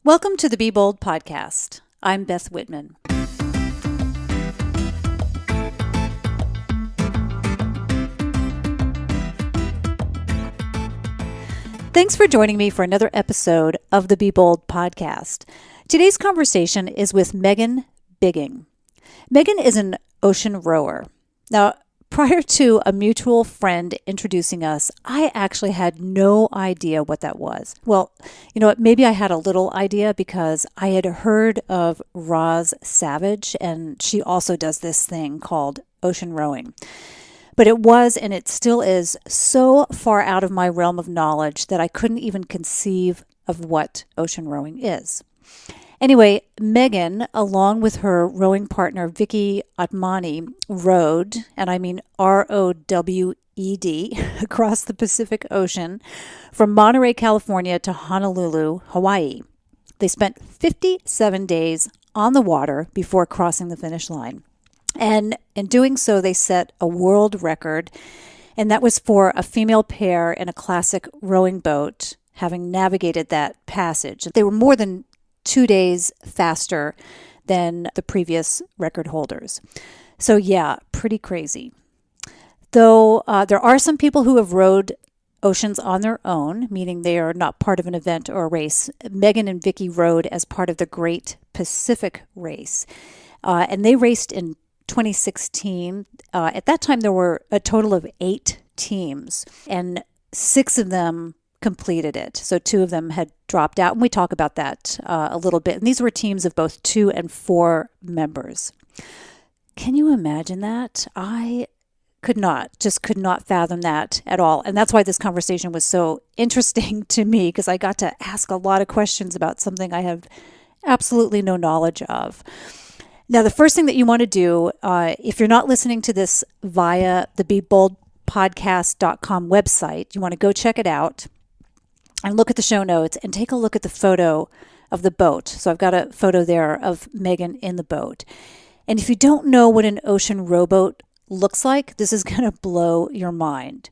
Welcome to the Be Bold podcast. I'm Beth Whitman. Thanks for joining me for another episode of the Be Bold podcast. Today's conversation is with Megan Bigging. Megan is an ocean rower. Now, prior to a mutual friend introducing us, I actually had no idea what that was. Well, you know what? Maybe I had a little idea because I had heard of Roz Savage, and she also does this thing called ocean rowing. But it was, and it still is, so far out of my realm of knowledge that I couldn't even conceive of what ocean rowing is. Anyway, Megan, along with her rowing partner, Vicky Atmani, rowed, and I mean R-O-W-E-D, across the Pacific Ocean from Monterrey, California to Honolulu, Hawaii. They spent 57 days on the water before crossing the finish line. And in doing so, they set a world record, and that was for a female pair in a classic rowing boat, having navigated that passage. They were more than 2 days faster than the previous record holders. So yeah, pretty crazy. Though there are some people who have rowed oceans on their own, meaning they are not part of an event or a race. Megan and Vicky rowed as part of the Great Pacific Race. And they raced in 2016. At that time, there were a total of 8 teams, and 6 of them completed it. So 2 of them had dropped out, and we talk about that a little bit. And these were teams of both 2 and 4 members. Can you imagine that? I could not fathom that at all. And that's why this conversation was so interesting to me, because I got to ask a lot of questions about something I have absolutely no knowledge of. Now, the first thing that you want to do, if you're not listening to this via the BeBoldPodcast.com website, you want to go check it out and look at the show notes and take a look at the photo of the boat. So I've got a photo there of Megan in the boat. And if you don't know what an ocean rowboat looks like, this is going to blow your mind.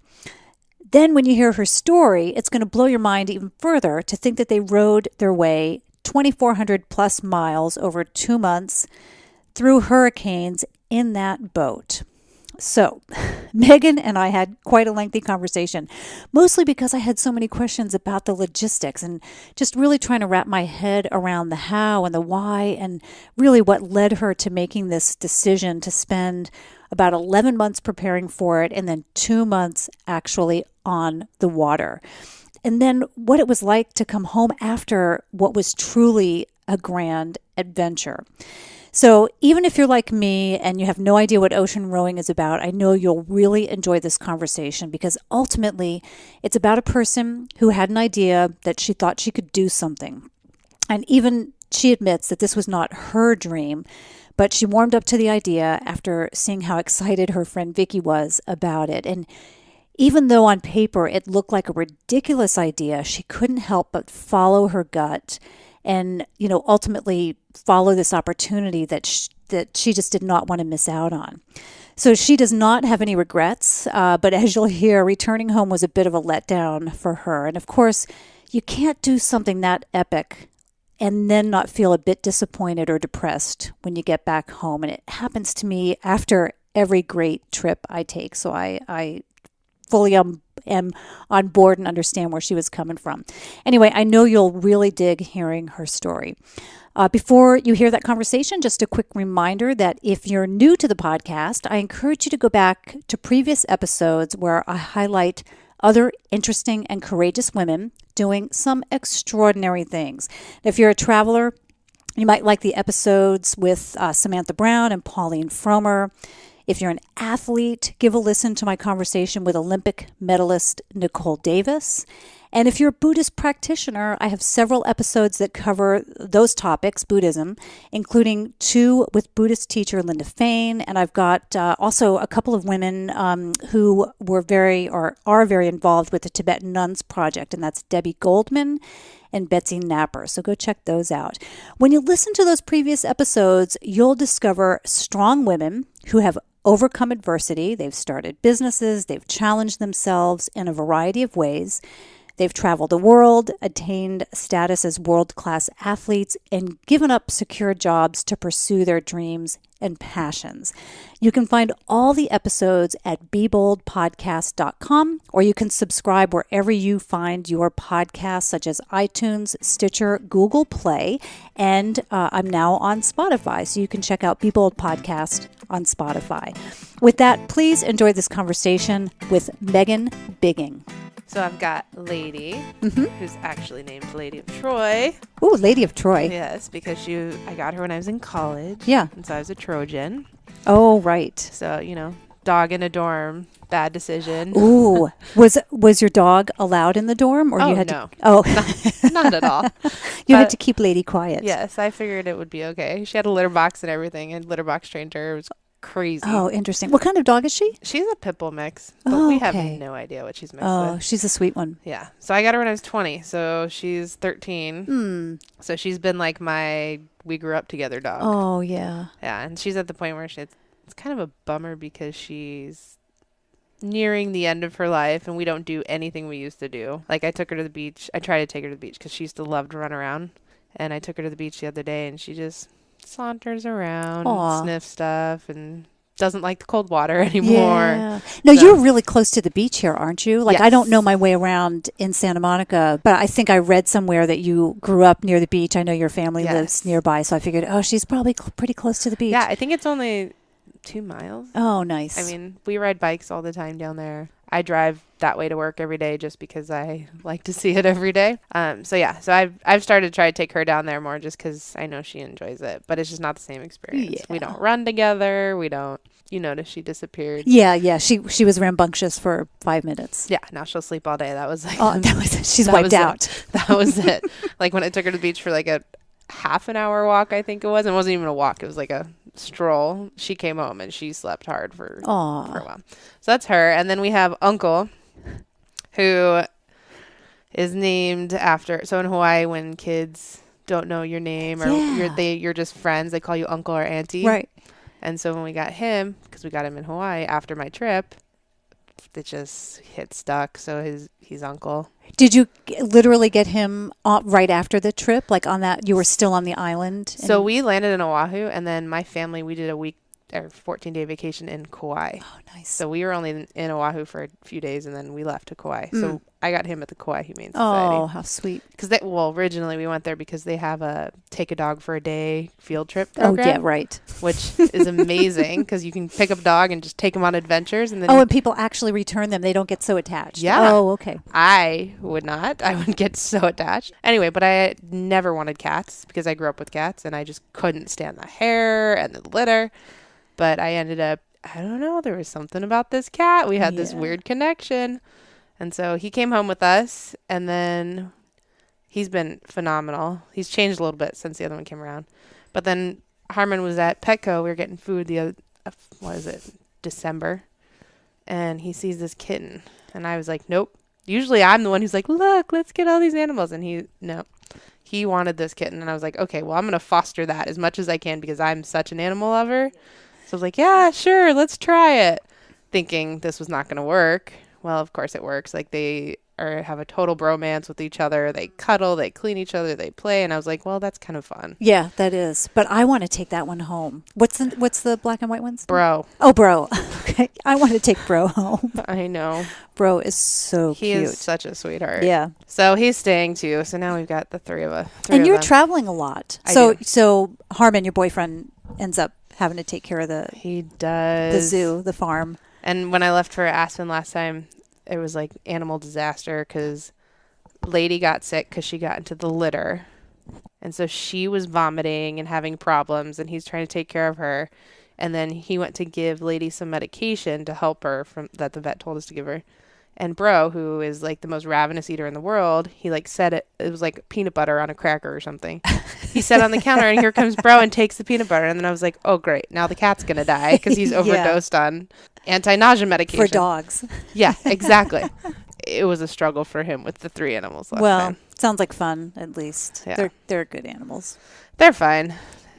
Then when you hear her story, it's going to blow your mind even further to think that they rowed their way 2,400 plus miles over 2 months through hurricanes in that boat. So, Megan and I had quite a lengthy conversation, mostly because I had so many questions about the logistics and just really trying to wrap my head around the how and the why and really what led her to making this decision to spend about 11 months preparing for it and then 2 months actually on the water. And then what it was like to come home after what was truly a grand adventure. So even if you're like me and you have no idea what ocean rowing is about, I know you'll really enjoy this conversation because ultimately it's about a person who had an idea that she thought she could do something. And even she admits that this was not her dream, but she warmed up to the idea after seeing how excited her friend Vicky was about it. And even though on paper it looked like a ridiculous idea, she couldn't help but follow her gut and, ultimately follow this opportunity that she just did not want to miss out on. So she does not have any regrets, but as you'll hear, returning home was a bit of a letdown for her. And of course, you can't do something that epic and then not feel a bit disappointed or depressed when you get back home. And it happens to me after every great trip I take. So I fully am on board and understand where she was coming from. Anyway, I know you'll really dig hearing her story. Before you hear that conversation, just a quick reminder that if you're new to the podcast, I encourage you to go back to previous episodes where I highlight other interesting and courageous women doing some extraordinary things. If you're a traveler, you might like the episodes with Samantha Brown and Pauline Fromer. If you're an athlete, give a listen to my conversation with Olympic medalist Nicole Davis. And if you're a Buddhist practitioner, I have several episodes that cover those topics, Buddhism, including 2 with Buddhist teacher Linda Fain. And I've got also a couple of women who are very involved with the Tibetan Nuns Project, and that's Debbie Goldman and Betsy Napper. So go check those out. When you listen to those previous episodes, you'll discover strong women who have overcome adversity. They've started businesses. They've challenged themselves in a variety of ways. They've traveled the world, attained status as world-class athletes, and given up secure jobs to pursue their dreams and passions. You can find all the episodes at beboldpodcast.com, or you can subscribe wherever you find your podcasts, such as iTunes, Stitcher, Google Play, and I'm now on Spotify, so you can check out Be Bold Podcast on Spotify. With that, please enjoy this conversation with Megan Bigging. So I've got Lady, who's actually named Lady of Troy. Ooh, Lady of Troy. Yes, because I got her when I was in college. Yeah. And so I was a Trojan. Oh, right. So, dog in a dorm, bad decision. Ooh. Was your dog allowed in the dorm? Or Oh, you had no. To, oh, Not at all. You had to keep Lady quiet. Yes, I figured it would be okay. She had a litter box and everything, and litter box trained her. It was crazy. Oh, interesting. What kind of dog is she? She's a pit bull mix, but Oh, we have okay. no idea what she's mixed Oh, with. she's a sweet one. Yeah. So I got her when I was 20, so she's 13. So she's been like my we grew up together dog. Oh, yeah. Yeah, and she's at the point where it's kind of a bummer because she's nearing the end of her life and we don't do anything we used to do. Like I took her to the beach. I tried to take her to the beach because she used to love to run around. And I took her to the beach the other day and she just saunters around, and sniffs stuff, and doesn't like the cold water anymore. Yeah. No, you're really close to the beach here, aren't you? Like, Yes. I don't know my way around in Santa Monica, but I think I read somewhere that you grew up near the beach. I know your family lives nearby, so I figured, she's probably pretty close to the beach. Yeah, I think it's only 2 miles. Oh, nice. I mean, we ride bikes all the time down there. I drive that way to work every day just because I like to see it every day. So I've started to try to take her down there more just because I know she enjoys it, but it's just not the same experience. Yeah. We don't run together. We don't. You notice she disappeared. Yeah. She was rambunctious for 5 minutes. Yeah, now she'll sleep all day. That was like she's wiped out. That was it. Like when I took her to the beach for like a half an hour walk, I think it was. It wasn't even a walk. It was like a stroll. She came home and she slept hard for a while. So that's her. And then we have Uncle, who is named after. So in Hawaii, when kids don't know your name or you're just friends, they call you uncle or auntie. Right. And so when we got him, because we got him in Hawaii after my trip, it just hit stuck. So he's uncle. Did you literally get him right after the trip? Like on that, you were still on the island? So we landed in Oahu, and then my family, we did a week or 14-day vacation in Kauai. Oh, nice. So we were only in Oahu for a few days, and then we left to Kauai. So I got him at the Kauai Humane Society. Oh, how sweet. Because originally we went there because they have a take a dog for a day field trip program. Oh, yeah, right. Which is amazing because you can pick up a dog and just take them on adventures. And then and people actually return them. They don't get so attached. Yeah. Oh, okay. I would not. I would get so attached. Anyway, but I never wanted cats because I grew up with cats and I just couldn't stand the hair and the litter. But I ended up, I don't know, there was something about this cat. We had this weird connection. And so he came home with us, and then he's been phenomenal. He's changed a little bit since the other one came around. But then Harmon was at Petco. We were getting food December. And he sees this kitten. And I was like, nope. Usually I'm the one who's like, look, let's get all these animals. And he wanted this kitten. And I was like, okay, well, I'm going to foster that as much as I can because I'm such an animal lover. So I was like, yeah, sure, let's try it. Thinking this was not going to work. Well, of course it works. Like they have a total bromance with each other. They cuddle, they clean each other, they play. And I was like, well, that's kind of fun. Yeah, that is. But I want to take that one home. What's the black and white ones? Bro. Oh, Bro. Okay. I want to take Bro home. I know. Bro is so cute. He is such a sweetheart. Yeah. So he's staying too. So now we've got the three of us. And you're traveling a lot. I do. So Harmon, your boyfriend, ends up having to take care of the zoo, the farm. And when I left for Aspen last time, it was like animal disaster because Lady got sick because she got into the litter. And so she was vomiting and having problems, and he's trying to take care of her. And then he went to give Lady some medication to help her that the vet told us to give her. And Bro, who is like the most ravenous eater in the world, he like said it was like peanut butter on a cracker or something. He sat on the counter, and here comes Bro and takes the peanut butter. And then I was like, oh, great. Now the cat's going to die because he's overdosed on anti-nausea medication. For dogs. Yeah, exactly. It was a struggle for him with the three animals last time. Sounds like fun, at least. Yeah. They're good animals. They're fine.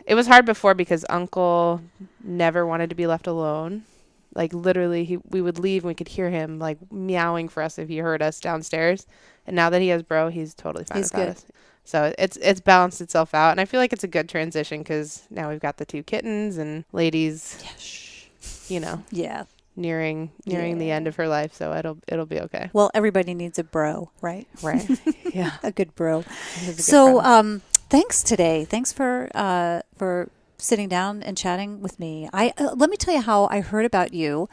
It was hard before because Uncle never wanted to be left alone. Like literally we would leave and we could hear him like meowing for us if he heard us downstairs. And now that he has Bro, he's totally fine He's without good. us. So it's balanced itself out. And I feel like it's a good transition because now we've got the 2 kittens and Lady's, you know, Yeah. nearing the end of her life. So it'll be okay. Well, everybody needs a bro, right? Right. Yeah. A good bro. It is a good So, friend. thanks today. Thanks for sitting down and chatting with me. Let me tell you how I heard about you.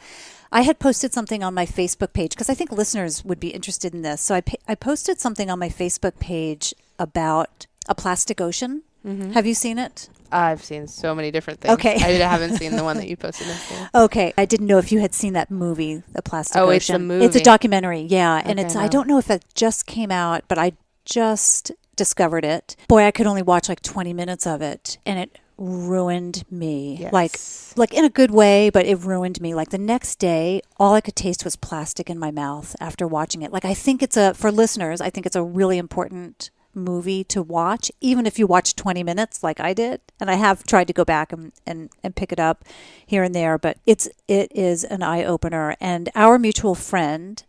I had posted something on my Facebook page because I think listeners would be interested in this. So I posted something on my Facebook page about a plastic ocean. Mm-hmm. Have you seen it? I've seen so many different things. Okay. I haven't seen the one that you posted. Okay. I didn't know if you had seen that movie, The Plastic Ocean. Oh, it's a movie. It's a documentary. Yeah. And Okay, I no. don't know if it just came out, but I just discovered it. Boy, I could only watch like 20 minutes of it and it ruined me. Yes. Like in a good way, but it ruined me. Like the next day, all I could taste was plastic in my mouth after watching it. Like I think for listeners, I think it's a really important movie to watch, even if you watch 20 minutes like I did. And I have tried to go back and pick it up here and there, but it is an eye opener. And our mutual friend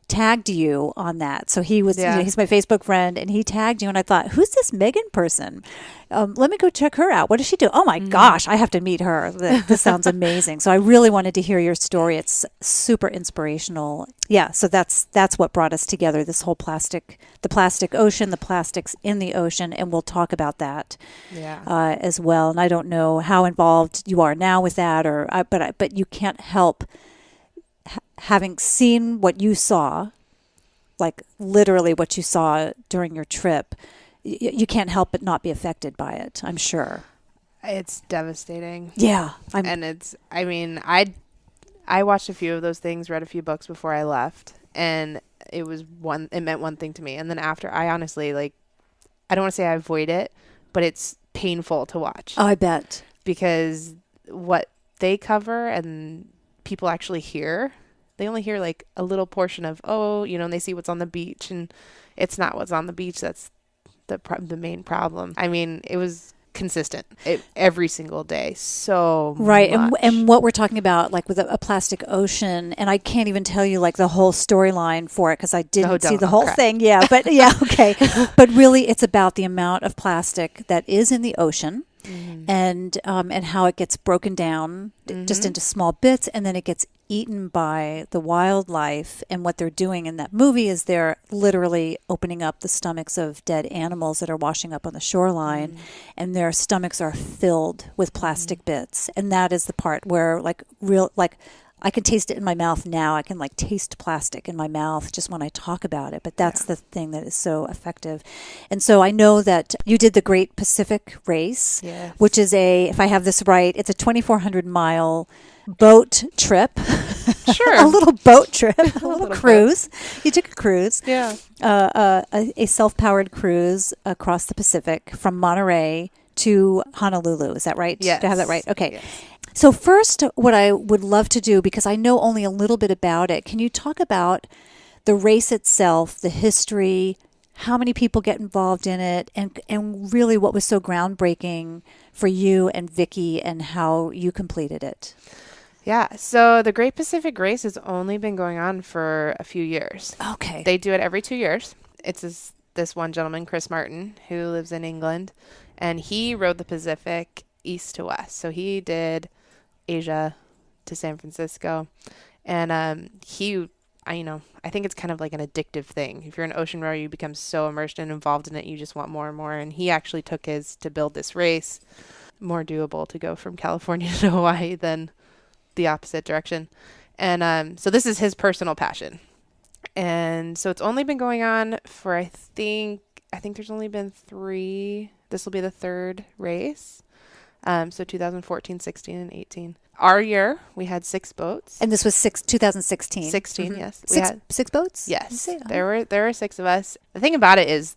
tagged you on that. So he was, he's my Facebook friend and he tagged you and I thought, who's this Megan person? Let me go check her out. What does she do? Oh my gosh, I have to meet her. This sounds amazing. So I really wanted to hear your story. It's super inspirational. Yeah. So that's what brought us together. This whole the plastic ocean, the plastics in the ocean. And we'll talk about that as well. And I don't know how involved you are now with that but you can't help having seen what you saw, like literally what you saw during your trip, you can't help but not be affected by it, I'm sure. It's devastating. Yeah. I watched a few of those things, read a few books before I left, and it meant one thing to me. And then after, I honestly, I don't want to say I avoid it, but it's painful to watch. Oh, I bet. Because what they cover and people actually hear, they only hear like a little portion of, and they see what's on the beach, and it's not what's on the beach that's the main problem. I mean, it was consistent every single day. So right. much. And what we're talking about, like with a plastic ocean, and I can't even tell you like the whole storyline for it because I didn't see the whole thing. Yeah. But yeah. Okay. But really it's about the amount of plastic that is in the ocean. Mm-hmm. And how it gets broken down just into small bits, and then it gets eaten by the wildlife. And what they're doing in that movie is they're literally opening up the stomachs of dead animals that are washing up on the shoreline, and their stomachs are filled with plastic bits. And that is the part where I can taste it in my mouth now. I can taste plastic in my mouth just when I talk about it. But that's the thing that is so effective. And so I know that you did the Great Pacific Race, which is if I have this right, it's a 2,400 mile boat trip. Sure. A little boat trip, a little cruise. You took a cruise. Yeah. A self-powered cruise across the Pacific from Monterrey to Honolulu. Is that right? Yes. Do I have that right? Okay. Yes. So first, what I would love to do, because I know only a little bit about it, can you talk about the race itself, the history, how many people get involved in it, and really what was so groundbreaking for you and Vicky and how you completed it? Yeah. So the Great Pacific Race has only been going on for a few years. Okay. They do it every 2 years. It's this one gentleman, Chris Martin, who lives in England, and he rode the Pacific east to west. So he did Asia to San Francisco, and I think it's kind of like an addictive thing. If you're an ocean rower, you become so immersed and involved in it, you just want more and more. And he actually took his to build this race. More doable to go from California to Hawaii than the opposite direction. And so this is his personal passion. And so it's only been going on for I think there's only been 3. This will be the 3rd race. So 2014, 16, and 18. Our year, we had 6 boats. And this was 2016? 16, yes. Six boats? Yes. There were 6 of us. The thing about it is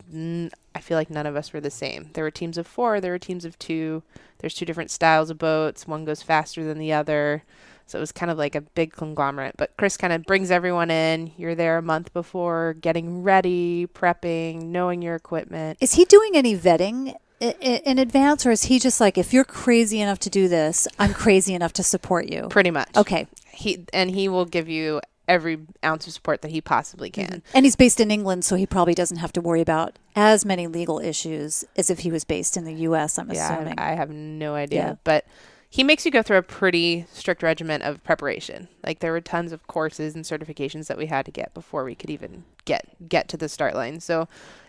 I feel like none of us were the same. There were teams of 4. There were teams of 2. There's 2 different styles of boats. One goes faster than the other. So it was kind of like a big conglomerate. But Chris kind of brings everyone in. You're there a month before, getting ready, prepping, knowing your equipment. Is he doing any vetting in advance, or is he just like, if you're crazy enough to do this, I'm crazy enough to support you? Pretty much. Okay. He will give you every ounce of support that he possibly can. And he's based in England, so he probably doesn't have to worry about as many legal issues as if he was based in the U.S., I'm assuming. I have no idea. But he makes you go through a pretty strict regimen of preparation. Like, there were tons of courses and certifications that we had to get before we could even get to the start line. So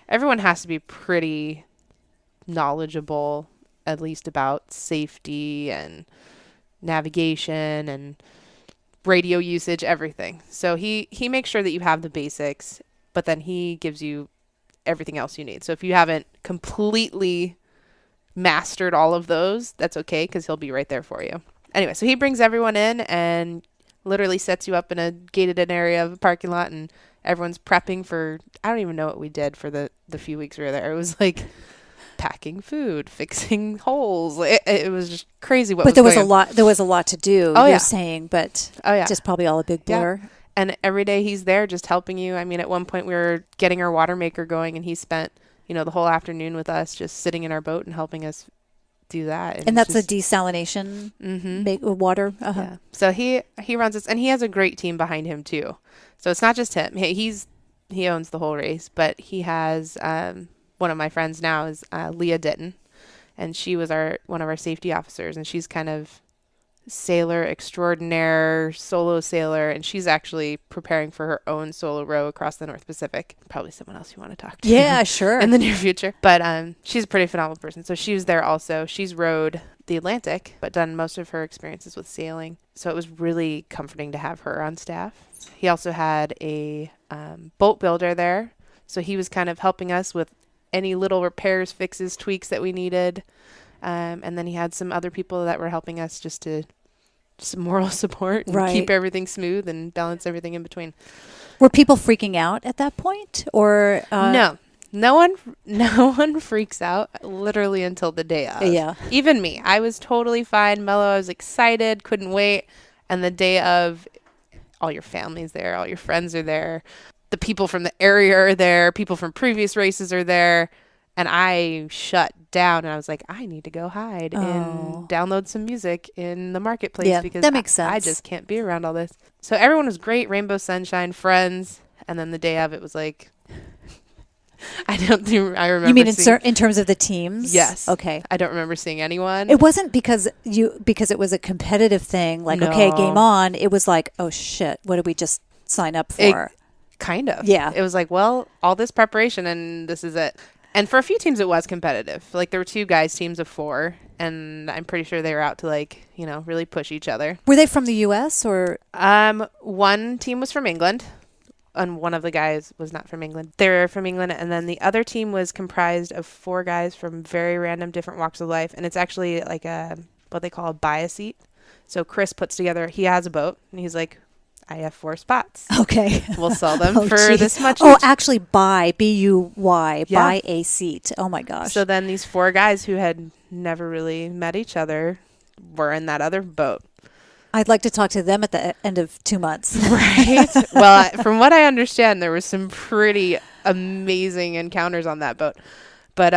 everyone has to be pretty knowledgeable, at least about safety and navigation and radio usage, everything. So he makes sure that you have the basics, but then he gives you everything else you need. So if you haven't completely mastered all of those, that's okay, because he'll be right there for you. Anyway, so he brings everyone in and literally sets you up in a gated area of a parking lot, and everyone's prepping for, I don't even know what we did for the few weeks we were there. It was like packing food, fixing holes. It was just crazy what but was there was a lot to do, you're saying, but just probably all a big blur. Yeah. And every day he's there just helping you. I mean, at one point we were getting our water maker going, and he spent the whole afternoon with us, just sitting in our boat and helping us do that. And that's a desalination water. Uh-huh. Yeah. So he runs this, and he has a great team behind him too. So it's not just him. He owns the whole race, but he has one of my friends now is Leah Ditton, and she was one of our safety officers, and she's kind of sailor extraordinaire, solo sailor, and she's actually preparing for her own solo row across the North Pacific. Probably someone else you want to talk to. Yeah, sure. In the near future. But she's a pretty phenomenal person. So she was there also. She's rowed the Atlantic, but done most of her experiences with sailing. So it was really comforting to have her on staff. He also had a boat builder there. So he was kind of helping us with any little repairs, fixes, tweaks that we needed. And then he had some other people that were helping us just some moral support and keep everything smooth and balance everything in between. Were people freaking out at that point, or no one freaks out literally until the day of. Yeah, even me. I was totally fine, mellow. I was excited, couldn't wait. And the day of, all your family's there, all your friends are there, the people from the area are there, people from previous races are there. And I shut down, and I was like, I need to go hide and download some music in the marketplace, because that makes sense. I just can't be around all this. So everyone was great, rainbow sunshine, friends. And then the day of, it was like, I remember. You mean in terms of the teams? Yes. Okay. I don't remember seeing anyone. It wasn't because it was a competitive thing, like, okay, game on. It was like, oh shit, what did we just sign up for? Kind of. Yeah. It was like, well, all this preparation, and this is it. And for a few teams, it was competitive. Like, there were 2 guys, teams of 4, and I'm pretty sure they were out to, really push each other. Were they from the U.S. or? One team was from England, and one of the guys was not from England. They were from England, and then the other team was comprised of 4 guys from very random different walks of life, and it's actually like what they call a buy a seat. So Chris puts together, he has a boat, and he's like, I have 4 spots. Okay. We'll sell them for this much. Oh, actually buy, B-U-Y, Yeah. buy a seat. Oh my gosh. So then these 4 guys who had never really met each other were in that other boat. I'd like to talk to them at the end of 2 months. Right. Well, from what I understand, there was some pretty amazing encounters on that boat. But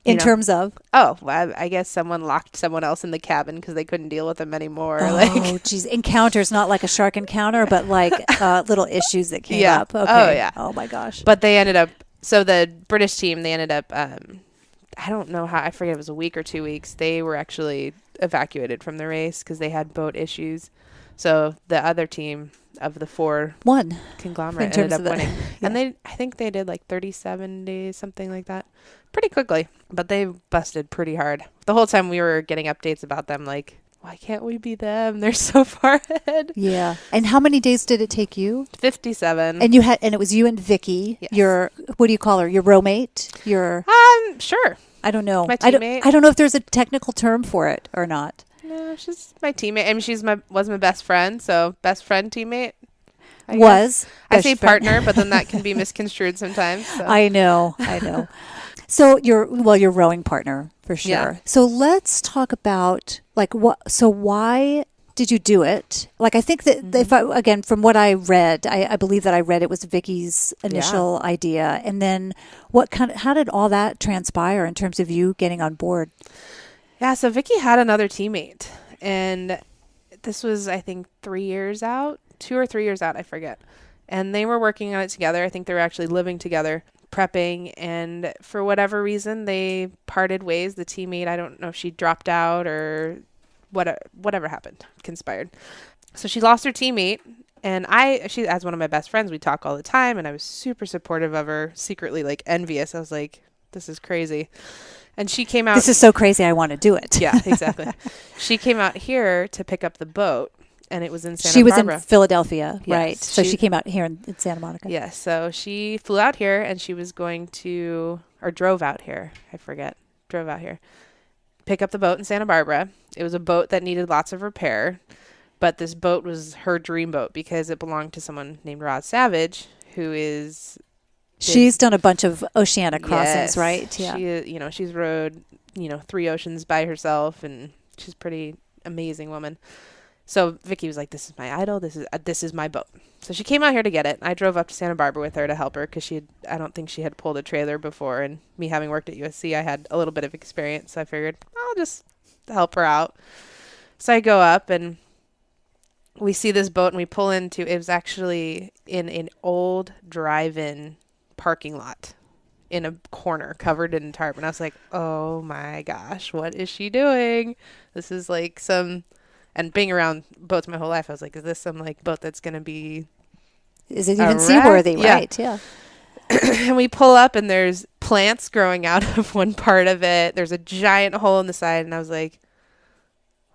in terms of? Oh, well, I guess someone locked someone else in the cabin because they couldn't deal with them anymore. Oh, geez. Encounters, not like a shark encounter, but like little issues that came up. Okay. Oh, yeah. Oh, my gosh. But they ended up, so the British team, they ended up, I don't know how, I forget, it was a week or 2 weeks. They were actually evacuated from the race because they had boat issues. So the other team of the 4 conglomerate ended up winning. Yeah. And I think they did like 37 days, something like that. Pretty quickly, but they busted pretty hard. The whole time we were getting updates about them, like, why can't we be them? They're so far ahead. Yeah. And how many days did it take you? 57. And it was you and Vicky. Yes. Your, what do you call her? Your roommate? Your sure. I don't know. My teammate. I don't know if there's a technical term for it or not. No, she's my teammate. I mean, was my best friend, so best friend teammate. I say partner, but then that can be misconstrued sometimes. So. I know. So your rowing partner for sure. Yeah. So let's talk about why did you do it? Like, I think that again, from what I read, I believe that I read it was Vicky's initial idea. And then how did all that transpire in terms of you getting on board? Yeah. So Vicky had another teammate, and this was, I think, 3 years out. 2 or 3 years out, I forget. And they were working on it together. I think they were actually living together, prepping. And for whatever reason, they parted ways. The teammate, I don't know if she dropped out or whatever happened, conspired. So she lost her teammate. And she, as one of my best friends, we talk all the time. And I was super supportive of her, secretly like envious. I was like, this is crazy. And she came out. This is so crazy. I want to do it. Yeah, exactly. She came out here to pick up the boat. And it was in Santa She was Barbara. in Philadelphia, Yes, right? So she came out here in Santa Monica. Yeah, so she flew out here and she was going to, or drove out here. I forget. Drove out here. Pick up the boat in Santa Barbara. It was a boat that needed lots of repair. But this boat was her dream boat because it belonged to someone named Rod Savage, who is... She's done a bunch of oceanic crossings, Yes, right? Yeah. She's rode, 3 oceans by herself, and she's a pretty amazing woman. So Vicky was like, this is my idol. This is my boat. So she came out here to get it. I drove up to Santa Barbara with her to help her because I don't think she had pulled a trailer before. And me having worked at USC, I had a little bit of experience. So I figured I'll just help her out. So I go up and we see this boat and we pull into, it was actually in an old drive-in parking lot in a corner covered in tarp. And I was like, oh my gosh, what is she doing? This is like some... And being around boats my whole life, I was like, is this some like boat that's going to be... Is it even seaworthy, right? Yeah. And we pull up and there's plants growing out of one part of it. There's a giant hole in the side. And I was like,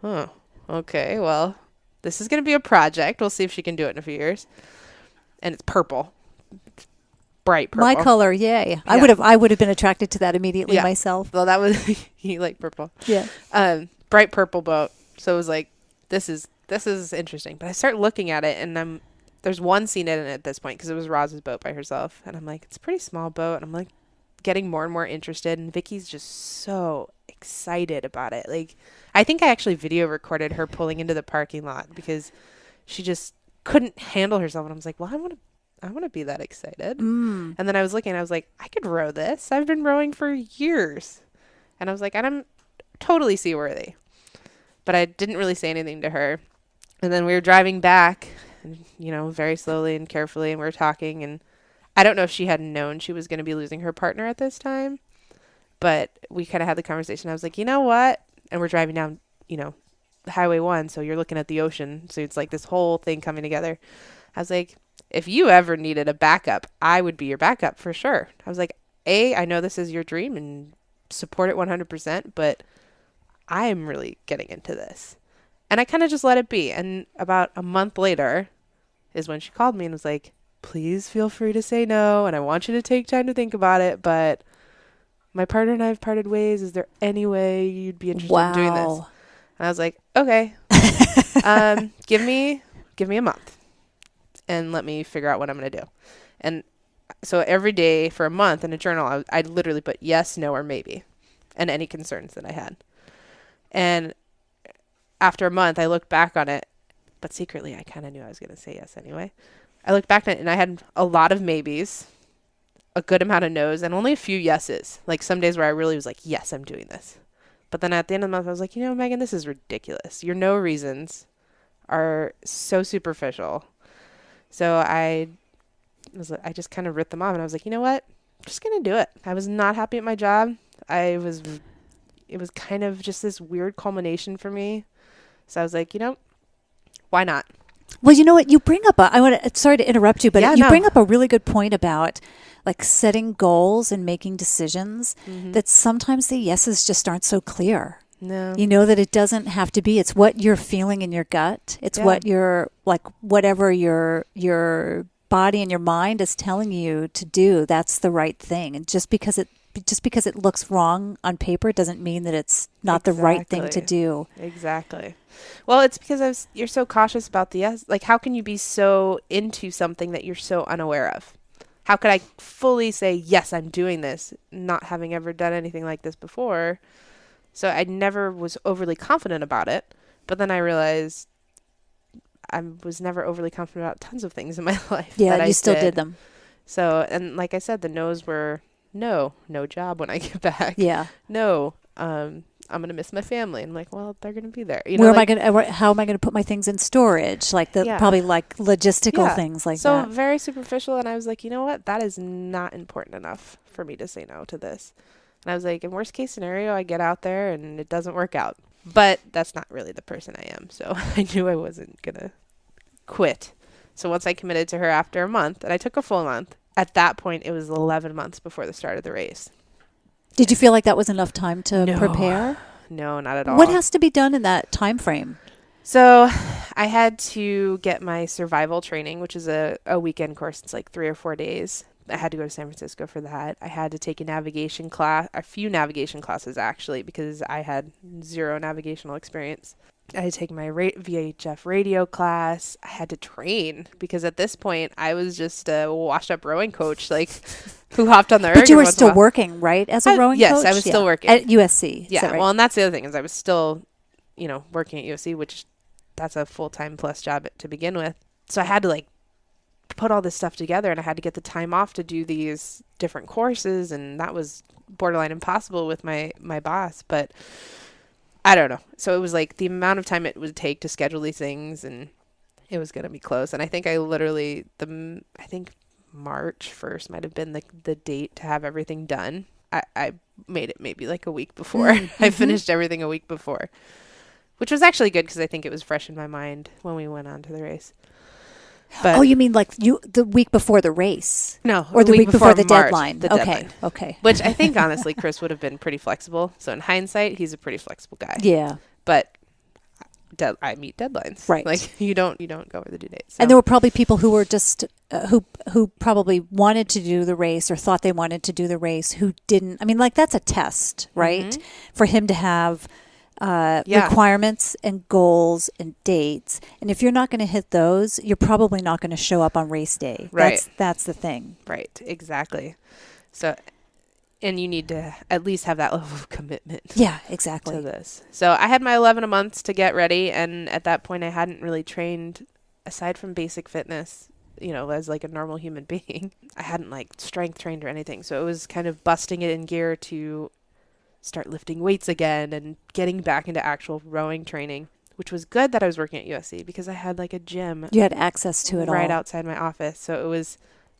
oh, okay, well, this is going to be a project. We'll see if she can do it in a few years. And it's purple. It's bright purple. My color, yay. Yeah. I would have been attracted to that immediately myself. Well, that was... You like purple. Yeah. Bright purple boat. So it was like, this is interesting. But I start looking at it, and there's one scene in it at this point because it was Roz's boat by herself. And I'm like, it's a pretty small boat. And I'm like getting more and more interested. And Vicky's just so excited about it. Like, I think I actually video recorded her pulling into the parking lot because she just couldn't handle herself. And I was like, well, I want to be that excited. And then I was looking and I was like, I could row this. I've been rowing for years. And I was like, I'm totally seaworthy. But I didn't really say anything to her. And then we were driving back, and, very slowly and carefully, and we were talking. And I don't know if she had known she was going to be losing her partner at this time, but we kind of had the conversation. I was like, you know what? And we're driving down, Highway 1, so you're looking at the ocean. So it's like this whole thing coming together. I was like, if you ever needed a backup, I would be your backup for sure. I was like, I know this is your dream and support it 100%, but I am really getting into this. And I kind of just let it be. And about a month later is when she called me and was like, please feel free to say no. And I want you to take time to think about it. But my partner and I have parted ways. Is there any way you'd be interested in doing this? And I was like, okay, give me a month and let me figure out what I'm going to do. And so every day for a month in a journal, I'd literally put yes, no, or maybe, and any concerns that I had. And after a month, I looked back on it, but secretly I kind of knew I was going to say yes anyway. I looked back on it and I had a lot of maybes, a good amount of no's, and only a few yeses. Like some days where I really was like, yes, I'm doing this. But then at the end of the month, I was like, Megan, this is ridiculous. Your no reasons are so superficial. So I just kind of ripped them off and I was like, you know what? I'm just going to do it. I was not happy at my job. It was kind of just this weird culmination for me. So I was like, why not? Well, you know what? You bring up sorry to interrupt you, but bring up a really good point about like setting goals and making decisions that sometimes the yeses just aren't so clear. No. You know that it doesn't have to be. It's what you're feeling in your gut. It's what you're like, whatever your body and your mind is telling you to do. That's the right thing. And just because it looks wrong on paper doesn't mean that it's not the right thing to do. Exactly. Well, it's because you're so cautious about the yes. Like, how can you be so into something that you're so unaware of? How could I fully say, yes, I'm doing this, not having ever done anything like this before? So I never was overly confident about it. But then I realized I was never overly confident about tons of things in my life. Yeah, you still did them. So, and like I said, the no's were no job when I get back. Yeah. No, I'm going to miss my family. And I'm like, well, they're going to be there. How am I going to put my things in storage? Like probably like logistical things like that. So very superficial. And I was like, you know what? That is not important enough for me to say no to this. And I was like, in worst case scenario, I get out there and it doesn't work out. But that's not really the person I am. So I knew I wasn't going to quit. So once I committed to her after a month, and I took a full month, at that point, it was 11 months before the start of the race. Did you feel like that was enough time to prepare? No, not at all. What has to be done in that time frame? So I had to get my survival training, which is a weekend course. It's like 3 or 4 days. I had to go to San Francisco for that. I had to take a few navigation classes actually, because I had zero navigational experience. I had to take my VHF radio class. I had to train because at this point I was just a washed up rowing coach, like who hopped on the erg. But you were still working, right? As a rowing coach? Yes, I was still working. At USC. Yeah. Right? Well, and that's the other thing is I was still, working at USC, which that's a full-time plus job to begin with. So I had to like put all this stuff together and I had to get the time off to do these different courses. And that was borderline impossible with my boss, but I don't know. So it was like the amount of time it would take to schedule these things and it was going to be close. And I think I think March 1st might have been the date to have everything done. I made it maybe like a week before. I finished everything a week before, which was actually good because I think it was fresh in my mind when we went on to the race. But you mean like the week before the race? No. Or the week before the March, deadline? Okay. Which I think, honestly, Chris would have been pretty flexible. So in hindsight, he's a pretty flexible guy. Yeah. But I meet deadlines. Right. Like, you don't go over the due dates. So. And there were probably people who were just, who probably wanted to do the race or thought they wanted to do the race who didn't. I mean, like, that's a test, right? Mm-hmm. For him to have requirements and goals and dates. And if you're not going to hit those, you're probably not going to show up on race day. Right. That's the thing. Right. Exactly. So, and you need to at least have that level of commitment. Yeah, exactly. To this. So I had my 11 months to get ready. And at that point I hadn't really trained aside from basic fitness, as like a normal human being. I hadn't like strength trained or anything. So it was kind of busting it in gear to start lifting weights again and getting back into actual rowing training, which was good that I was working at USC because I had like a gym. You had access to it right outside my office. So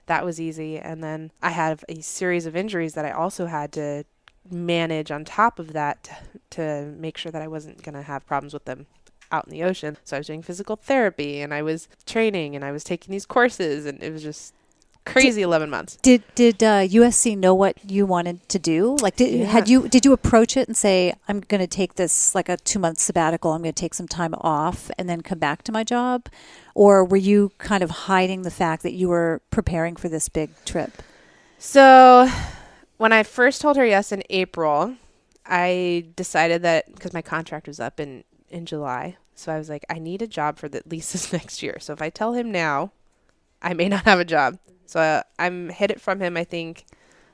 that was easy. And then I had a series of injuries that I also had to manage on top of that to make sure that I wasn't going to have problems with them out in the ocean. So I was doing physical therapy and I was training and I was taking these courses and it was just crazy 11 months. Did USC know what you wanted to do? Like, did you approach it and say, I'm going to take this like a 2-month sabbatical, I'm going to take some time off and then come back to my job? Or were you kind of hiding the fact that you were preparing for this big trip? So when I first told her yes in April, I decided that because my contract was up in July. So I was like, I need a job for at least this next year. So if I tell him now, I may not have a job. So I'm hid it from him, I think,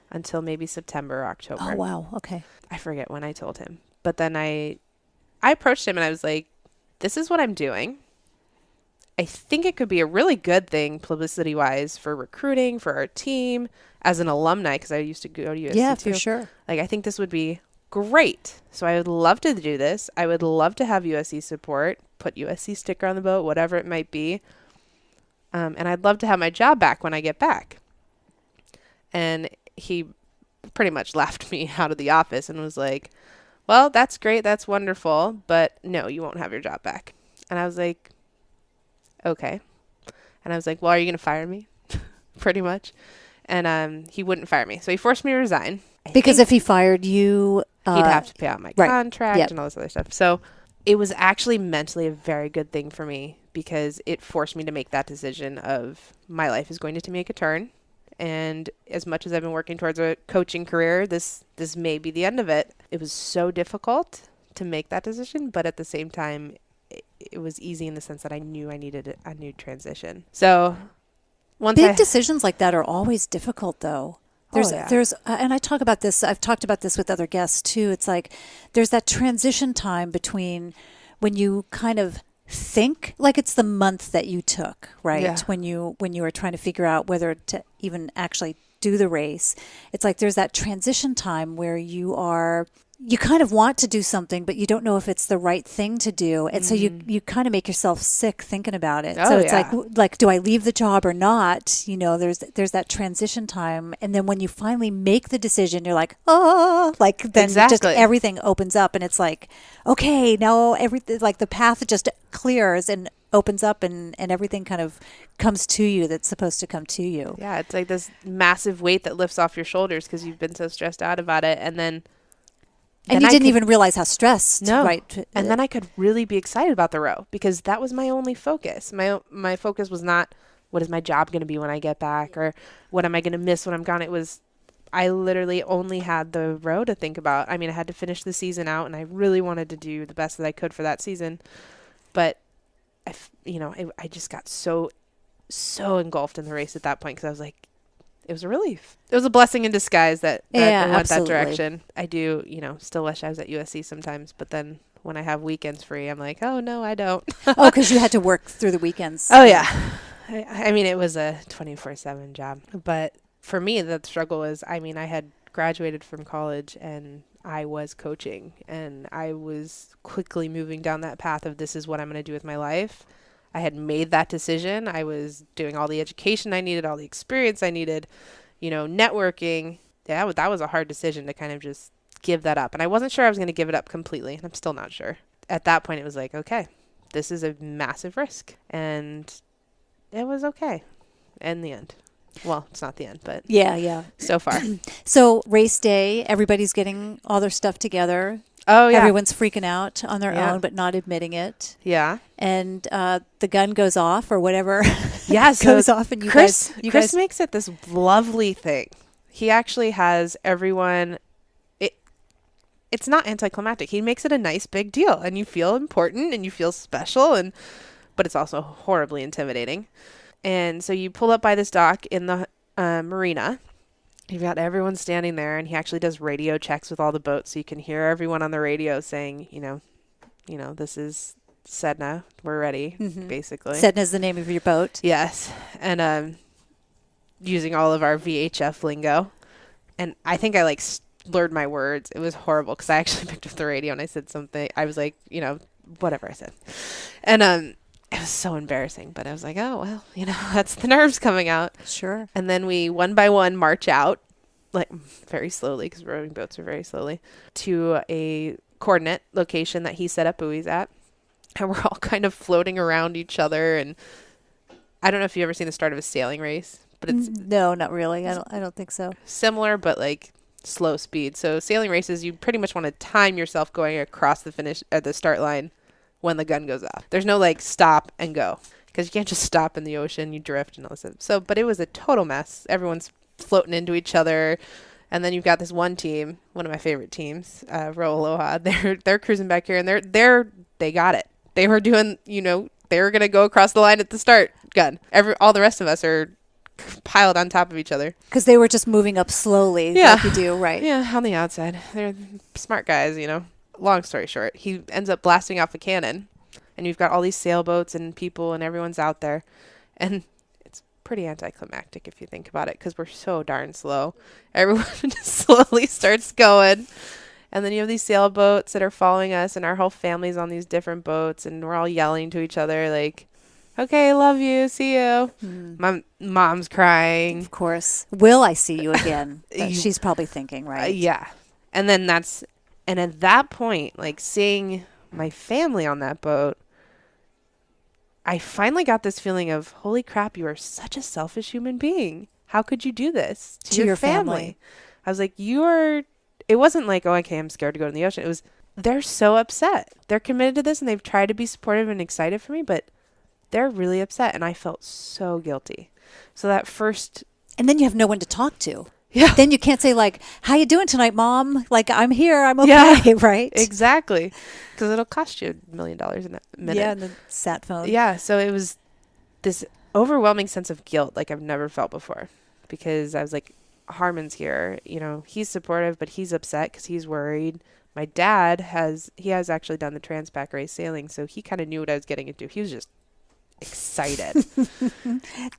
until maybe September or October. Oh, wow. Okay. I forget when I told him. But then I approached him and I was like, this is what I'm doing. I think it could be a really good thing publicity-wise for recruiting, for our team, as an alumni, because I used to go to USC Yeah, too. for sure. Like, I think this would be great. So I would love to do this. I would love to have USC support, put USC sticker on the boat, whatever it might be. And I'd love to have my job back when I get back. And he pretty much laughed me out of the office and was like, well, that's great. That's wonderful. But no, you won't have your job back. And I was like, okay. And I was like, well, are you going to fire me? Pretty much. And he wouldn't fire me. So he forced me to resign. Because if he fired you, he'd have to pay out my contract and all this other stuff. So it was actually mentally a very good thing for me because it forced me to make that decision of my life is going to make a turn. And as much as I've been working towards a coaching career, this may be the end of it. It was so difficult to make that decision, but at the same time, it was easy in the sense that I knew I needed a new transition. So big decisions like that are always difficult, though. There's, and I talk about this. I've talked about this with other guests too. It's like there's that transition time between when you kind of think like it's the month that you took, right? Yeah. When you were trying to figure out whether to even actually do the race. It's like there's that transition time where you are you kind of want to do something, but you don't know if it's the right thing to do. And so you kind of make yourself sick thinking about it. Oh, so it's yeah. like, do I leave the job or not? There's that transition time. And then when you finally make the decision, you're like, oh, like then just Exactly. everything opens up and it's like, okay, now everything, like the path just clears and opens up and everything kind of comes to you that's supposed to come to you. Yeah, it's like this massive weight that lifts off your shoulders because you've been so stressed out about it. And then And you didn't even realize how stressed, No. right? And then I could really be excited about the row because that was my only focus. My focus was not what is my job going to be when I get back or what am I going to miss when I'm gone. It was I literally only had the row to think about. I mean, I had to finish the season out and I really wanted to do the best that I could for that season. But I just got so engulfed in the race at that point because I was like, it was a relief. It was a blessing in disguise that I went absolutely. that direction. I do, still wish I was at USC sometimes, but then when I have weekends free, I'm like, oh no, I don't. Oh, because you had to work through the weekends. Oh yeah. I mean, it was a 24/7 job, but for me, the struggle was, I had graduated from college and I was coaching and I was quickly moving down that path of this is what I'm going to do with my life. I had made that decision. I was doing all the education I needed, all the experience I needed, networking. Yeah, that was a hard decision to kind of just give that up. And I wasn't sure I was going to give it up completely. And I'm still not sure. At that point, it was like, okay, this is a massive risk. And it was okay in the end. Well, it's not the end, but yeah. So far. So race day, everybody's getting all their stuff together. Oh, yeah. Everyone's freaking out on their own, but not admitting it. Yeah. And the gun goes off or whatever. Yeah, so goes off, and Chris guys makes it this lovely thing. He actually has everyone. It's not anticlimactic. He makes it a nice big deal, and you feel important and you feel special, but it's also horribly intimidating. And so you pull up by this dock in the marina. You've got everyone standing there, and he actually does radio checks with all the boats, so you can hear everyone on the radio saying, this is Sedna, we're ready, basically. Sedna's the name of your boat. Yes, and using all of our VHF lingo, and I think I slurred my words. It was horrible because I actually picked up the radio and I said something. I was like, whatever I said, and it was so embarrassing. But I was like, oh well, that's the nerves coming out. Sure. And then we one by one march out, like very slowly because rowing boats are very slowly, to a coordinate location that he set up buoys at. And we're all kind of floating around each other. And I don't know if you've ever seen the start of a sailing race, but it's no, not really. I don't think so. similar, but like slow speed. So sailing races, you pretty much want to time yourself going across the finish at the start line when the gun goes off. There's no stop and go because you can't just stop in the ocean. You drift and all this stuff. So, but it was a total mess. Everyone's floating into each other. And then you've got this one team, one of my favorite teams, Row Aloha. They're cruising back here and they got it. They were doing, they were going to go across the line at the start gun. All the rest of us are piled on top of each other. Because they were just moving up slowly like you do, right? Yeah, on the outside. They're smart guys, Long story short, he ends up blasting off a cannon. And you've got all these sailboats and people and everyone's out there. And it's pretty anticlimactic if you think about it because we're so darn slow. Everyone just slowly starts going. And then you have these sailboats that are following us, and our whole family's on these different boats, and we're all yelling to each other like, okay, love you, see you. My mom's crying. Of course. Will I see you again? She's probably thinking, right? Yeah. And then and at that point, seeing my family on that boat, I finally got this feeling of, holy crap, you are such a selfish human being. How could you do this to your family? I was like, it wasn't like, oh, okay, I'm scared to go in the ocean. It was, they're so upset. They're committed to this and they've tried to be supportive and excited for me, but they're really upset. And I felt so guilty. So that first. And then you have no one to talk to. Yeah. Then you can't say how you doing tonight, Mom? I'm here. I'm okay. Yeah, right? Exactly. Because it'll cost you $1 million in a minute. Yeah, and the sat phone. Yeah. So it was this overwhelming sense of guilt like I've never felt before because I was like, Harmon's here, he's supportive, but he's upset because he's worried. My dad has actually done the Transpac race sailing, so he kind of knew what I was getting into. He was just excited.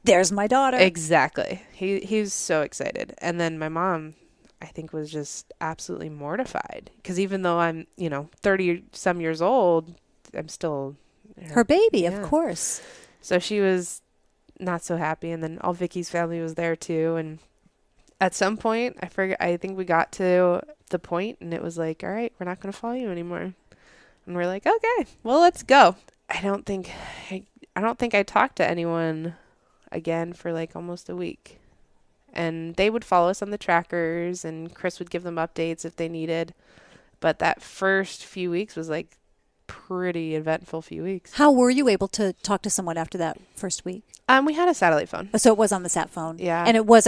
There's my daughter. Exactly. He was so excited. And then my mom, I think was just absolutely mortified. Because even though I'm, 30 some years old, I'm still her baby, of course. So she was not so happy. And then all Vicky's family was there too. And at some point, I think we got to the point and it was like, all right, we're not going to follow you anymore. And we're like, okay, well, let's go. I don't think I talked to anyone again for like almost a week. And they would follow us on the trackers and Chris would give them updates if they needed. But that first few weeks was like pretty eventful few weeks. How were you able to talk to someone after that first week? We had a satellite phone. So it was on the sat phone. Yeah. And it was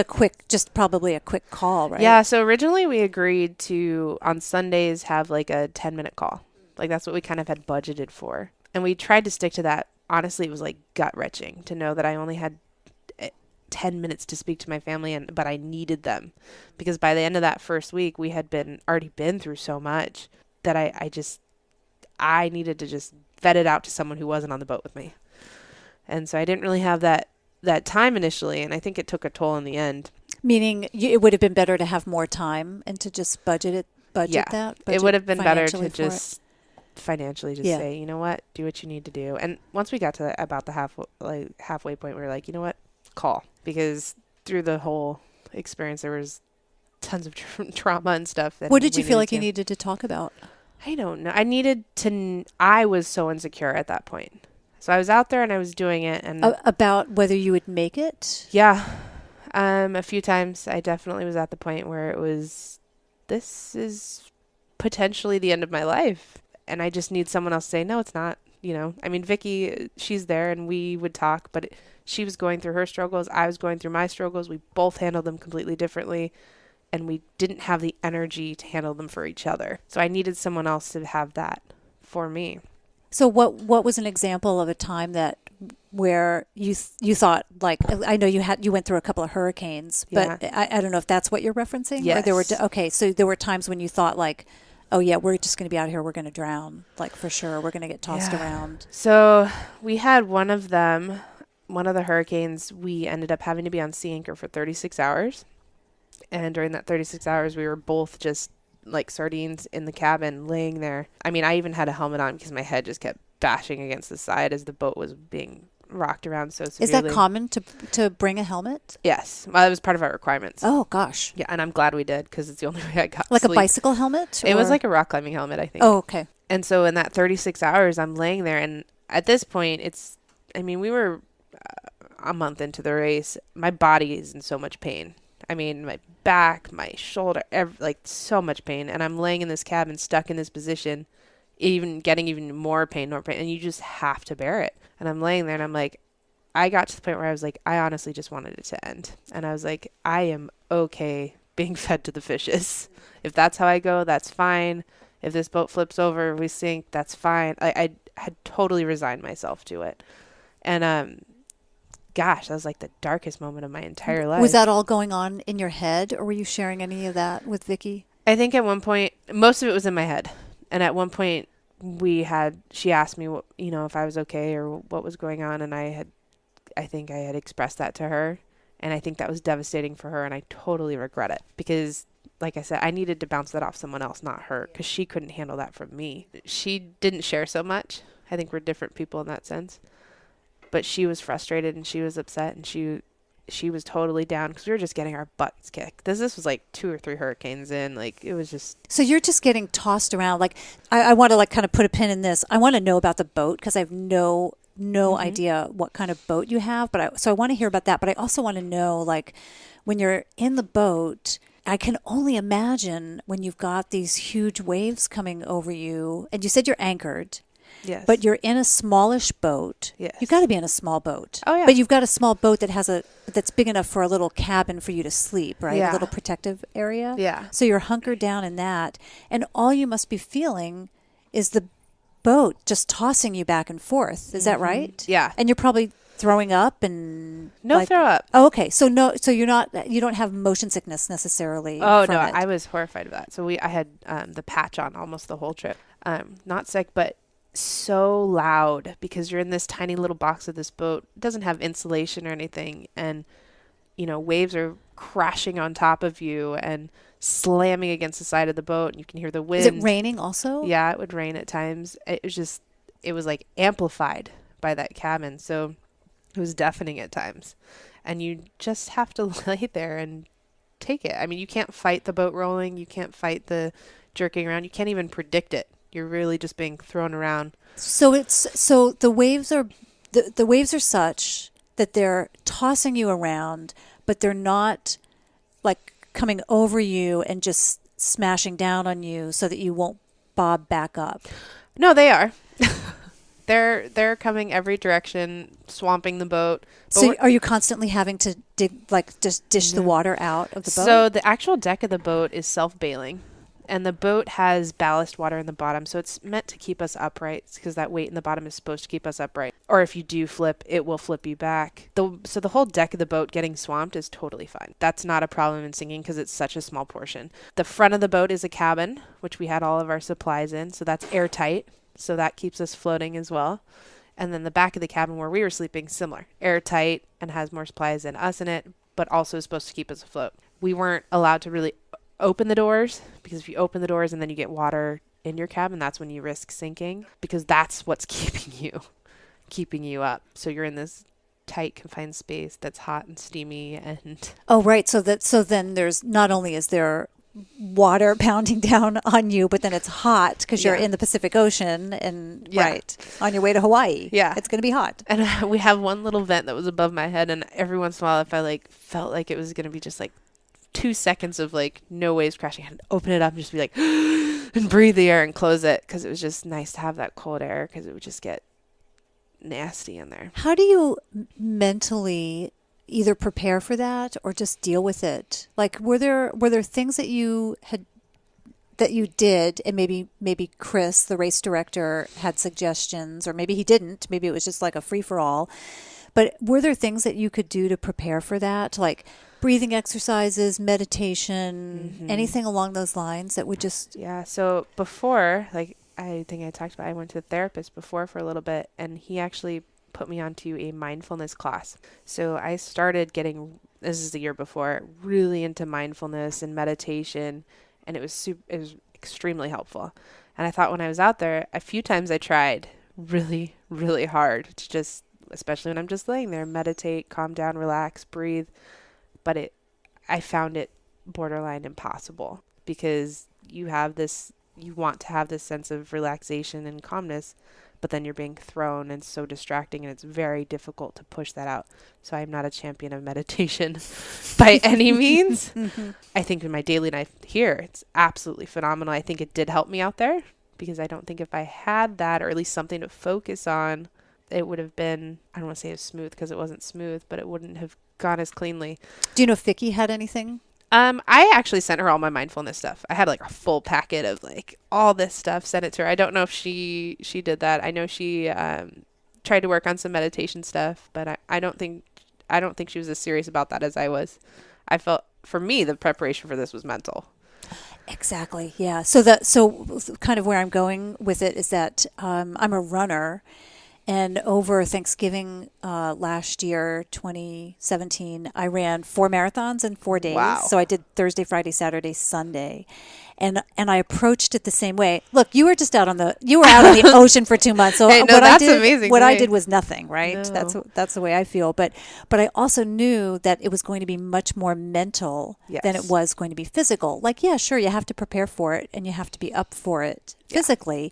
probably a quick call, right? Yeah. So originally we agreed to, on Sundays, have like a 10-minute call. Like that's what we kind of had budgeted for. And we tried to stick to that. Honestly, it was like gut-wrenching to know that I only had 10 minutes to speak to my family, but I needed them. Because by the end of that first week, we had already been through so much that I needed to just vet it out to someone who wasn't on the boat with me. And so I didn't really have that time initially, and I think it took a toll in the end. Meaning it would have been better to have more time and to just budget that? It would have been better to just financially just say, you know what, do what you need to do. And once we got to about the halfway point, we were like, you know what, call. Because through the whole experience, there was tons of trauma and stuff. What did you feel like you needed to talk about? I don't know. I was so insecure at that point. So I was out there and I was doing it. And about whether you would make it? Yeah. A few times I definitely was at the point where it was, this is potentially the end of my life. And I just need someone else to say, no, it's not. I mean, Vicky, she's there and we would talk, but she was going through her struggles. I was going through my struggles. We both handled them completely differently. And we didn't have the energy to handle them for each other. So I needed someone else to have that for me. So what was an example of a time where you thought, like, I know you went through a couple of hurricanes, but I don't know if that's what you're referencing? Yes. Or so there were times when you thought like, oh yeah, we're just going to be out here, we're going to drown, like for sure, we're going to get tossed around. So we had one of the hurricanes, we ended up having to be on sea anchor for 36 hours. And during that 36 hours, we were both just like sardines in the cabin laying there. I mean, I even had a helmet on because my head just kept bashing against the side as the boat was being rocked around so severely. Is that common to bring a helmet? Yes. Well, that was part of our requirements. Oh, gosh. Yeah, and I'm glad we did because it's the only way I got like sleep. A bicycle helmet? It was like a rock climbing helmet, I think. Oh, okay. And so in that 36 hours, I'm laying there. And at this point, we were a month into the race. My body is in so much pain. I mean, my back, my shoulder, so much pain. And I'm laying in this cabin, stuck in this position, even getting even more pain. And you just have to bear it. And I'm laying there and I'm like, I got to the point where I was like, I honestly just wanted it to end. And I was like, I am okay being fed to the fishes. If that's how I go, that's fine. If this boat flips over, we sink, that's fine. I had totally resigned myself to it. And, gosh, that was like the darkest moment of my entire life. Was that all going on in your head, or were you sharing any of that with Vicky? I think at one point, most of it was in my head. And at one point, she asked me, if I was okay or what was going on. And I think I had expressed that to her. And I think that was devastating for her. And I totally regret it because, like I said, I needed to bounce that off someone else, not her, because she couldn't handle that from me. She didn't share so much. I think we're different people in that sense. But she was frustrated and she was upset and she was totally down because we were just getting our butts kicked. This was like 2 or 3 hurricanes in. Like, it was just... So you're just getting tossed around. Like, I want to like kind of put a pin in this. I want to know about the boat because I have no idea what kind of boat you have. So I want to hear about that. But I also want to know, like, when you're in the boat, I can only imagine when you've got these huge waves coming over you. And you said you're anchored. Yes. But you're in a smallish boat. Yes. You've got to be in a small boat. Oh, yeah. But you've got a small boat that's big enough for a little cabin for you to sleep, right? Yeah. A little protective area. Yeah. So you're hunkered down in that. And all you must be feeling is the boat just tossing you back and forth. Is that right? Yeah. And you're probably throwing up and... No throw up. Oh, okay. So you don't have motion sickness necessarily. Oh, from no. it. I was horrified of that. So I had the patch on almost the whole trip. Not sick, but so loud because you're in this tiny little box of this boat. It doesn't have insulation or anything. And, waves are crashing on top of you and slamming against the side of the boat, and you can hear the wind. Is it raining also? Yeah, it would rain at times. It was like amplified by that cabin. So it was deafening at times. And you just have to lay there and take it. I mean, you can't fight the boat rolling. You can't fight the jerking around. You can't even predict it. You're really just being thrown around. So the waves are the waves are such that they're tossing you around, but they're not like coming over you and just smashing down on you so that you won't bob back up. No, they are. They're coming every direction, swamping the boat. So are you constantly having to just dish the water out of the boat? So the actual deck of the boat is self-bailing, and the boat has ballast water in the bottom. So it's meant to keep us upright because that weight in the bottom is supposed to keep us upright. Or if you do flip, it will flip you back. So the whole deck of the boat getting swamped is totally fine. That's not a problem in singing because it's such a small portion. The front of the boat is a cabin, which we had all of our supplies in. So that's airtight. So that keeps us floating as well. And then the back of the cabin where we were sleeping, similar. Airtight and has more supplies than us in it, but also is supposed to keep us afloat. We weren't allowed to really open the doors because if you open the doors and then you get water in your cabin, that's when you risk sinking because that's what's keeping you up. So you're in this tight confined space that's hot and steamy and oh right, so then there's not only is there water pounding down on you, but then it's hot because you're in the Pacific Ocean and right on your way to Hawaii. Yeah, it's going to be hot. And we have one little vent that was above my head, and every once in a while, if I felt like it was going to be just 2 seconds of no waves crashing, I had to open it up and just be and breathe the air and close it because it was just nice to have that cold air because it would just get nasty in there. How do you mentally either prepare for that or just deal with it? Were there things that you did and maybe Chris, the race director, had suggestions, or maybe he didn't, maybe it was just like a free-for-all, but were there things that you could do to prepare for that, like breathing exercises, meditation, anything along those lines that would just so before, I think I talked about, I went to a therapist before for a little bit, and he actually put me onto a mindfulness class. So I started getting, this is the year before, really into mindfulness and meditation, and it was extremely helpful. And I thought when I was out there, a few times I tried really, really hard to just, especially when I'm just laying there, meditate, calm down, relax, breathe. But I found it borderline impossible because you want to have this sense of relaxation and calmness, but then you're being thrown and it's so distracting and it's very difficult to push that out. So I'm not a champion of meditation by any means. I think in my daily life here, it's absolutely phenomenal. I think it did help me out there because I don't think if I had that or at least something to focus on, it would have been, I don't want to say it was smooth because it wasn't smooth, but it wouldn't have gone as cleanly. Do you know if Vicky had anything? I actually sent her all my mindfulness stuff. I had a full packet of all this stuff, sent it to her. I don't know if she did that. I know she tried to work on some meditation stuff, but I don't think she was as serious about that as I was. I felt, for me, the preparation for this was mental. Exactly. Yeah. So kind of where I'm going with it is that I'm a runner. And over Thanksgiving last year, 2017, I ran 4 marathons in 4 days. Wow. So I did Thursday, Friday, Saturday, Sunday. And I approached it the same way. Look, you were out on the ocean for 2 months. So amazing. What I did was nothing, right? No. That's the way I feel. But I also knew that it was going to be much more mental than it was going to be physical. Sure, you have to prepare for it and you have to be up for it physically.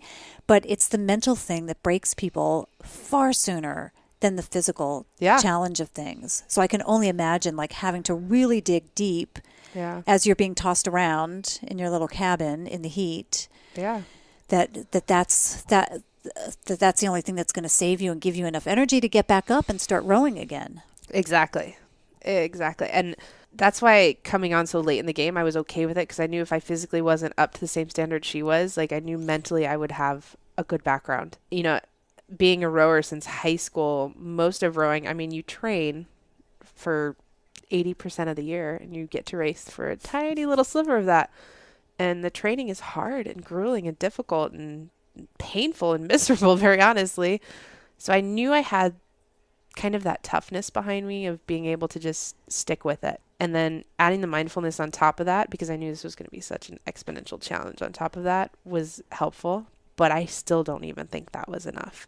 But it's the mental thing that breaks people far sooner than the physical challenge of things. So I can only imagine having to really dig deep as you're being tossed around in your little cabin in the heat. Yeah. That's the only thing that's going to save you and give you enough energy to get back up and start rowing again. Exactly. And that's why coming on so late in the game, I was okay with it because I knew if I physically wasn't up to the same standard she was, I knew mentally I would have a good background. Being a rower since high school, most of rowing, you train for 80% of the year and you get to race for a tiny little sliver of that. And the training is hard and grueling and difficult and painful and miserable, very honestly. So I knew I had kind of that toughness behind me of being able to just stick with it. And then adding the mindfulness on top of that, because I knew this was going to be such an exponential challenge on top of that, was helpful. But I still don't even think that was enough.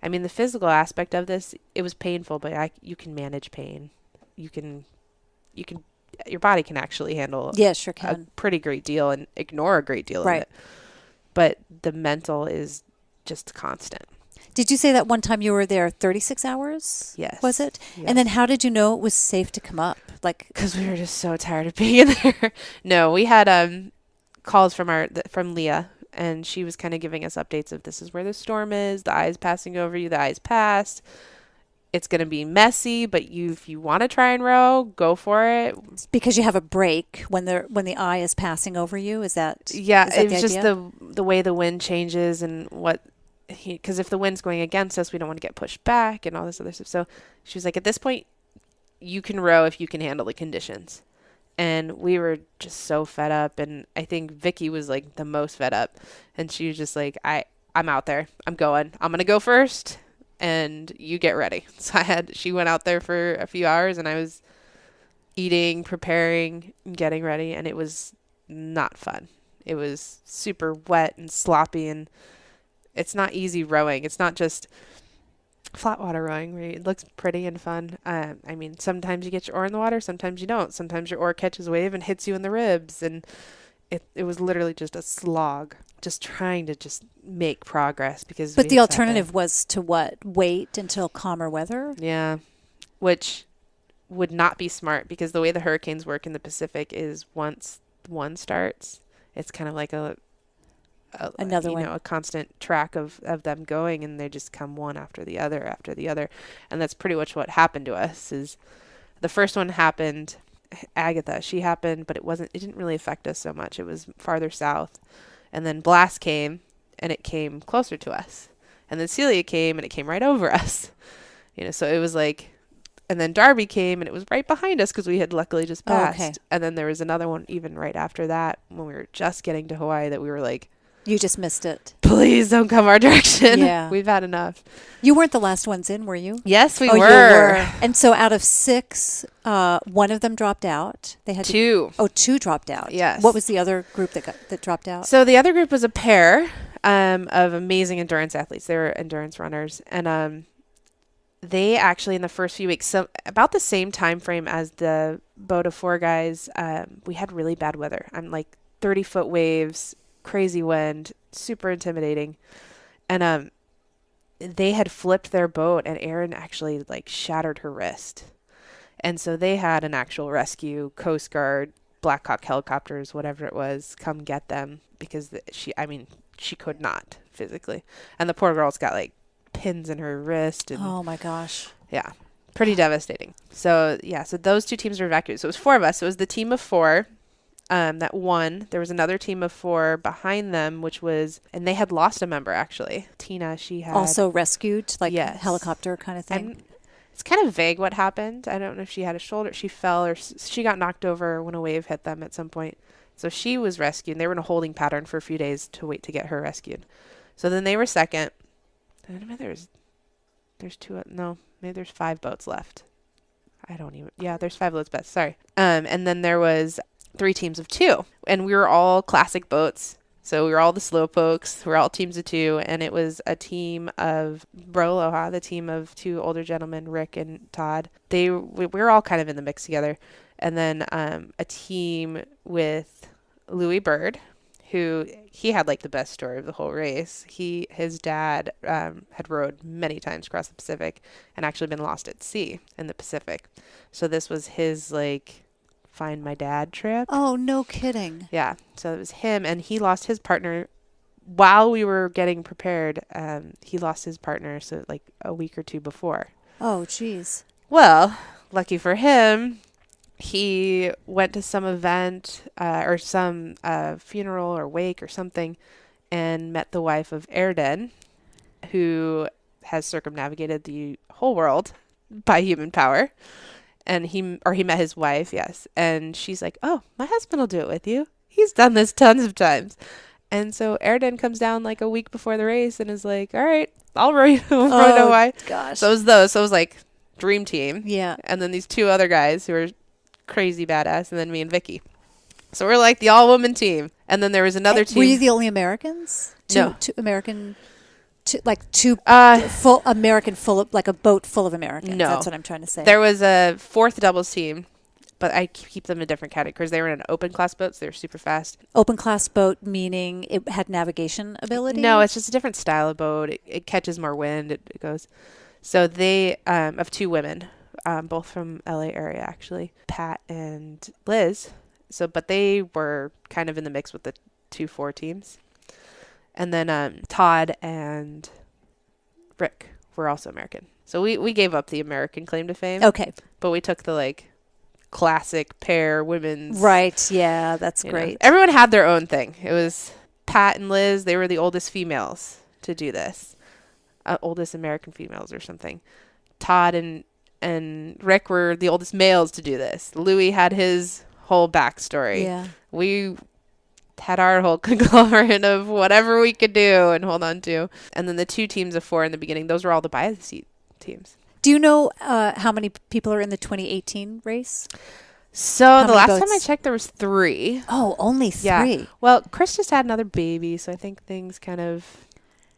I mean, the physical aspect of this, it was painful, but you can manage pain. Your body can actually handle Sure can. a pretty great deal and ignore a great deal of Right. it. But the mental is just constant. Did you say that one time you were there 36 hours? Yes. Was it? Yes. And then how did you know it was safe to come up? Like, because we were just so tired of being in there. No, we had calls from Leah, and she was kind of giving us updates of this is where the storm is, the eye's passing over you, the eye's passed. It's going to be messy, but if you want to try and row, go for it. because you have a break when the eye is passing over you. Is that? Yeah, is that it was just the way the wind changes and because if the wind's going against us, we don't want to get pushed back and all this other stuff. So she was like, at this point, you can row if you can handle the conditions. And we were just so fed up. And I think Vicky was like the most fed up. And she was just like, I'm out there. I'm going. I'm going to go first. And you get ready. So she went out there for a few hours, and I was eating, preparing, getting ready. And it was not fun. It was super wet and sloppy, and it's not easy rowing. It's not just flat water rowing where it looks pretty and fun. I mean, sometimes you get your oar in the water, sometimes you don't. Sometimes your oar catches a wave and hits you in the ribs. And it was literally just a slog, just trying to just make progress because. But the alternative was to what? Wait until calmer weather? Yeah, which would not be smart because the way the hurricanes work in the Pacific is once one starts, it's kind of like another one, a constant track of them going, and they just come one after the other. And that's pretty much what happened to us. Is the first one happened, Agatha, she happened, but it didn't really affect us so much. It was farther south. And then Blast came, and it came closer to us. And then Celia came, and it came right over us. So it was like, and then Darby came, and it was right behind us because we had luckily just passed. Okay. And then there was another one even right after that when we were just getting to Hawaii that we were like, you just missed it. Please don't come our direction. Yeah. We've had enough. You weren't the last ones in, were you? Yes, we were. were. You were. And so out of 6, one of them dropped out. They had 2. 2 dropped out. Yes. What was the other group that dropped out? So the other group was a pair of amazing endurance athletes. They were endurance runners. And they actually, in the first few weeks, so about the same time frame as the boat of 4 guys, we had really bad weather. I'm like 30-foot waves, crazy wind, super intimidating. And they had flipped their boat, and Erin actually like shattered her wrist. And so they had an actual rescue, Coast Guard, Black Hawk helicopters, whatever it was, come get them because she could not physically. And the poor girl's got like pins in her wrist. And, oh my gosh. Yeah. Pretty devastating. So those 2 teams were evacuated. So it was 4 of us. So it was the team of 4. That won. There was another team of 4 behind them, and they had lost a member actually. Tina, she had also rescued, like yes. helicopter kind of thing. And it's kind of vague what happened. I don't know if she had a shoulder, she fell, or she got knocked over when a wave hit them at some point. So she was rescued. And they were in a holding pattern for a few days to wait to get her rescued. So then they were second. I don't know. There's 2. No, maybe there's 5 boats left. There's 5 boats left. Sorry. And then there was 3 teams of 2, and we were all classic boats. So we were all the slowpokes. We were all teams of 2, and it was a team of Bro Aloha, the team of 2 older gentlemen, Rick and Todd. We were all kind of in the mix together. And then a team with Louis Bird, who he had like the best story of the whole race. His dad had rowed many times across the Pacific and actually been lost at sea in the Pacific. So this was his like find my dad trip. Oh, no kidding. Yeah. So it was him, and he lost his partner while we were getting prepared. He lost his partner so like a week or 2 before. Oh, geez. Well, lucky for him, he went to some event or some funeral or wake or something and met the wife of Erden, who has circumnavigated the whole world by human power. And he met his wife, yes. And she's like, oh, my husband will do it with you. He's done this tons of times. And so Erden comes down like a week before the race and is like, all right, I'll row you over to Hawaii. Gosh. So it was those. So it was like dream team. Yeah. And then these two other guys who are crazy badass, and then me and Vicky. So we're like the all-woman team. And then there was another team. Were you the only Americans? No. Two American, full American, full of, like a boat full of Americans. No. That's what I'm trying to say. There was a fourth doubles team, but I keep them in different categories. They were in an open class boat, so they were super fast. Open class boat meaning it had navigation ability? No, it's just a different style of boat. It catches more wind. It goes. So they of two women, both from LA area actually, Pat and Liz. So, but they were kind of in the mix with the 2-4 teams. And then Todd and Rick were also American. So we gave up the American claim to fame. Okay. But we took the like classic pair women's. Right. Yeah, that's great. Everyone had their own thing. It was Pat and Liz. They were the oldest females to do this. Oldest American females or something. Todd and Rick were the oldest males to do this. Louis had his whole backstory. Yeah. We had our whole conglomerate of whatever we could do and hold on to. And then the 2 teams of 4 in the beginning, those were all the by the seat teams. Do you know how many people are in the 2018 race? So the last time I checked, there was 3. Oh, only 3. Yeah. Well, Chris just had another baby, so I think things kind of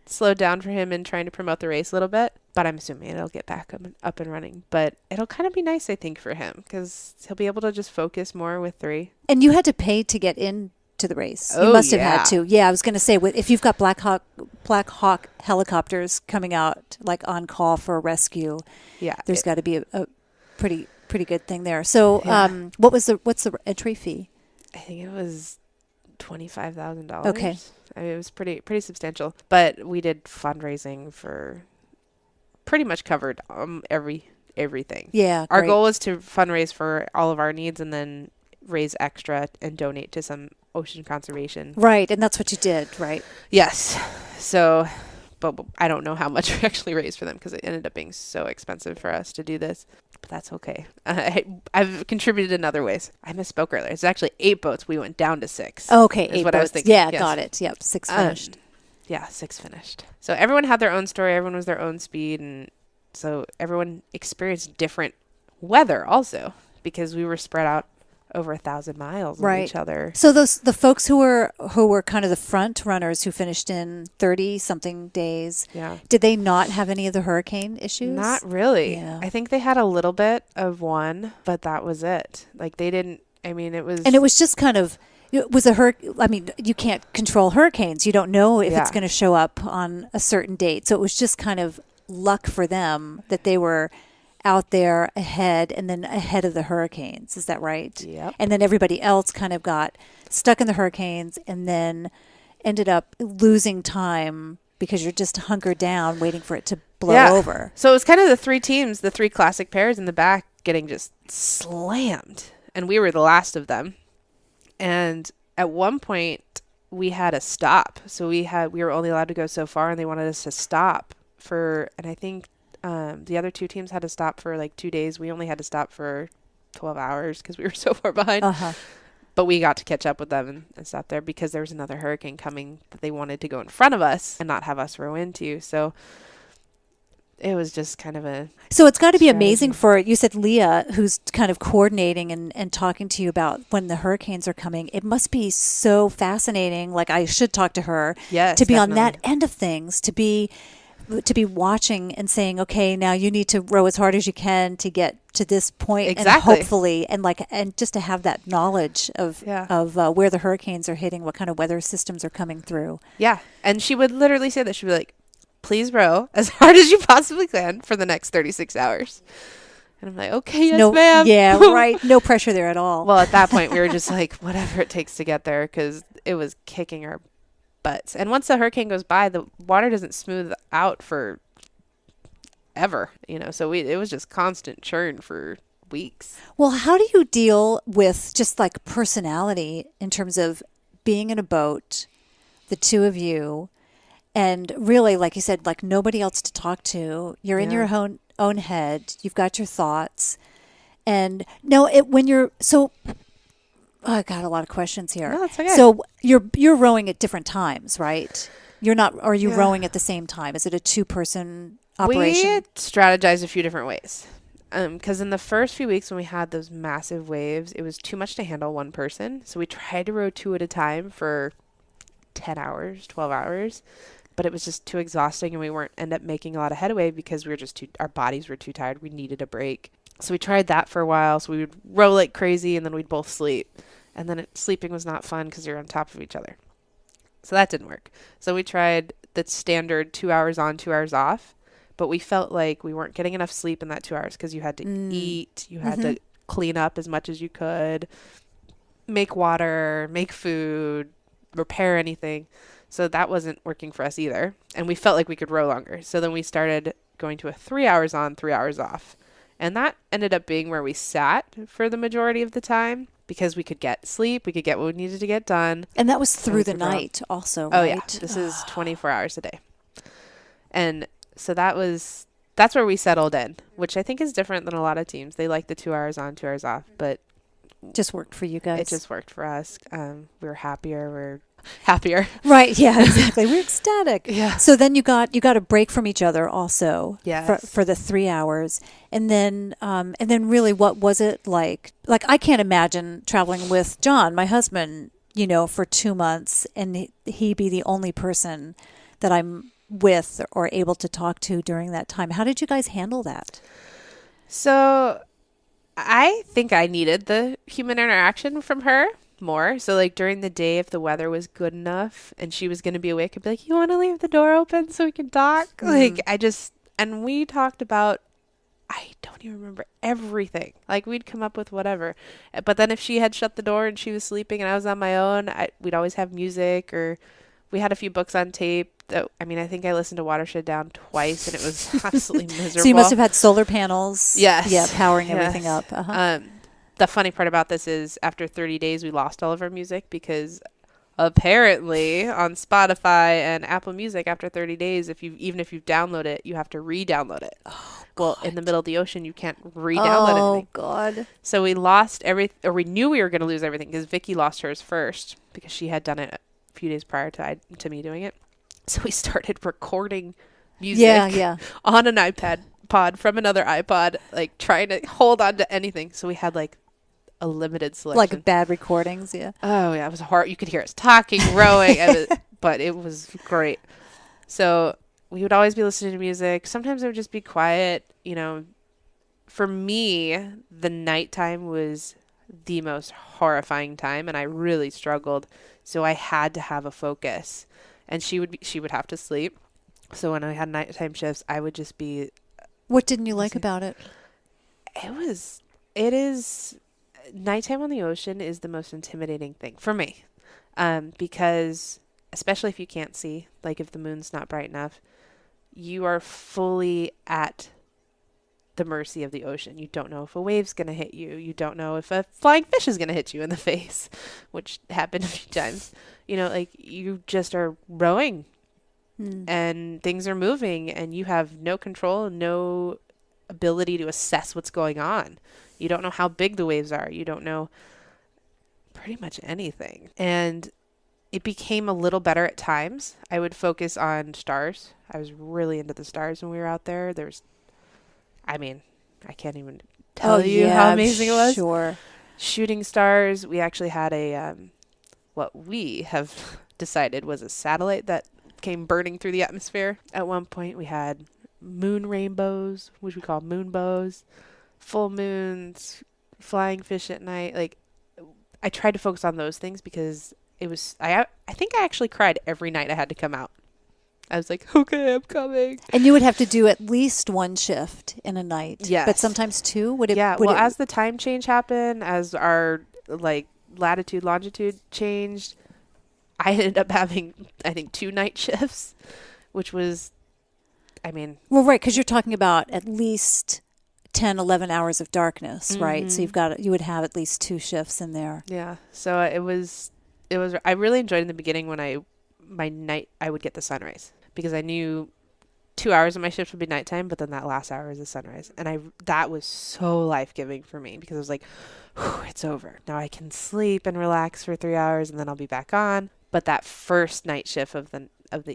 slowed down for him in trying to promote the race a little bit. But I'm assuming it'll get back up and running. But it'll kind of be nice, I think, for him because he'll be able to just focus more with 3. And you had to pay to get into the race. Oh, you must have yeah. had to. Yeah, I was going to say, if you've got Black Hawk helicopters coming out like on call for a rescue, yeah, there's got to be a pretty good thing there. So, yeah. what's the entry fee? I think it was $25,000. Okay. I mean, it was pretty substantial. But we did fundraising for pretty much covered everything. Yeah. Our great. goal was to fundraise for all of our needs and then raise extra and donate to some ocean conservation. Right, and that's what you did, right? Yes. So, but I don't know how much we actually raised for them because it ended up being so expensive for us to do this. But that's okay. I've contributed in other ways. I misspoke earlier. It's actually 8 boats. We went down to 6. Okay, 8 what boats. I was thinking. Yeah, Yes. got it. Yep, 6 finished. Yeah, 6 finished. So everyone had their own story. Everyone was their own speed. And so everyone experienced different weather also because we were spread out over 1,000 miles of each other. So the folks who were kind of the front runners who finished in 30-something days, Yeah. did they not have any of the hurricane issues? Not really. Yeah. I think they had a little bit of one, but that was it. Like they didn't, I mean, it was. And it was just kind of, it was a hurricane. I mean, you can't control hurricanes. You don't know if it's going to show up on a certain date. So it was just kind of luck for them that they were out there ahead and then ahead of the hurricanes. Is that right? Yep. And then everybody else kind of got stuck in the hurricanes and then ended up losing time because you're just hunkered down waiting for it to blow over. So it was kind of the 3 teams, the 3 classic pairs in the back getting just slammed. And we were the last of them. And at one point we had a stop. So we were only allowed to go so far and they wanted us to stop and I think the other 2 teams had to stop for like 2 days. We only had to stop for 12 hours because we were so far behind. Uh-huh. But we got to catch up with them and stop there because there was another hurricane coming that they wanted to go in front of us and not have us row into. So it was just kind of a So it's got to be strategy. amazing you said Leah, who's kind of coordinating and talking to you about when the hurricanes are coming. It must be so fascinating. Like I should talk to her Yes, to be on definitely. that end of things, to be watching and saying, okay, now you need to row as hard as you can to get to this point, Exactly. and hopefully, and just to have that knowledge of where the hurricanes are hitting, what kind of weather systems are coming through. Yeah. And she would literally say that. She'd be like, please row as hard as you possibly can for the next 36 hours. And I'm like, okay, yes, ma'am. Yeah, right. No pressure there at all. Well, at that point, we were just like, whatever it takes to get there because it was kicking our butts. And once the hurricane goes by, the water doesn't smooth out for ever, so it was just constant churn for weeks. Well, how do you deal with just like personality in terms of being in a boat, the 2 of you, and really, like you said, like nobody else to talk to. You're in your own head. You've got your thoughts. And no, I got a lot of questions here. No, that's okay. So you're rowing at different times, right? You're not. Are you rowing at the same time? Is it a 2-person operation? We strategized a few different ways. Because in the first few weeks when we had those massive waves, it was too much to handle one person. So we tried to row 2 at a time for 10 hours, 12 hours. But it was just too exhausting, and we weren't end up making a lot of headway because we were just our bodies were too tired. We needed a break. So we tried that for a while. So we would row like crazy, and then we'd both sleep. And then sleeping was not fun because you're on top of each other. So that didn't work. So we tried the standard 2 hours on, 2 hours off. But we felt like we weren't getting enough sleep in that 2 hours because you had to eat. You had to clean up as much as you could, make water, make food, repair anything. So that wasn't working for us either. And we felt like we could row longer. So then we started going to a 3 hours on, 3 hours off. And that ended up being where we sat for the majority of the time because we could get sleep. We could get what we needed to get done. And that was through the night also, right? Oh, yeah. This is 24 hours a day. And so that's where we settled in, which I think is different than a lot of teams. They like the 2 hours on, 2 hours off, but just worked for you guys. It just worked for us. We were happier. Right. Yeah, exactly. We're ecstatic. Yeah. So then you got a break from each other also. Yes. For the 3 hours. And then really what was it like? Like, I can't imagine traveling with John, my husband, for 2 months, and he be the only person that I'm with or able to talk to during that time. How did you guys handle that? So I think I needed the human interaction from her more. So like during the day, if the weather was good enough and she was going to be awake, I'd be like, you want to leave the door open so we can talk? And we talked about, I don't even remember everything. Like we'd come up with whatever. But then if she had shut the door and she was sleeping and I was on my own, we'd always have music, or we had a few books on tape. I think I listened to Watershed Down twice, and it was absolutely miserable. So you must have had solar panels. Yes. Yeah, powering everything up. Uh-huh. The funny part about this is after 30 days, we lost all of our music because apparently on Spotify and Apple Music, after 30 days, even if you download it, you have to re-download it. Oh, well, in the middle of the ocean, you can't re-download anything. Oh, God. So we lost or we knew we were going to lose everything because Vicky lost hers first because she had done it a few days prior to me doing it. So we started recording music on an iPod from another iPod, like trying to hold on to anything. So we had like a limited selection. Like bad recordings, yeah. Oh, yeah. It was hard. You could hear us talking, rowing, but it was great. So we would always be listening to music. Sometimes it would just be quiet. For me, the nighttime was the most horrifying time, and I really struggled. So I had to have a focus. And she would have to sleep. So when I had nighttime shifts, I would just be. What didn't you like about it? It is nighttime on the ocean is the most intimidating thing for me. Because especially if you can't see, like if the moon's not bright enough, you are fully at the mercy of the ocean. You don't know if a wave's going to hit you. You don't know if a flying fish is going to hit you in the face, which happened a few times. Like you just are rowing and things are moving and you have no control, no ability to assess what's going on. You don't know how big the waves are. You don't know pretty much anything. And it became a little better at times. I would focus on stars. I was really into the stars when we were out there. I can't even tell you how amazing it was. Sure. Shooting stars. We actually had what we have decided was a satellite that came burning through the atmosphere. At one point, we had moon rainbows, which we call moonbows, full moons, flying fish at night. Like, I tried to focus on those things because it was. I think I actually cried every night I had to come out. I was like, okay, I'm coming. And you would have to do at least one shift in a night. Yes. But sometimes two? As the time change happened, as our latitude, longitude changed, I ended up having, I think, 2 night shifts, which was, Well, right, because you're talking about at least 10, 11 hours of darkness, right? So you would have at least 2 shifts in there. Yeah. So it was, I really enjoyed in the beginning when I would get the sunrise because I knew 2 hours of my shift would be nighttime, but then that last hour is the sunrise. And that was so life-giving for me because I was like, it's over. Now I can sleep and relax for 3 hours and then I'll be back on. But that first night shift of the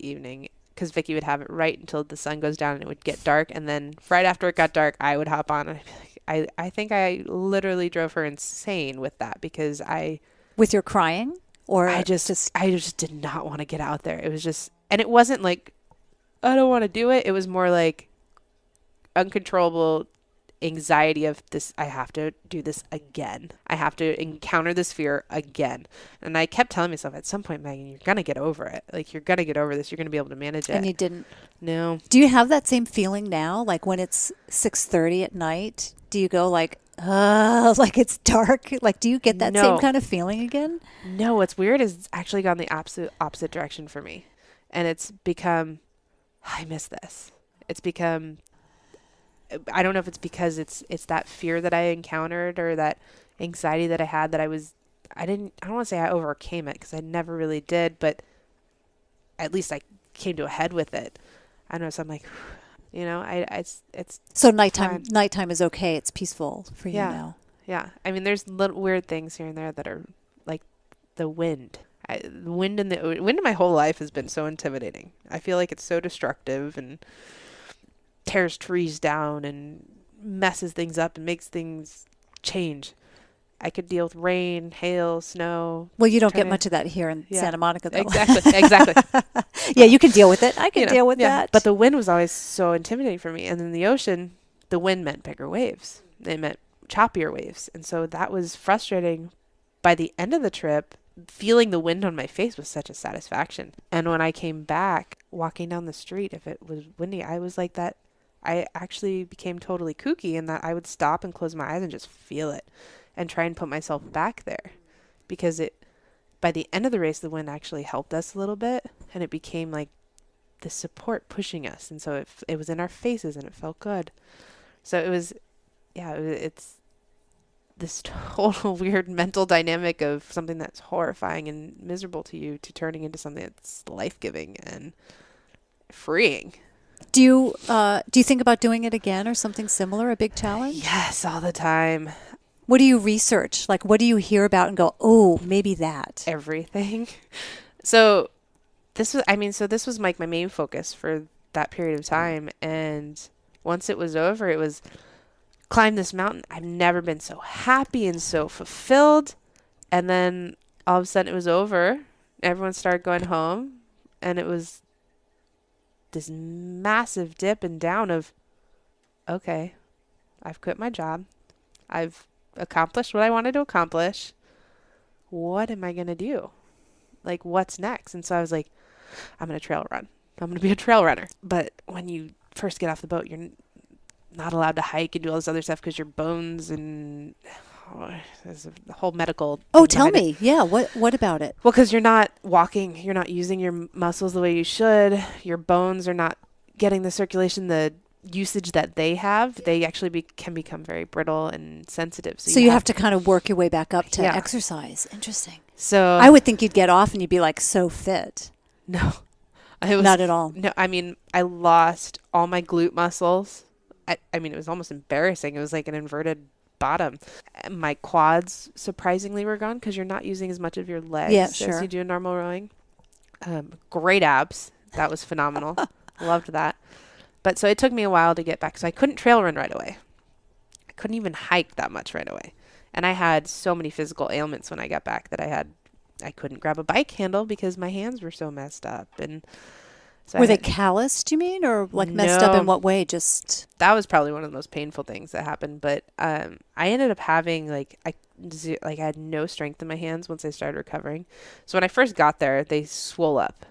evening because Vicky would have it right until the sun goes down and it would get dark. And then right after it got dark, I would hop on and I'd be like, I think I literally drove her insane with that because With your crying? Or I just did not want to get out there. It was just, and it wasn't like, I don't want to do it. It was more like uncontrollable anxiety of this. I have to do this again. I have to encounter this fear again. And I kept telling myself at some point, Megan, you're going to get over it. Like, you're going to get over this. You're going to be able to manage it. And you didn't? No. Do you have that same feeling now? Like when it's 6:30 at night, do you go like like it's dark? Like, do you get that same kind of feeling again? No, what's weird is it's actually gone the opposite direction for me. And it's become, I miss this. It's become, I don't know if it's because it's that fear that I encountered or that anxiety that I had that I don't want to say I overcame it because I never really did, but at least I came to a head with it. I don't know. So I'm like, you know, it's so nighttime is okay. It's peaceful for you now. Yeah. I mean, there's little weird things here and there that are like the wind. The wind in my whole life has been so intimidating. I feel like it's so destructive and tears trees down and messes things up and makes things change. I could deal with rain, hail, snow. Well, you don't get much of that here in Santa Monica, though. Exactly. Yeah, you can deal with it. I can deal with that. But the wind was always so intimidating for me. And in the ocean, the wind meant bigger waves. It meant choppier waves. And so that was frustrating. By the end of the trip, feeling the wind on my face was such a satisfaction. And when I came back, walking down the street, if it was windy, I was like that. I actually became totally kooky in that I would stop and close my eyes and just feel it and try and put myself back there, because by the end of the race, the wind actually helped us a little bit, and it became like the support pushing us. And so it was in our faces and it felt good. So it's this total weird mental dynamic of something that's horrifying and miserable to you to turning into something that's life-giving and freeing. Do you think about doing it again or something similar, a big challenge? Yes, all the time. What do you research? Like, what do you hear about and go, oh, maybe that? Everything. So this was like my main focus for that period of time. And once it was over, it was climb this mountain. I've never been so happy and so fulfilled. And then all of a sudden it was over. Everyone started going home. And it was this massive dip and down of, okay, I've quit my job. I've accomplished what I wanted to accomplish. What am I going to do? Like, what's next? And so I was like, I'm going to trail run. I'm going to be a trail runner. But when you first get off the boat, you're not allowed to hike and do all this other stuff because your bones and there's a whole medical. Oh, tell me. It. Yeah. What about it? Well, because you're not walking, you're not using your muscles the way you should. Your bones are not getting the circulation, the usage that they have. They actually can become very brittle and sensitive. So you have to kind of work your way back up to exercise. Interesting. So I would think you'd get off and you'd be like so fit. No, not at all. No, I mean, I lost all my glute muscles. I mean, it was almost embarrassing. It was like an inverted bottom. My quads surprisingly were gone because you're not using as much of your legs as you do in normal rowing. Great abs. That was phenomenal. Loved that. But so it took me a while to get back. So I couldn't trail run right away. I couldn't even hike that much right away. And I had so many physical ailments when I got back that I couldn't grab a bike handle because my hands were so messed up. And so were they calloused, you mean? Or like messed up in what way? Just that was probably one of the most painful things that happened. But I ended up having I had no strength in my hands once I started recovering. So when I first got there, they swole up.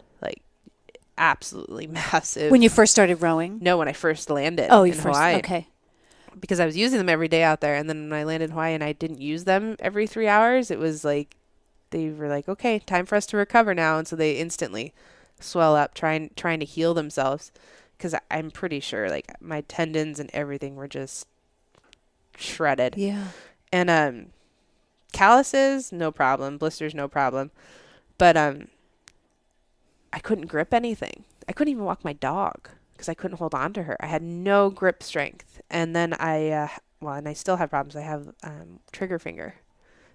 Absolutely massive. When you first started rowing? No, when I first landed in Hawaii. Okay. Because I was using them every day out there. And then when I landed in Hawaii and I didn't use them every 3 hours, it was like, they were like, okay, time for us to recover now. And so they instantly swell up, trying to heal themselves. Because I'm pretty sure my tendons and everything were just shredded. Yeah. And calluses, no problem. Blisters, no problem. But I couldn't grip anything. I couldn't even walk my dog because I couldn't hold on to her. I had no grip strength. And then and I still have problems. I have trigger finger.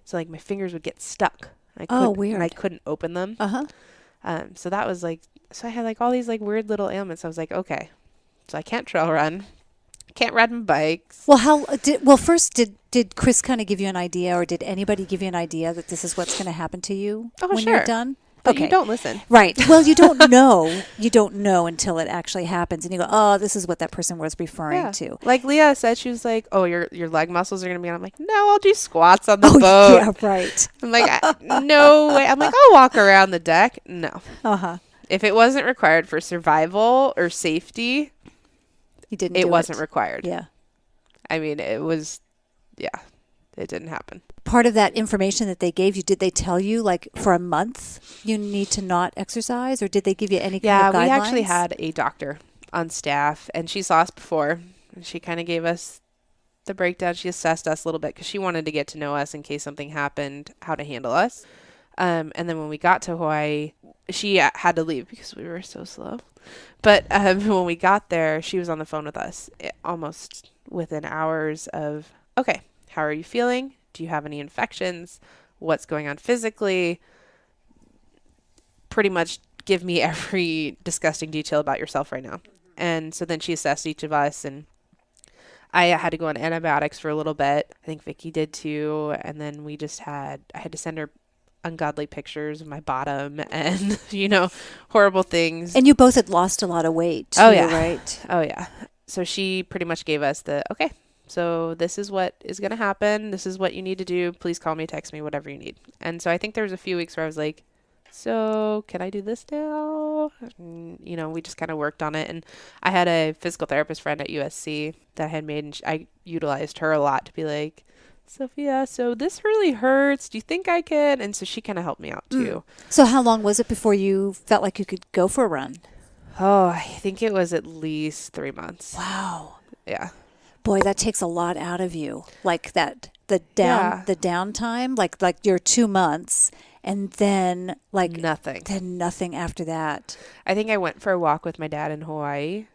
So my fingers would get stuck. Weird. And I couldn't open them. Uh-huh. So that was like, so I had like all these like weird little ailments. I was like, okay, so I can't trail run, can't ride my bikes. Well, first, did Chris kind of give you an idea, or did anybody give you an idea that this is what's going to happen to you when sure. you're done? But you don't listen. Right. Well, you don't know. You don't know until it actually happens. And you go, oh, this is what that person was referring to. Like Leah said, she was like, oh, your leg muscles are going to be on. I'm like, no, I'll do squats on the boat. Yeah, right. I'm like, no way. I'm like, I'll walk around the deck. No. Uh-huh. If it wasn't required for survival or safety, it wasn't required. Yeah. I mean, it was, it didn't happen. Part of that information that they gave you, did they tell you like for a month you need to not exercise, or did they give you any kind of guidelines? Yeah, we actually had a doctor on staff, and she saw us before, and she kind of gave us the breakdown. She assessed us a little bit because she wanted to get to know us in case something happened, how to handle us. And then when we got to Hawaii, she had to leave because we were so slow. But when we got there, she was on the phone with us almost within hours of, okay, how are you feeling? Do you have any infections? What's going on physically? Pretty much give me every disgusting detail about yourself right now. And so then she assessed each of us, and I had to go on antibiotics for a little bit. I think Vicky did too. And then I had to send her ungodly pictures of my bottom and, horrible things. And you both had lost a lot of weight too, right? Oh, yeah. So she pretty much gave us okay, so this is what is going to happen. This is what you need to do. Please call me, text me, whatever you need. And so I think there was a few weeks where I was like, so can I do this now? And, we just kind of worked on it. And I had a physical therapist friend at USC that I had made, and I utilized her a lot to be like, Sophia, so this really hurts. Do you think I can? And so she kind of helped me out too. So how long was it before you felt like you could go for a run? Oh, I think it was at least 3 months. Wow. Yeah. Boy, that takes a lot out of you. Like the downtime, like your 2 months, and then like nothing. Then nothing after that. I think I went for a walk with my dad in Hawaii,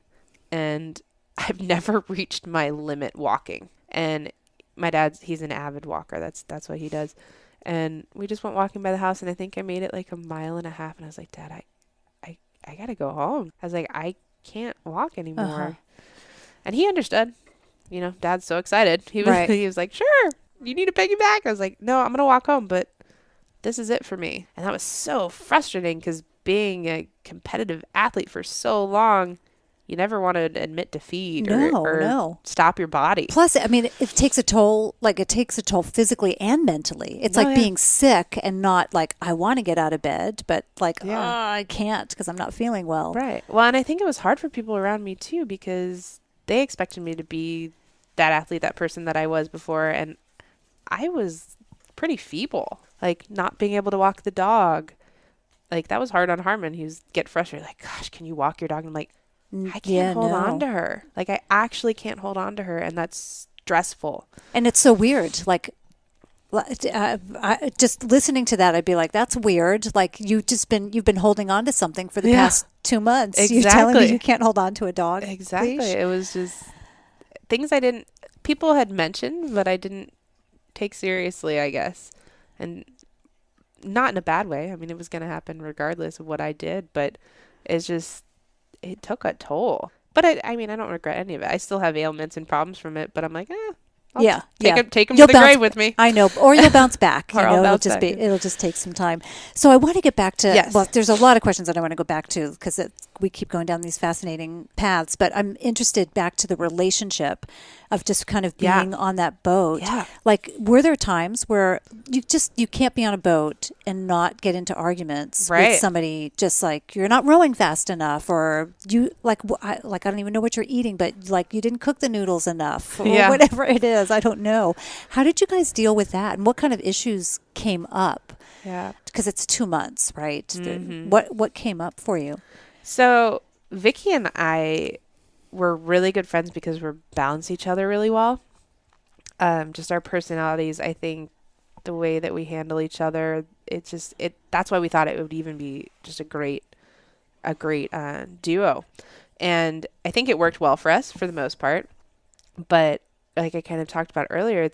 and I've never reached my limit walking. And my he's an avid walker. That's what he does. And we just went walking by the house, and I think I made it like 1.5 miles, and I was like, Dad, I gotta go home. I was like, I can't walk anymore. Uh-huh. And he understood. Dad's so excited. He was like, sure, you need a piggyback. I was like, no, I'm going to walk home, but this is it for me. And that was so frustrating because being a competitive athlete for so long, you never want to admit defeat or stop your body. Plus, I mean, it takes a toll, physically and mentally. It's being sick and not like, I want to get out of bed, but like, I can't because I'm not feeling well. Right. Well, and I think it was hard for people around me too, because they expected me to be that athlete, that person that I was before. And I was pretty feeble, like not being able to walk the dog. Like that was hard on Harmon. He was get frustrated. Like, gosh, can you walk your dog? And I'm like, I can't hold on to her. Like I actually can't hold on to her. And that's stressful. And it's so weird. Like, just listening to that, I'd be like, that's weird. Like you've been holding on to something for the past 2 months. Exactly. You're telling me you can't hold on to a dog. Exactly. Leash? It was just things people had mentioned, but I didn't take seriously, I guess. And not in a bad way. I mean, it was going to happen regardless of what I did, but it took a toll. But I mean, I don't regret any of it. I still have ailments and problems from it, but I'm like, take them to the grave with me. I know, or you'll bounce back. It'll just take some time. So I want to get back to. Yes. Well, there's a lot of questions that I want to go back to because we keep going down these fascinating paths. But I'm interested back to the relationship of just kind of being on that boat. Yeah. Like, were there times where you can't be on a boat and not get into arguments with somebody? Just like you're not rowing fast enough, or I don't even know what you're eating, but like you didn't cook the noodles enough, or whatever it is. I don't know. How did you guys deal with that? And what kind of issues came up? Yeah. Because it's 2 months, right? Mm-hmm. What came up for you? So Vicky and I were really good friends because we balance each other really well. Just our personalities, I think the way that we handle each other, that's why we thought it would even be just a great duo. And I think it worked well for us for the most part. But like I kind of talked about earlier,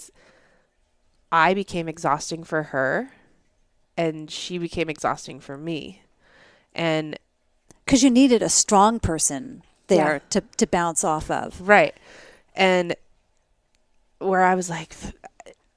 I became exhausting for her and she became exhausting for me. And because you needed a strong person there to bounce off of. Right. And where I was like,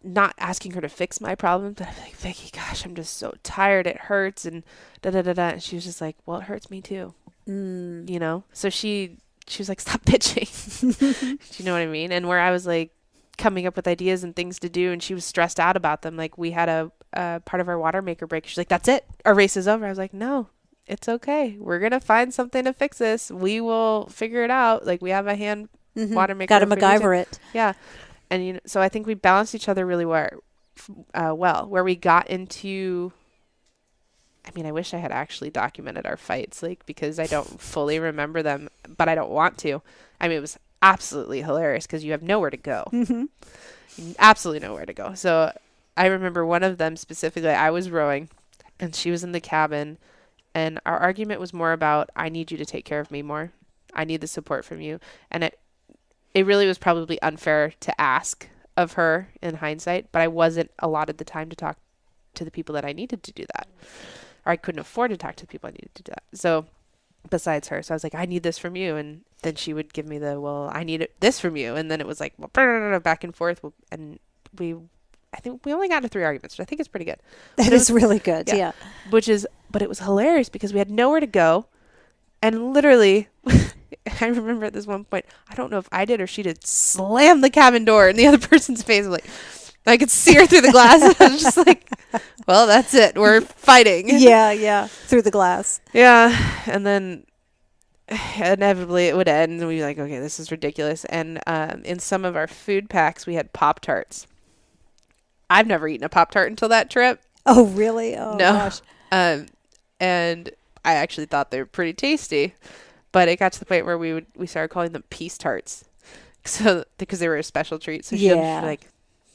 not asking her to fix my problems, but I'm like, Vicky, gosh, I'm just so tired. It hurts. And da da da da. And she was just like, well, it hurts me too. You know? So she was like, stop bitching. Do you know what I mean? And where I was like coming up with ideas and things to do, and she was stressed out about them. Like, we had a part of our water maker break. She's like, that's it. Our race is over. I was like, no, it's okay. We're going to find something to fix this. We will figure it out. Like, we have a hand water maker. Got to MacGyver it. Yeah. And, you know, so I think we balanced each other really well, where we got into, I mean, I wish I had actually documented our fights, like, because I don't fully remember them, but I don't want to. I mean, it was absolutely hilarious because you have nowhere to go. Absolutely nowhere to go. So I remember one of them specifically, I was rowing and she was in the cabin, and our argument was more about, I need you to take care of me more. I need the support from you. And it really was probably unfair to ask of her in hindsight, but I wasn't allotted the time to talk to the people that I needed to do that. Or I couldn't afford to talk to the people I needed to do that. So besides her, so I was like, I need this from you. And then she would give me well, I need this from you. And then it was like, well, back and forth. And I think we only got into 3 arguments, which I think is pretty good. That is really good. Yeah. But it was hilarious because we had nowhere to go. And literally, I remember at this one point, I don't know if I did or she did, slam the cabin door in the other person's face. Like, I could see her through the glass. I was just like, well, that's it. We're fighting. Yeah. Through the glass. Yeah. And then inevitably it would end. And we'd be like, okay, this is ridiculous. And in some of our food packs, we had Pop-Tarts. I've never eaten a Pop-Tart until that trip. Oh, really? Oh, no. Gosh. And I actually thought they were pretty tasty. But it got to the point where we started calling them Peace Tarts. So, because they were a special treat. So she'd be like,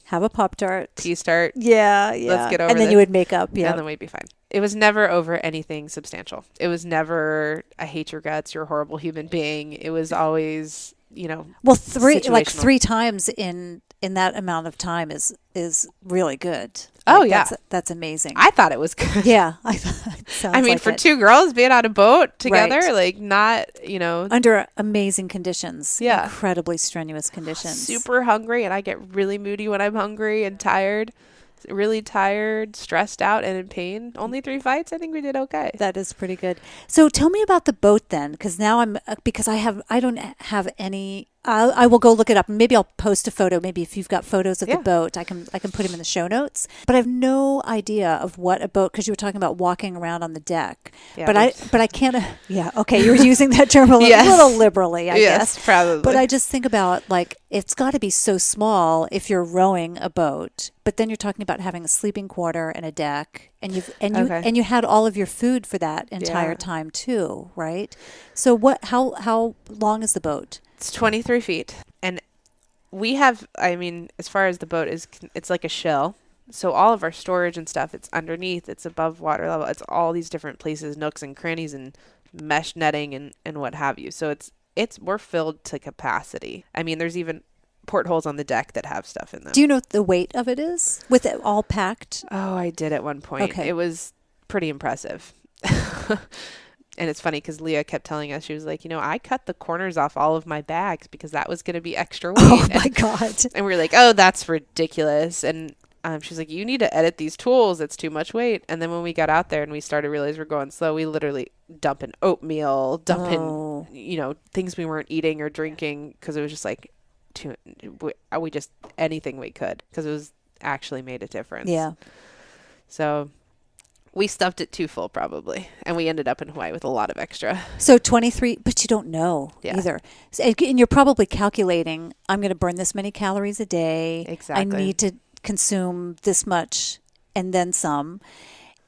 have a Pop-Tart. Peace Tart. Yeah. Let's get over And then this. you would make up. Yeah. And then we'd be fine. It was never over anything substantial. It was never, I hate your guts, you're a horrible human being. It was always, you know, well, 3 situational. times in that amount of time is really good. Oh, yeah. That's amazing. I thought it was good. Yeah. I mean, for 2 girls being on a boat together, Right. like, not, you know. Under amazing conditions. Yeah. Incredibly strenuous conditions. Super hungry, and I get really moody when I'm hungry and tired. Really tired, stressed out, and in pain. Only 3 fights. I think we did okay. That is pretty good. So tell me about the boat then, because now I don't have any. I will go look it up. Maybe I'll post a photo. Maybe if you've got photos of the boat, I can put them in the show notes. But I have no idea of what a boat, because you were talking about walking around on the deck. Yeah, but I can't. Yeah. Okay. You were using that term a little liberally, I guess. Yes, probably. But I just think about, like, it's got to be so small if you're rowing a boat. But then you're talking about having a sleeping quarter and a deck, and you had all of your food for that entire time too, right? So how long is the boat? It's 23 feet. And we have, I mean, as far as the boat is, it's like a shell. So all of our storage and stuff, it's underneath, it's above water level. It's all these different places, nooks and crannies and mesh netting and what have you. So we're filled to capacity. I mean, there's even portholes on the deck that have stuff in them. Do you know what the weight of it is with it all packed? Oh, I did at one point. Okay. It was pretty impressive. And it's funny because Leah kept telling us, she was like, you know, I cut the corners off all of my bags because that was going to be extra weight. Oh, my God. And we were like, oh, that's ridiculous. And she's like, you need to edit these tools. It's too much weight. And then when we got out there and we started to realize we're going slow, we literally dumping oatmeal, dumping, you know, things we weren't eating or drinking because it was just like, we just anything we could because it was actually made a difference. Yeah. So we stuffed it too full probably, and we ended up in Hawaii with a lot of extra. So 23, but you don't know either. So, and you're probably calculating, I'm going to burn this many calories a day. Exactly. I need to consume this much and then some.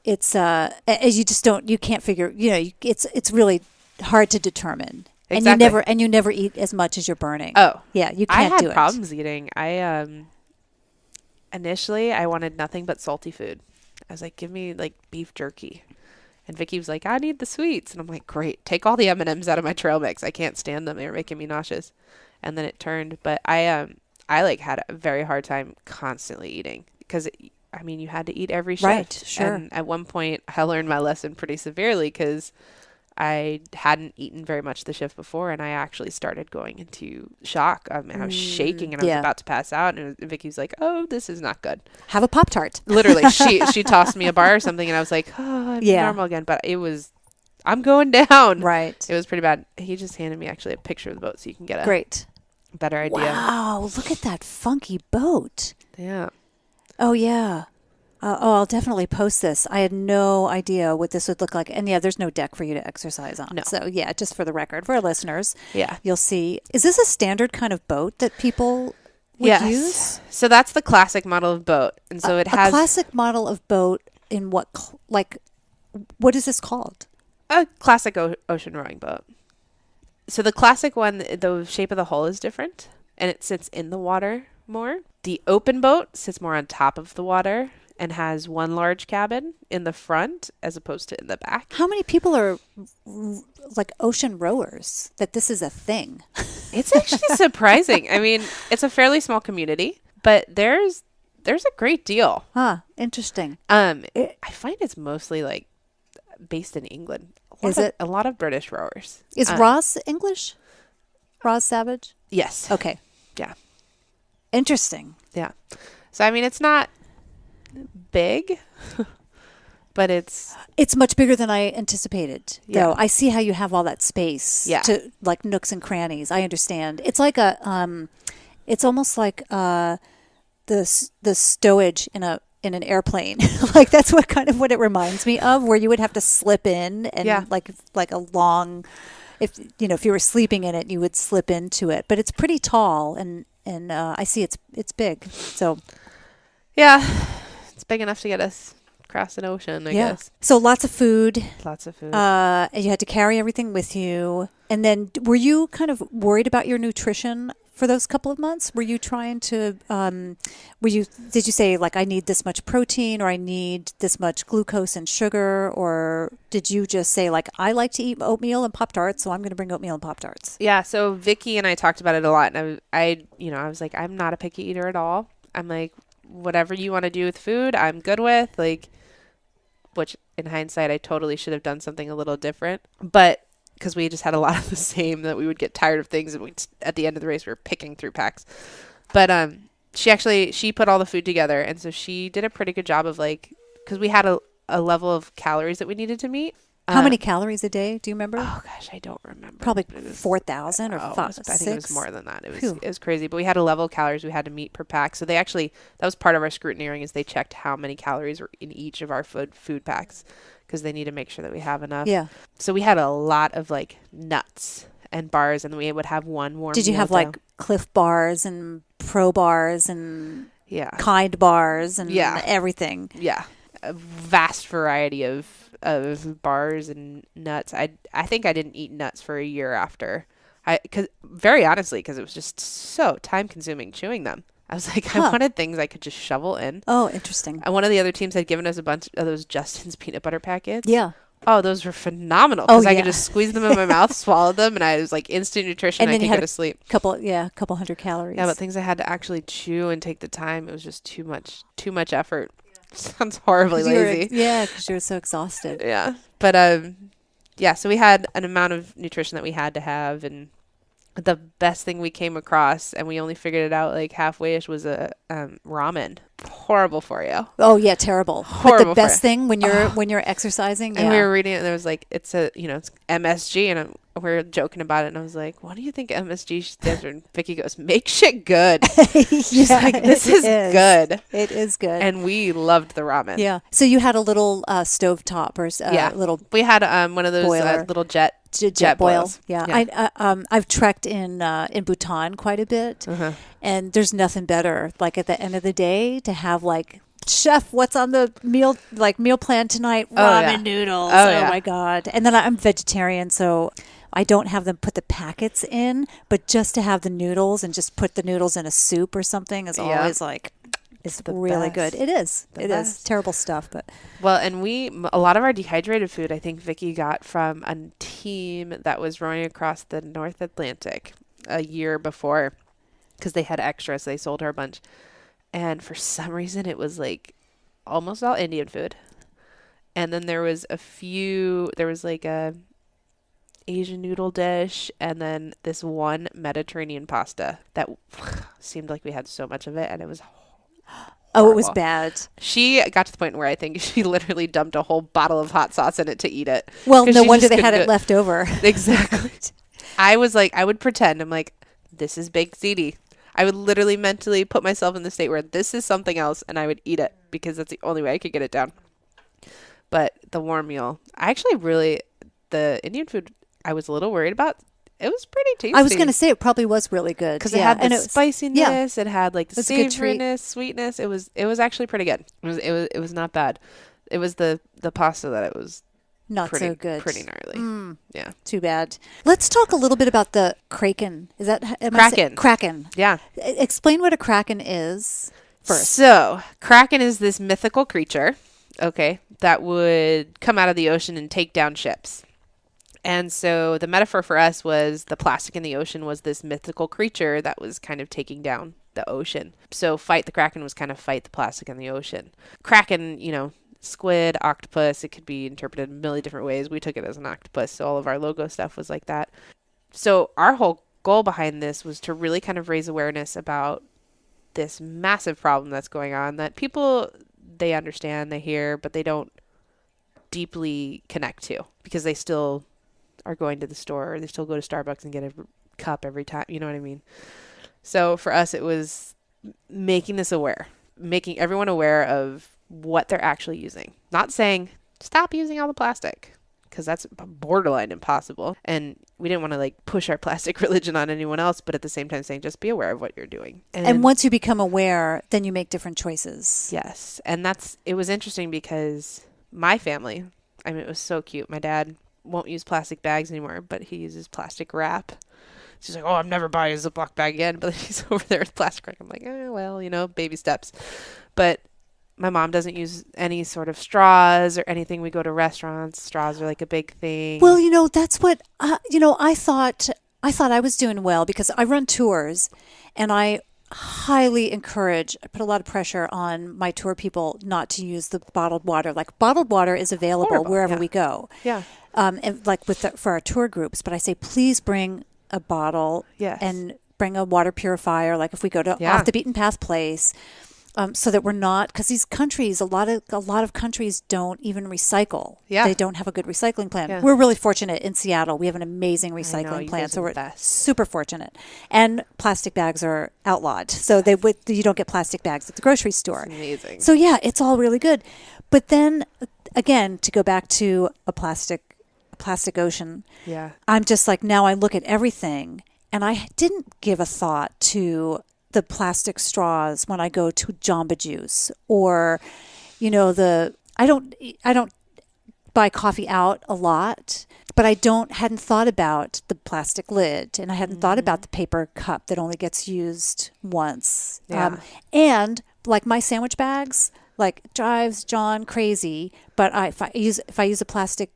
It's you can't figure, you know, it's really hard to determine. Exactly. And you never eat as much as you're burning. Oh. Yeah, you can't do it. I had problems eating. Initially I wanted nothing but salty food. I was like, give me like beef jerky. And Vicky was like, I need the sweets. And I'm like, great. Take all the M&Ms out of my trail mix. I can't stand them. They were making me nauseous. And then it turned. But I like had a very hard time constantly eating because I mean, you had to eat every shift. Right, sure. And at one point, I learned my lesson pretty severely because I hadn't eaten very much the shift before, and I actually started going into shock. I mean, I was shaking, and I was about to pass out, and Vicky was like, "Oh, this is not good. Have a Pop-Tart." Literally, she tossed me a bar or something, and I was like, "Oh, I'm normal again." But I'm going down. Right. It was pretty bad. He just handed me actually a picture of the boat so you can get a great better idea. Wow, look at that funky boat. Yeah. Oh, yeah. I'll definitely post this. I had no idea what this would look like. And yeah, there's no deck for you to exercise on. No. So yeah, just for the record, for our listeners, yeah, you'll see. Is this a standard kind of boat that people would use? So that's the classic model of boat. And so it has a classic model of boat in what is this called? A classic ocean rowing boat. So the classic one, the shape of the hull is different and it sits in the water more. The open boat sits more on top of the water and has one large cabin in the front as opposed to in the back. How many people are like ocean rowers that this is a thing? It's actually surprising. I mean, it's a fairly small community, but there's a great deal. Huh, interesting. I find it's mostly like based in England. A lot of British rowers. Is Ross English? Ross Savage? Yes. Okay. Yeah. Interesting. Yeah. So I mean, it's not big, but it's much bigger than I anticipated. Yeah. Though I see how you have all that space to like nooks and crannies. I understand. It's like it's almost like the stowage in an airplane. Like that's what it reminds me of, where you would have to slip in and like a long, if you were sleeping in it, you would slip into it. But it's pretty tall and I see it's big. So yeah, it's big enough to get us across an ocean, I guess. So lots of food. You had to carry everything with you. And then were you kind of worried about your nutrition for those couple of months? Were you trying to, did you say like, I need this much protein or I need this much glucose and sugar? Or did you just say like, I like to eat oatmeal and Pop-Tarts, so I'm going to bring oatmeal and Pop-Tarts? Yeah. So Vicky and I talked about it a lot. And I was like, I'm not a picky eater at all. I'm like, whatever you want to do with food, I'm good with. Like, which in hindsight, I totally should have done something a little different. But because we just had a lot of the same, that we would get tired of things, and at the end of the race we were picking through packs. But she put all the food together, and so she did a pretty good job of like, because we had a level of calories that we needed to meet. How many calories a day? Do you remember? Oh gosh, I don't remember. Probably 4,000 or 5,000. I think it was more than that. It was crazy. But we had a level of calories we had to meet per pack. So that was part of our scrutineering, is they checked how many calories were in each of our food packs, because they need to make sure that we have enough. Yeah. So we had a lot of like nuts and bars, and we would have one warm. Did you have like Cliff bars and Pro bars and Kind bars and everything? Yeah, a vast variety of bars and nuts. I think I didn't eat nuts for a year after. Very honestly, because it was just so time consuming chewing them. I was like, I wanted things I could just shovel in. Oh, interesting. And one of the other teams had given us a bunch of those Justin's peanut butter packets. Yeah. Oh, those were phenomenal, because I could just squeeze them in my mouth, swallow them, and I was like instant nutrition. And I could go to sleep. Couple hundred calories. Yeah, but things I had to actually chew and take the time, it was just too much effort. Sounds horribly lazy. Because you were so exhausted. Yeah. But so we had an amount of nutrition that we had to have, and the best thing we came across, and we only figured it out like halfway-ish, was a ramen. Horrible for you. Oh yeah, terrible. Horrible. But the best thing when you're exercising. And we were reading it, and there was like, it's MSG, and we were joking about it, and I was like, what do you think MSG stands for? And Vicky goes, make shit good. She's like, this is good. It is good. And we loved the ramen. Yeah. So you had a little stovetop or little. We had one of those little jet boils. Boil. Yeah. I've trekked in Bhutan quite a bit, and there's nothing better. Like at the end of the day, to have like, chef, what's on the meal plan tonight? Ramen noodles. Oh my God. And then I'm vegetarian, so I don't have them put the packets in, but just to have the noodles and just put the noodles in a soup or something is always like, it's really good. It is. It is terrible stuff, but well, and a lot of our dehydrated food, I think Vicky got from a team that was rowing across the North Atlantic a year before, because they had extras. They sold her a bunch, and for some reason it was like almost all Indian food. And then there was like a Asian noodle dish, and then this one Mediterranean pasta that seemed like we had so much of it, and it was Oh, it was horrible. bad. She got to the point where I think she literally dumped a whole bottle of hot sauce in it to eat it. Well, 'Cause no she wonder just they couldn't had do it left over. Exactly. I was like, I would pretend, I'm like, this is baked ziti. I would literally mentally put myself in the state where this is something else, and I would eat it because that's the only way I could get it down. But the warm meal, the Indian food, I was a little worried about. It was pretty tasty. I was going to say it probably was really good. Because it had the spiciness, it had like the was a good treat. savoriness, sweetness. It was actually pretty good. It was not bad. It was the pasta that it was Not so good. pretty gnarly. Yeah. Too bad. Let's talk a little bit about the kraken. Is that Kraken? Kraken. Yeah. Explain what a kraken is first. So, kraken is this mythical creature, okay, that would come out of the ocean and take down ships. And so the metaphor for us was the plastic in the ocean was this mythical creature that was kind of taking down the ocean. So fight the kraken was kind of fight the plastic in the ocean. Kraken, squid, octopus, it could be interpreted a million different ways. We took it as an octopus, so all of our logo stuff was like that. So our whole goal behind this was to really kind of raise awareness about this massive problem that's going on that people, they understand, they hear, but they don't deeply connect to because they still are going to the store, or they still go to Starbucks and get a cup every time. You know what I mean? So for us, it was making everyone aware of what they're actually using. Not saying stop using all the plastic, because that's borderline impossible. And we didn't want to like push our plastic religion on anyone else, but at the same time saying just be aware of what you're doing. And once you become aware, then you make different choices. Yes. And it was interesting because my family, I mean, it was so cute. My dad won't use plastic bags anymore, but he uses plastic wrap. She's like, oh, I'm never buying a Ziploc bag again. But he's over there with plastic wrap. I'm like, well, baby steps. But my mom doesn't use any sort of straws or anything. We go to restaurants. Straws are like a big thing. Well, that's what, I thought I was doing well because I run tours and I highly encourage, I put a lot of pressure on my tour people not to use the bottled water. Like bottled water is available wherever we go. Yeah. And like for our tour groups, but I say, please bring a bottle and bring a water purifier. Like if we go to off the beaten path place, so that we're not, because these countries, a lot of countries don't even recycle. Yeah. They don't have a good recycling plan. Yeah. We're really fortunate in Seattle. We have an amazing recycling plan. So we're super fortunate. And plastic bags are outlawed. So you don't get plastic bags at the grocery store. It's amazing. So yeah, it's all really good. But then again, to go back to a plastic ocean. Yeah. I'm just like, now I look at everything and I didn't give a thought to the plastic straws when I go to Jamba Juice or, I don't buy coffee out a lot, but I hadn't thought about the plastic lid and I hadn't thought about the paper cup that only gets used once. Yeah. And like my sandwich bags, like drives John crazy, but if I use a plastic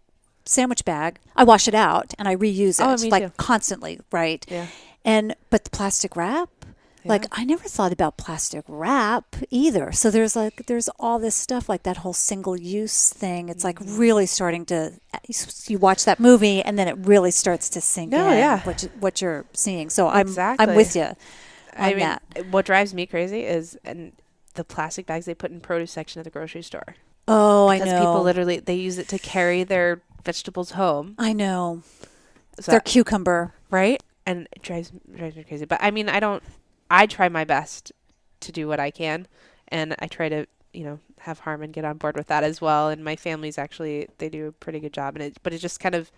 sandwich bag, I wash it out and I reuse it me too. constantly, right? Yeah. But the plastic wrap, like I never thought about plastic wrap either. So there's all this stuff like that whole single use thing. It's like really starting to, you watch that movie and then it really starts to sink in what you're seeing. So I'm with you on that. What drives me crazy is the plastic bags they put in produce section at the grocery store. Oh, I know. Because people literally, they use it to carry their vegetables home. I know. So, their cucumber. Right? And it drives me crazy. But I mean, I try my best to do what I can. And I try to, have Harmon get on board with that as well. And my family's actually, they do a pretty good job. But it just kind of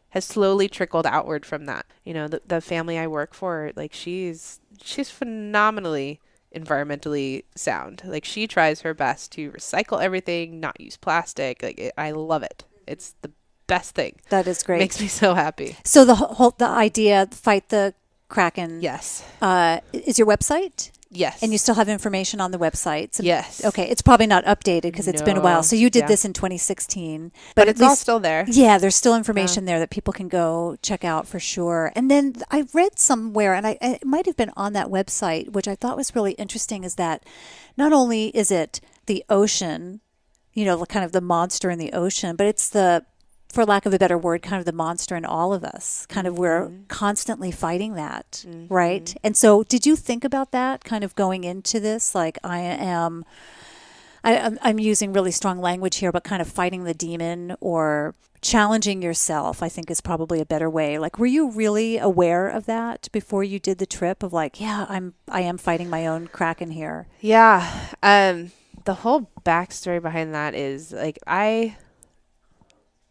has slowly trickled outward from that. The family I work for, like she's phenomenally environmentally sound. Like she tries her best to recycle everything, not use plastic. Like I love it. It's the best thing. That is great. Makes me so happy. So the idea, fight the Kraken. Yes. Is your website? Yes. And you still have information on the website? Yes. Okay. It's probably not updated because it's been a while. So you did Yeah. this in 2016. But it's all still there. Yeah, there's still information there that people can go check out for sure. And then I read somewhere, and it might have been on that website, which I thought was really interesting, is that not only is it the ocean kind of the monster in the ocean, but it's for lack of a better word, kind of the monster in all of us. Kind of we're constantly fighting that, right? And so did you think about that kind of going into this? Like I'm using really strong language here, but kind of fighting the demon or challenging yourself, I think is probably a better way. Like, were you really aware of that before you did the trip of like, yeah, I am fighting my own kraken here? Yeah. The whole backstory behind that is like,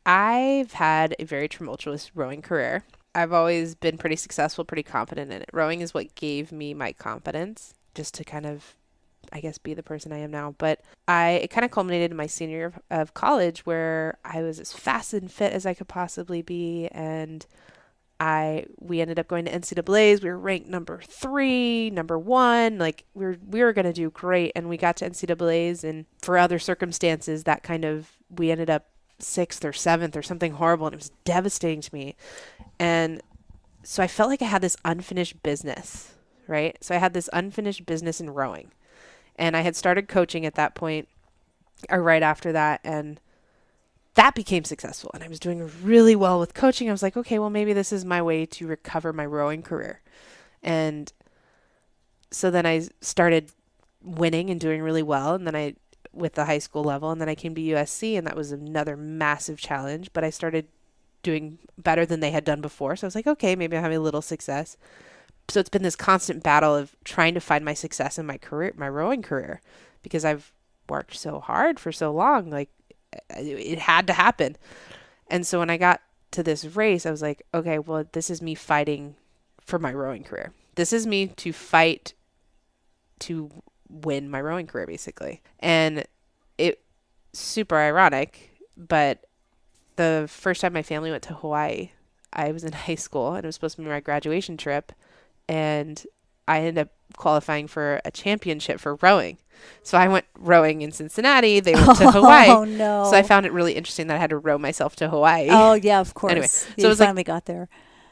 I've had a very tumultuous rowing career. I've always been pretty successful, pretty confident in it. Rowing is what gave me my confidence just to kind of, I guess, be the person I am now. But it kind of culminated in my senior year of college where I was as fast and fit as I could possibly be. And we ended up going to NCAAs. We were ranked number 3, number 1. Like we were going to do great. And we got to NCAAs, and for other circumstances we ended up 6th or 7th or something horrible. And it was devastating to me. And so I felt like I had this unfinished business, right? So I had this unfinished business in rowing. And I had started coaching at that point, or right after that, and that became successful. And I was doing really well with coaching. I was like, okay, well, maybe this is my way to recover my rowing career. And so then I started winning and doing really well. And then with the high school level, and then I came to USC, and that was another massive challenge. But I started doing better than they had done before. So I was like, okay, maybe I'm having a little success. So it's been this constant battle of trying to find my success in my career, my rowing career, because I've worked so hard for so long. Like it had to happen. And so when I got to this race, I was like, okay, well, this is me fighting for my rowing career. This is me to fight to win my rowing career, basically. And it super ironic, but the first time my family went to Hawaii, I was in high school, and it was supposed to be my graduation trip. And I ended up qualifying for a championship for rowing. So I went rowing in Cincinnati. They went to Hawaii. Oh, no. So I found it really interesting that I had to row myself to Hawaii. Oh, yeah, of course. Anyway, so you it was finally got there.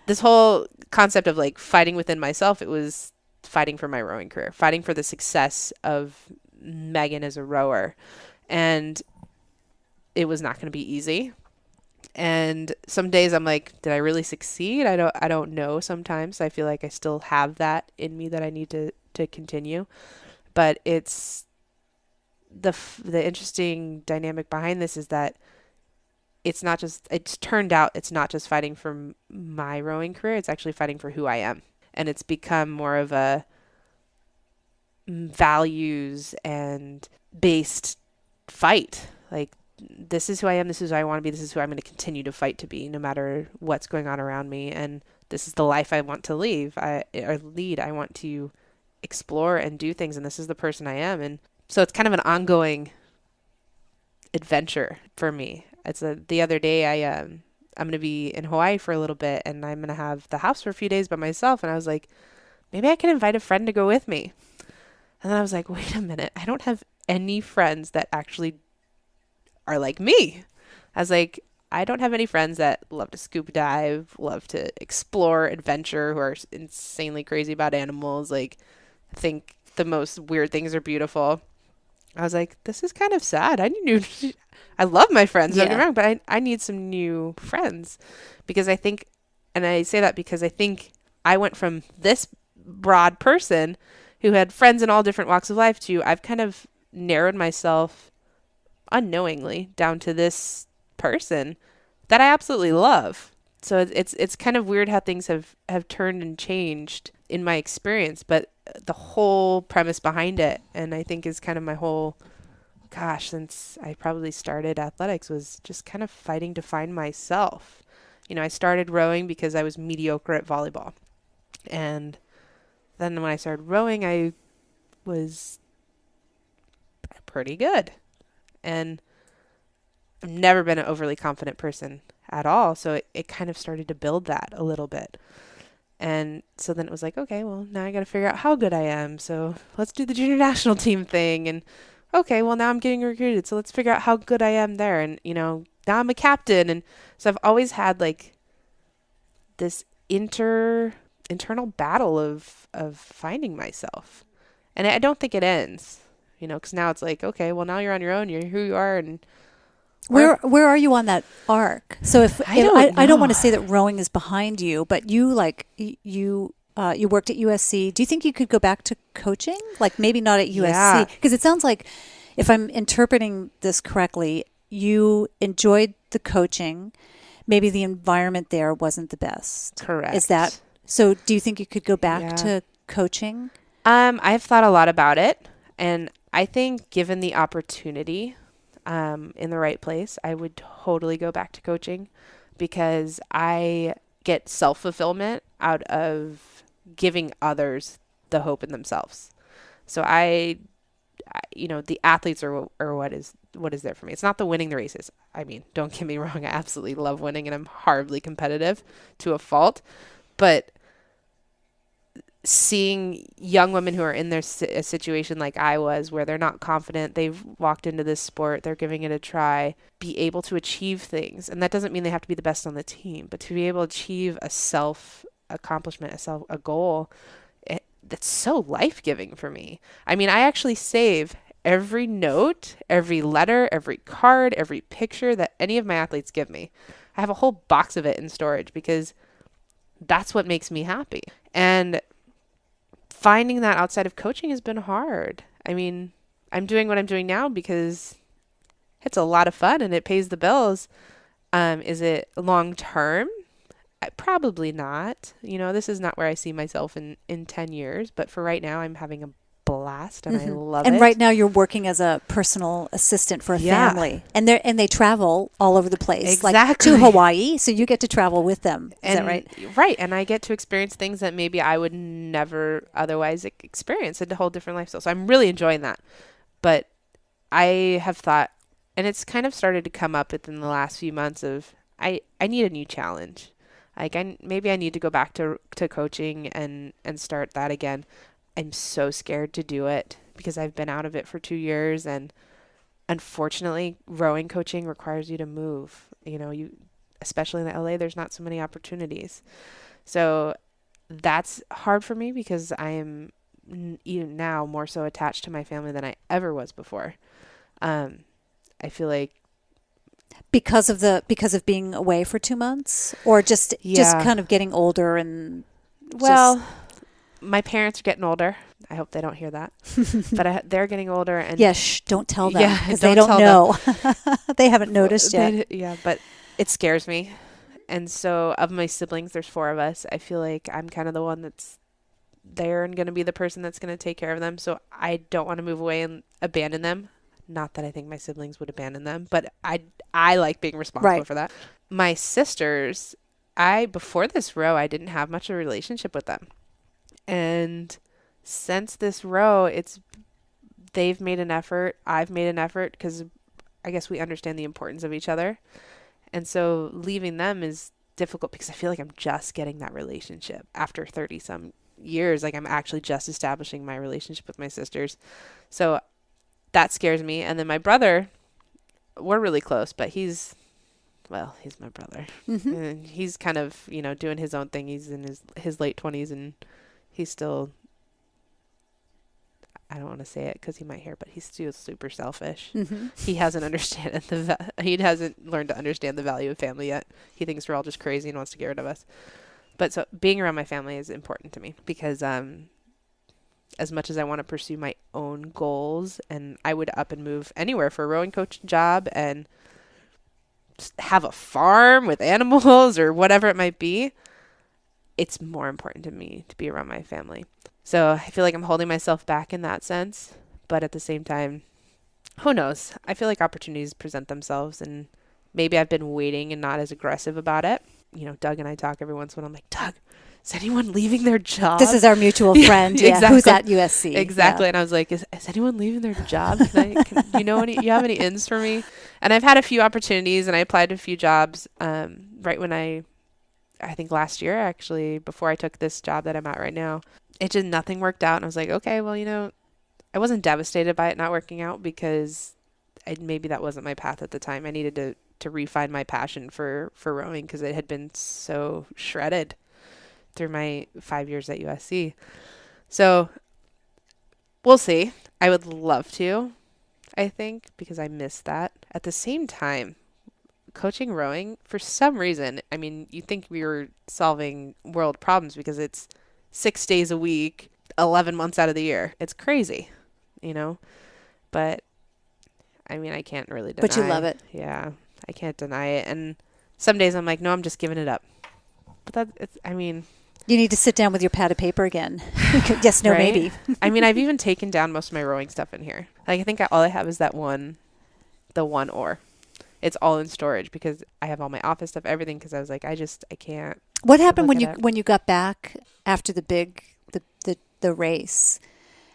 This whole concept of like fighting within myself, it was fighting for my rowing career, fighting for the success of Megan as a rower. And it was not going to be easy. And some days I'm like, did I really succeed? I don't know. Sometimes I feel like I still have that in me that I need to continue. But it's the interesting dynamic behind this is that it's turned out it's not just fighting for my rowing career. It's actually fighting for who I am. And it's become more of a values and based fight. Like, this is who I am, this is who I want to be, this is who I'm going to continue to fight to be, no matter what's going on around me. And this is the life I want to lead. I want to explore and do things, and this is the person I am. And so it's kind of an ongoing adventure for me. The other day I'm going to be in Hawaii for a little bit, and I'm going to have the house for a few days by myself. And I was like, maybe I can invite a friend to go with me. And then I was like, wait a minute, I don't have any friends that actually are like me. I was like, I don't have any friends that love to scuba dive, love to explore, adventure, who are insanely crazy about animals, like think the most weird things are beautiful. I was like, this is kind of sad. I love my friends, don't get me wrong, but I need some new friends, because I think, and I say that because I think I went from this broad person who had friends in all different walks of life to I've kind of narrowed myself unknowingly down to this person that I absolutely love. So it's kind of weird how things have turned and changed in my experience, but the whole premise behind it, and I think is kind of my whole, since I probably started athletics, was just kind of fighting to find myself. I started rowing because I was mediocre at volleyball. And then when I started rowing, I was pretty good. And I've never been an overly confident person at all. So it kind of started to build that a little bit. And so then it was like, okay, well, now I got to figure out how good I am. So let's do the junior national team thing. And okay, well, now I'm getting recruited. So let's figure out how good I am there. And, now I'm a captain. And so I've always had like this internal battle of finding myself. And I don't think it ends. because now it's like, okay, well, now you're on your own. You're who you are. And where are you on that arc? So if I don't want to say that rowing is behind you, but you you worked at USC. Do you think you could go back to coaching? Like maybe not at USC, because it sounds like, if I'm interpreting this correctly, you enjoyed the coaching. Maybe the environment there wasn't the best. Correct. Is that so? Do you think you could go back to coaching? I've thought a lot about it, and I think given the opportunity, in the right place, I would totally go back to coaching, because I get self-fulfillment out of giving others the hope in themselves. So the athletes are what is there for me. It's not the winning the races. I mean, don't get me wrong. I absolutely love winning, and I'm horribly competitive to a fault, but seeing young women who are in a situation like I was, where they're not confident, they've walked into this sport, they're giving it a try, be able to achieve things. And that doesn't mean they have to be the best on the team, but to be able to achieve a self-accomplishment, a goal, that's so life-giving for me. I mean, I actually save every note, every letter, every card, every picture that any of my athletes give me. I have a whole box of it in storage, because that's what makes me happy. And finding that outside of coaching has been hard. I mean, I'm doing what I'm doing now because it's a lot of fun and it pays the bills. Is it long term? Probably not. This is not where I see myself in 10 years. But for right now, I'm having a blast, and I love it. And right now you're working as a personal assistant for a family, and they travel all over the place, like to Hawaii. So you get to travel with them. Is that right? Right. And I get to experience things that maybe I would never otherwise experience, a whole different lifestyle. So I'm really enjoying that. But I have thought, and it's kind of started to come up within the last few months, of I need a new challenge. Like maybe I need to go back to coaching and start that again. I'm so scared to do it because I've been out of it for 2 years, and unfortunately rowing coaching requires you to move. Especially in LA, there's not so many opportunities. So that's hard for me, because I am even now more so attached to my family than I ever was before. I feel like because of being away for 2 months, or just kind of getting older and my parents are getting older. I hope they don't hear that. But they're getting older. And don't tell them, because they don't know. They haven't noticed yet. But it scares me. And so of my siblings, there's 4 of us. I feel like I'm kind of the one that's there and going to be the person that's going to take care of them. So I don't want to move away and abandon them. Not that I think my siblings would abandon them, but I like being responsible for that. My sisters, before this row, I didn't have much of a relationship with them. And since this row, they've made an effort. I've made an effort, because I guess we understand the importance of each other. And so leaving them is difficult, because I feel like I'm just getting that relationship after 30 some years. Like I'm actually just establishing my relationship with my sisters. So that scares me. And then my brother, we're really close, but he's my brother. Mm-hmm. And he's kind of, doing his own thing. He's in his late 20s, and he's still, I don't want to say it because he might hear, but he's still super selfish. Mm-hmm. He hasn't he hasn't learned to understand the value of family yet. He thinks we're all just crazy and wants to get rid of us. But so being around my family is important to me, because as much as I want to pursue my own goals, and I would up and move anywhere for a rowing coach job and have a farm with animals or whatever it might be, it's more important to me to be around my family. So I feel like I'm holding myself back in that sense, but at the same time, who knows? I feel like opportunities present themselves, and maybe I've been waiting and not as aggressive about it. Doug and I talk every once in a while. I'm like, Doug, is anyone leaving their job? This is our mutual friend, exactly. Who's at USC. Exactly. Yeah. And I was like, is anyone leaving their job? You have any ins for me? And I've had a few opportunities, and I applied to a few jobs right when I think last year, actually, before I took this job that I'm at right now. It just, nothing worked out. And I was like, okay, well, I wasn't devastated by it not working out, because maybe that wasn't my path at the time. I needed to refine my passion for rowing, because it had been so shredded through my 5 years at USC. So we'll see. I would love to, I think, because I miss that. At the same time, coaching rowing, for some reason, I mean, you think we were solving world problems because it's 6 days a week, 11 months out of the year. It's crazy, you know? But, I mean, I can't really deny. But you love it. Yeah, I can't deny it. And some days I'm like, no, I'm just giving it up. But you need to sit down with your pad of paper again. Yes, no, right? maybe. I mean, I've even taken down most of my rowing stuff in here. Like, I think all I have is the one oar. It's all in storage because I have all my office stuff, everything, because I was like, I can't. What happened when you got back after the race?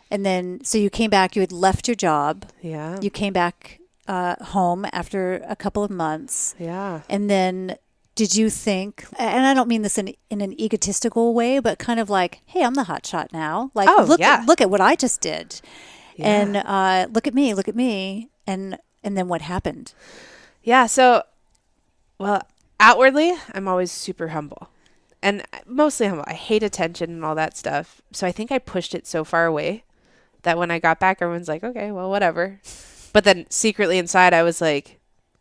And then, so you came back, you had left your job. Yeah. You came back home after a couple of months. Yeah. And then did you think, and I don't mean this in an egotistical way, but kind of like, hey, I'm the hot shot now. Like, look at what I just did. Yeah. And look at me. And then what happened? Yeah. So, well, outwardly, I'm always super humble and mostly humble. I hate attention and all that stuff. So I think I pushed it so far away that when I got back, everyone's like, okay, well, whatever. But then secretly inside, I was like,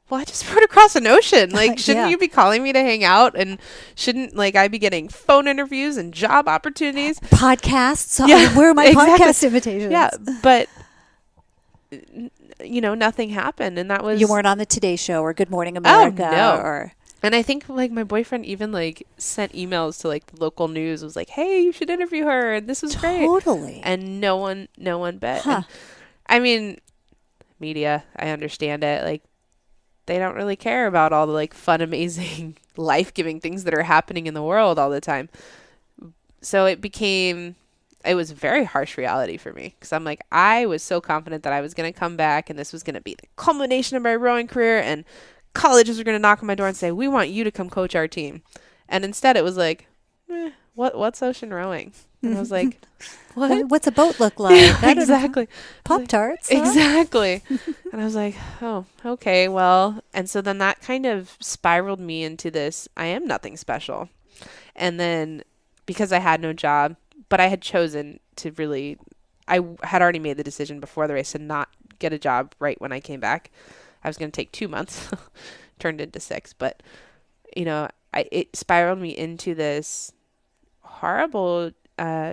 well, I just rode across an ocean. Like, shouldn't you be calling me to hang out? And shouldn't, I be getting phone interviews and job opportunities? Podcasts? Yeah, where are my podcast invitations? Yeah, but, nothing happened. And that was... You weren't on the Today Show or Good Morning America? Oh, no. Or... And I think, my boyfriend even, sent emails to, the local news. Was like, hey, you should interview her. And this was great. Totally. And no one bit. Huh. And, I mean, media, I understand it. They don't really care about all the, fun, amazing, life-giving things that are happening in the world all the time. So it was a very harsh reality for me. Because I'm like, I was so confident that I was going to come back. And this was going to be the culmination of my rowing career. And colleges were going to knock on my door and say, we want you to come coach our team. And instead it was like, what's ocean rowing? And I was like, what's a boat look like? Yeah, exactly. Pop-Tarts. Exactly. And I was like, oh, okay, well. And so then that kind of spiraled me into this, I am nothing special. And then because I had no job, but I had chosen to really, I had already made the decision before the race to not get a job right when I came back. I was going to take 2 months, turned into 6, but it spiraled me into this horrible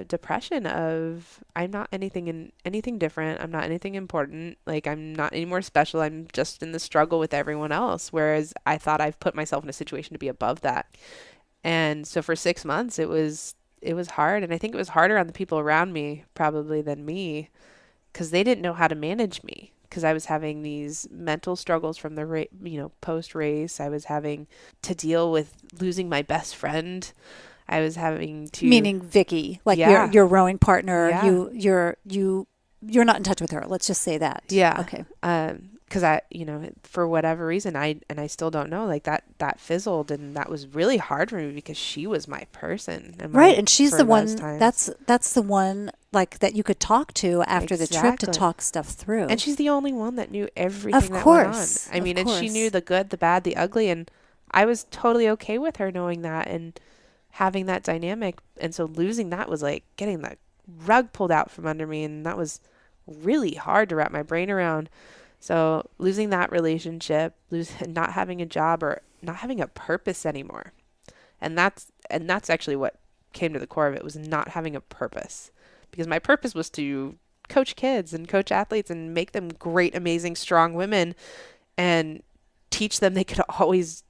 depression of I'm not anything different. I'm not anything important. I'm not any more special. I'm just in the struggle with everyone else. Whereas I thought I've put myself in a situation to be above that. And so for 6 months, it was hard. And I think it was harder on the people around me probably than me because they didn't know how to manage me. Because I was having these mental struggles from the post-race. I was having to deal with losing my best friend. I was having to... Meaning Vicky, your rowing partner. Yeah. You're not in touch with her. Let's just say that. Yeah. Okay. Because I, for whatever reason, I still don't know, that fizzled, and that was really hard for me because she was my person. Right, and she's the one. That's the one that you could talk to after the trip to talk stuff through. And she's the only one that knew everything that went on. I mean, and she knew the good, the bad, the ugly, and I was totally okay with her knowing that and having that dynamic. And so losing that was like getting the rug pulled out from under me, and that was really hard to wrap my brain around. So losing that relationship, not having a job or not having a purpose anymore. And that's actually what came to the core of it, was not having a purpose. Because my purpose was to coach kids and coach athletes and make them great, amazing, strong women and teach them they could always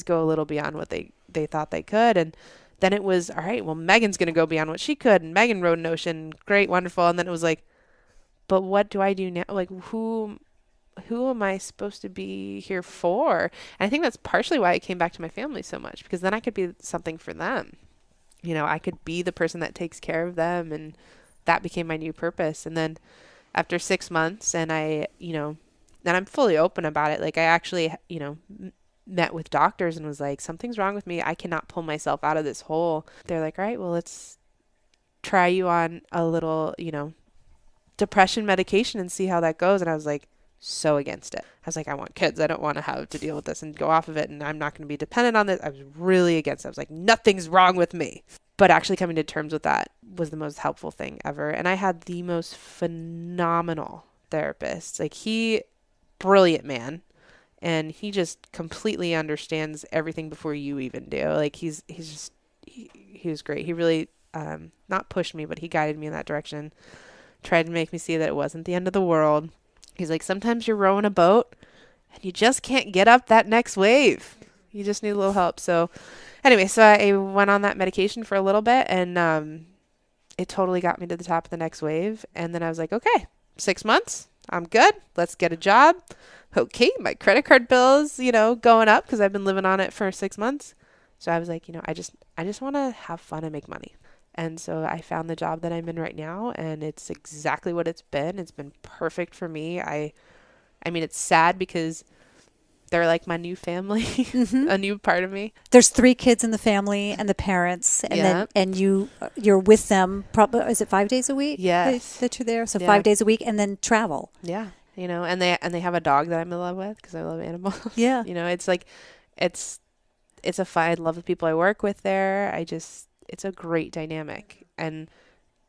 go a little beyond what they thought they could. And then it was, all right, well, Megan's going to go beyond what she could. And Megan rode an ocean. Great, wonderful. And then it was like, but what do I do now? Who am I supposed to be here for? And I think that's partially why I came back to my family so much, because then I could be something for them. I could be the person that takes care of them, and that became my new purpose. And then after 6 months, and and I'm fully open about it. I actually, met with doctors and was like, something's wrong with me. I cannot pull myself out of this hole. They're like, all right, well, let's try you on a little, depression medication and see how that goes. And I was like, so against it. I was like, I want kids. I don't want to have to deal with this and go off of it. And I'm not going to be dependent on this. I was really against it. I was like, nothing's wrong with me. But actually coming to terms with that was the most helpful thing ever. And I had the most phenomenal therapist. Like, brilliant man. And he just completely understands everything before you even do. Like, he was great. He really, not pushed me, but he guided me in that direction. Tried to make me see that it wasn't the end of the world. He's like, sometimes you're rowing a boat and you just can't get up that next wave. You just need a little help. So anyway, so I went on that medication for a little bit, and it totally got me to the top of the next wave. And then I was like, okay, 6 months, I'm good. Let's get a job. Okay, my credit card bills, going up because I've been living on it for 6 months. So I was like, I just want to have fun and make money. And so I found the job that I'm in right now, and it's exactly what it's been. It's been perfect for me. I mean, it's sad because they're like my new family, a new part of me. There's 3 kids in the family and the parents, and then you're with them. Probably, is it 5 days a week? Yes, that you're there. So 5 days a week, and then travel. Yeah, and they have a dog that I'm in love with because I love animals. Yeah, it's like it's a fun. I love the people I work with there. It's a great dynamic, and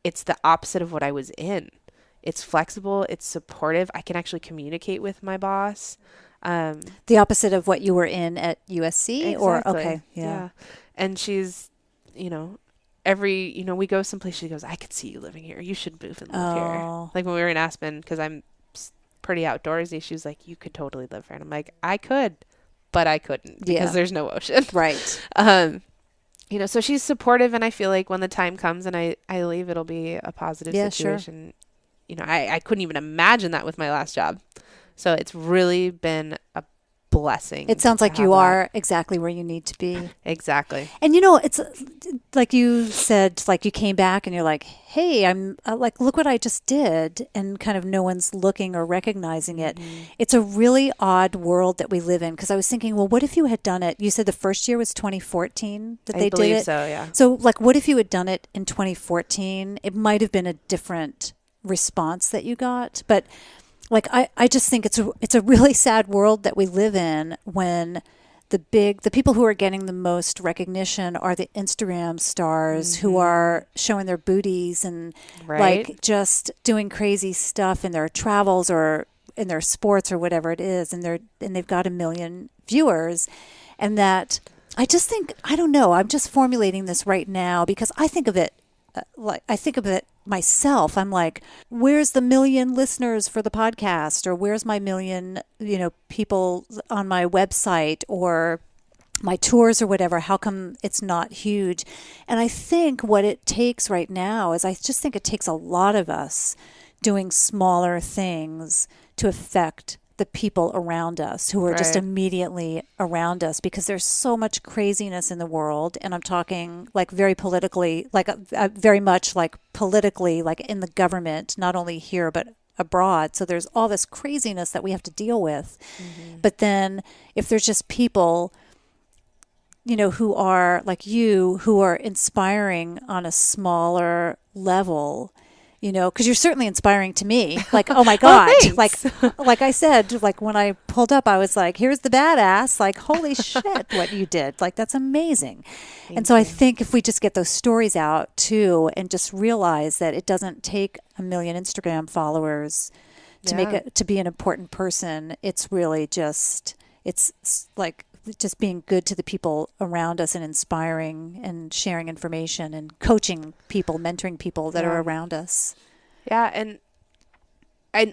it's the opposite of what I was in. It's flexible. It's supportive. I can actually communicate with my boss. The opposite of what you were in at USC? Exactly. Or okay, yeah. And she's, we go someplace, she goes, I could see you living here. You should move and live here. Like when we were in Aspen, because I'm pretty outdoorsy, she was like, you could totally live here. And I'm like, I could, but I couldn't because there's no ocean. Right. So she's supportive, and I feel like when the time comes and I leave, it'll be a positive situation. Sure. I couldn't even imagine that with my last job. So it's really been a blessing. It sounds like you are exactly where you need to be. Exactly. And it's like you said, like you came back and you're like, hey, I'm like, look what I just did. And kind of no one's looking or recognizing it. Mm-hmm. It's a really odd world that we live in. Because I was thinking, well, what if you had done it? You said the first year was 2014 that they did it. I believe so, yeah. So like, what if you had done it in 2014? It might have been a different response that you got. But like, I just think it's a really sad world that we live in when the people who are getting the most recognition are the Instagram stars who are showing their booties and like just doing crazy stuff in their travels or in their sports or whatever it is. And they've got 1 million viewers. And that I just think, I don't know, I'm just formulating this right now because I think of it myself. I'm like, where's the 1 million listeners for the podcast? Or where's my 1 million, people on my website or my tours or whatever? How come it's not huge? And I think what it takes right now is I just think it takes a lot of us doing smaller things to affect the people around us who are just immediately around us, because there's so much craziness in the world. And I'm talking like very politically, like very much like politically, like in the government, not only here, but abroad. So there's all this craziness that we have to deal with. Mm-hmm. But then if there's just people, who are like you, who are inspiring on a smaller level, because you're certainly inspiring to me. Like, oh my God. Like I said, like when I pulled up, I was like, here's the badass. Like, holy shit, what you did. Like, that's amazing. Thank you. I think if we just get those stories out too, and just realize that it doesn't take 1 million Instagram followers to be an important person. It's really just being good to the people around us and inspiring and sharing information and coaching people, mentoring people that are around us. Yeah. And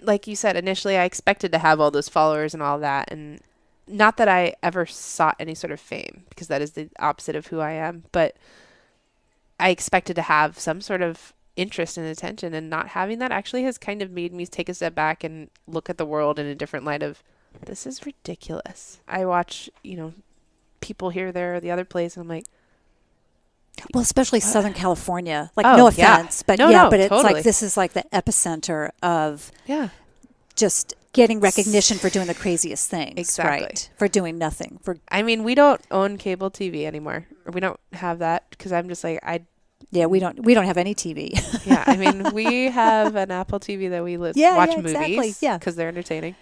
like you said, initially I expected to have all those followers and all that. And not that I ever sought any sort of fame, because that is the opposite of who I am. But I expected to have some sort of interest and attention, and not having that actually has kind of made me take a step back and look at the world in a different light of, this is ridiculous. I watch, people here, there, or the other place, and I'm like, well, especially Southern California. Like, no offense, but but it's totally. Like this is like the epicenter of just getting recognition for doing the craziest things. Exactly. Right? For doing nothing. I mean, we don't own cable TV anymore, or we don't have that, because I'm just like, we don't have any TV. Yeah, I mean, we have an Apple TV that we watch movies, because they're entertaining.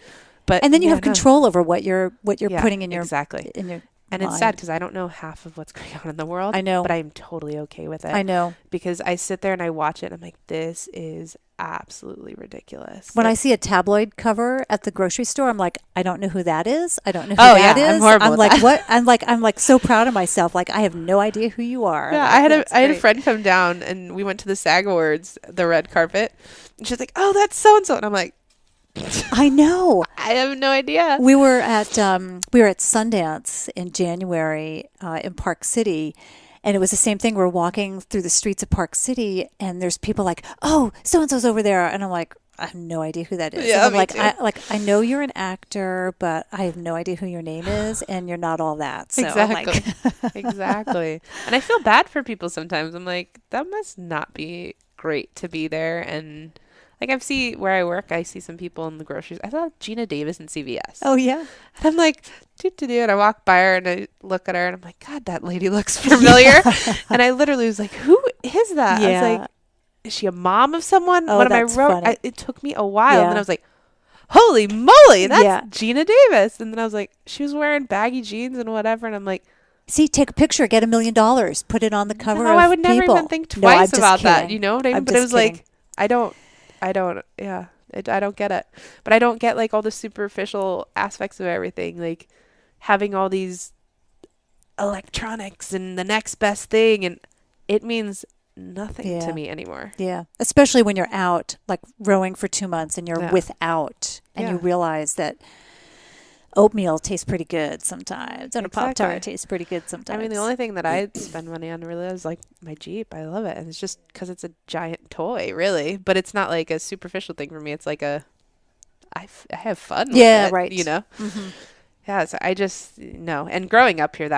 But and then you have control over what you're putting in your exactly. in your And it's sad because I don't know half of what's going on in the world. I know. But I'm totally okay with it. I know. Because I sit there and I watch it and I'm like, this is absolutely ridiculous. When I see a tabloid cover at the grocery store, I'm like, I don't know who that is. I don't know who that is. I'm horrible with like, that. what? I'm like so proud of myself. Like, I have no idea who you are. Yeah, Like, I had a friend come down and we went to the SAG Awards, the red carpet. And she's like, oh, that's so-and-so. And I'm like, I know. I have no idea. We were at Sundance in January in Park City, and it was the same thing. We're walking through the streets of Park City, and there's people like, "Oh, so and so's over there," and I'm like, I have no idea who that is. Yeah, and I'm me too. I know you're an actor, but I have no idea who your name is, and you're not all that. So Exactly. I'm like, Exactly. And I feel bad for people sometimes. I'm like, that must not be great to be there. And like I see where I work, I see some people in the groceries. I saw Gina Davis in CVS. oh yeah, And I'm like, and I walk by her and I look at her and I'm like, God, that lady looks familiar. And I literally was like, who is that? Yeah. I was like, is she a mom of someone? Oh, When I that's wrote, funny. it took me a while. Yeah. And then I was like, holy moly, that's Yeah. Gina Davis. And then I was like, she was wearing baggy jeans and whatever. And I'm like, see, take a picture, get $1 million, put it on the cover. no, of I would never People. even think No, I'm twice just about that. kidding. You know what I mean? I'm But it just was kidding. like, I don't, yeah, I don't get it. But I don't get like all the superficial aspects of everything, like having all these electronics and the next best thing, and it means nothing Yeah. to me anymore. Yeah, especially when you're out, like rowing for 2 months and you're Yeah. without, and you Yeah. realize that oatmeal tastes pretty good sometimes, and a Exactly. Pop-Tart tastes pretty good sometimes. I mean, the only thing that I spend money on really is like my Jeep. I love it, and it's just because it's a giant toy, really. But it's not like a superficial thing for me. It's like I have fun. Yeah, with it, right. You know. Mhm. Yeah, so I just no. And growing up here,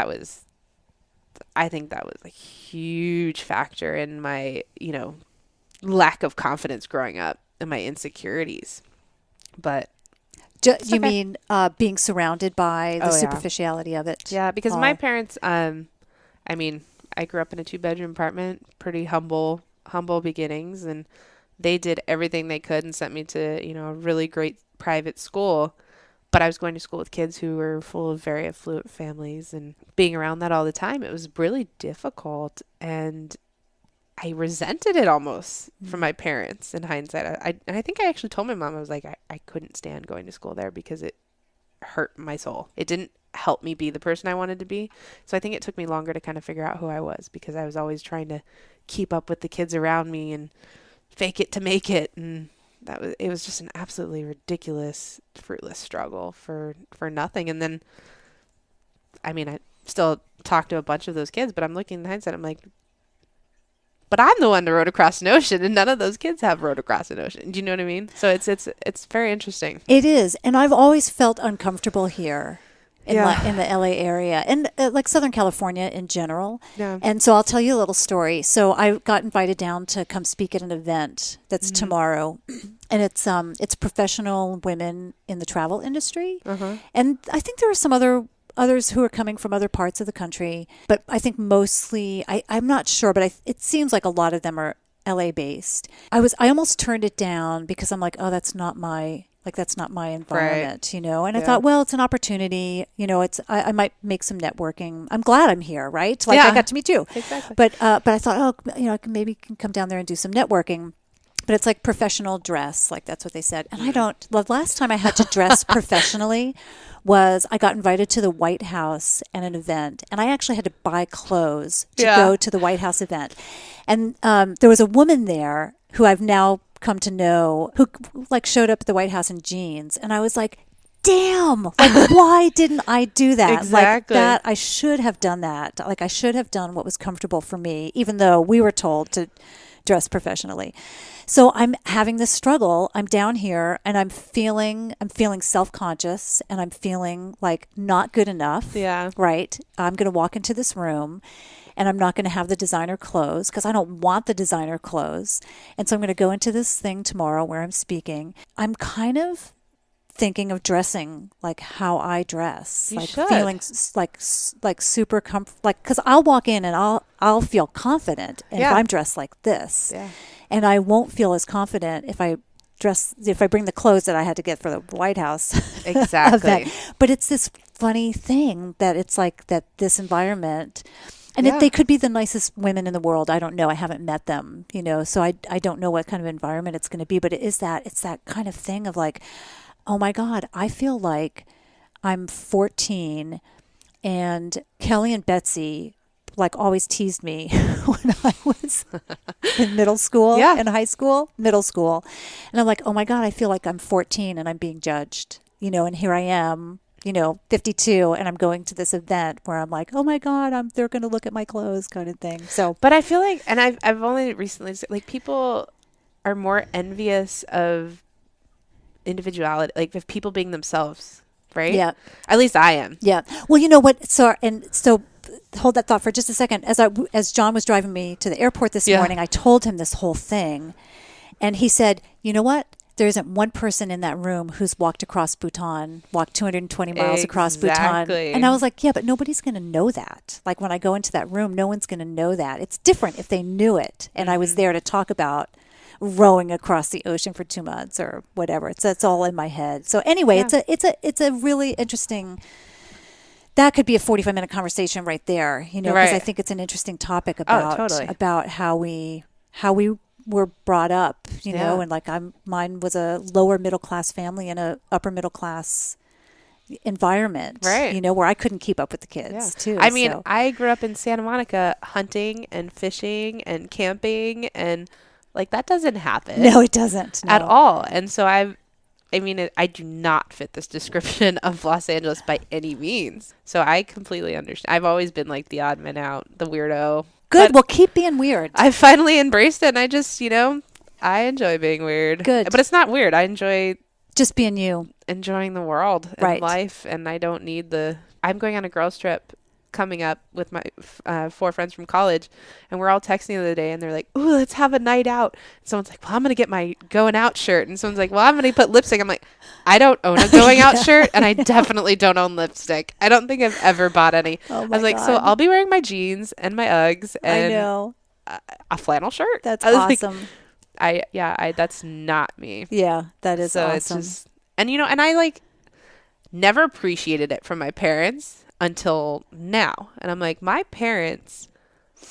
I think that was a huge factor in my, lack of confidence growing up and my insecurities. But You okay. mean being surrounded by the Oh, yeah. superficiality of it? yeah, because my Oh. parents, I grew up in a 2-bedroom apartment, pretty humble beginnings, and they did everything they could and sent me to, a really great private school. But I was going to school with kids who were full of very affluent families, and being around that all the time, it was really difficult. And I resented it almost from my parents in hindsight. I think I actually told my mom, I was like, I couldn't stand going to school there because it hurt my soul. It didn't help me be the person I wanted to be. So I think it took me longer to kind of figure out who I was, because I was always trying to keep up with the kids around me and fake it to make it. And it was just an absolutely ridiculous, fruitless struggle for nothing. And then, I still talk to a bunch of those kids, but I'm looking in hindsight, I'm like, but I'm the one that rode across an ocean, and none of those kids have rode across an ocean. Do you know what I mean? So it's very interesting. It is, and I've always felt uncomfortable here in Yeah. in the LA area, and like Southern California in general. Yeah. And so I'll tell you a little story. So I got invited down to come speak at an event that's tomorrow, and it's professional women in the travel industry, and I think there are some others who are coming from other parts of the country, but I think mostly, I'm not sure, but it seems like a lot of them are LA based. I almost turned it down because I'm like, oh, that's not my environment, And I Yeah. thought, well, it's an opportunity, I might make some networking. I'm glad I'm here, right? Like Yeah. I got to meet you. Exactly. But I thought, I can come down there and do some networking. But it's like professional dress, like that's what they said. And the last time I had to dress professionally was I got invited to the White House at an event, and I actually had to buy clothes to go to the White House event. And there was a woman there who I've now come to know who like showed up at the White House in jeans, and I was like, damn, like why didn't I do that? Exactly. Like that, I should have done that. Like I should have done what was comfortable for me, even though we were told to dress professionally. So I'm having this struggle. I'm down here and I'm feeling self-conscious, and I'm feeling like not good enough. Yeah. Right. I'm going to walk into this room and I'm not going to have the designer clothes because I don't want the designer clothes. And so I'm going to go into this thing tomorrow where I'm speaking. I'm kind of thinking of dressing like how I dress, You like should. feeling like super like, because I'll walk in and I'll feel confident if Yeah. I'm dressed like this, Yeah. and I won't feel as confident if I if I bring the clothes that I had to get for the White House Exactly. event. But it's this funny thing that it's like that this environment, and Yeah. they could be the nicest women in the world. I don't know. I haven't met them, so I don't know what kind of environment it's going to be. But it's that kind of thing of like, oh my God, I feel like I'm 14 and Kelly and Betsy like always teased me when I was in middle school and middle school. And I'm like, oh my God, I feel like I'm 14 and I'm being judged, and here I am, 52 and I'm going to this event where I'm like, oh my God, they're going to look at my clothes kind of thing. So, but I feel like, and I've only recently, like people are more envious of individuality, like of people being themselves, right? Yeah. At least I am. Yeah. Well, you know what? So hold that thought for just a second. As John was driving me to the airport this morning, I told him this whole thing, and he said, "You know what? There isn't one person in that room who's walked 220 miles across Bhutan." And I was like, "Yeah, but nobody's going to know that. Like when I go into that room, no one's going to know that. It's different if they knew it." And I was there to talk about rowing across the ocean for 2 months or whatever. It's all in my head. So anyway, it's a really interesting. That could be a 45-minute conversation right there, because I think it's an interesting topic about how we were brought up, and like mine was a lower middle class family in a upper middle class environment, right? Where I couldn't keep up with the kids too. I mean, I grew up in Santa Monica hunting and fishing and camping, and like that doesn't happen. No, it doesn't at all. And so I do not fit this description of Los Angeles by any means. So I completely understand. I've always been like the odd man out, the weirdo. Good. Well, keep being weird. I finally embraced it, and I just, I enjoy being weird. Good. But it's not weird. I enjoy just being you. Enjoying the world and life, and I don't need I'm going on a girls trip coming up with my 4 friends from college, and we're all texting the other day, and they're like, "Ooh, let's have a night out." And someone's like, "Well, I'm gonna get my going out shirt," and someone's like, "Well, I'm gonna put lipstick." I'm like, I don't own a going out shirt, and I definitely don't own lipstick. I don't think I've ever bought any. I was like, so I'll be wearing my jeans and my Uggs and a flannel shirt. That's awesome. Like, that's not me. Yeah, that is awesome. It's just, and and I like never appreciated it from my parents until now. And I'm like, my parents,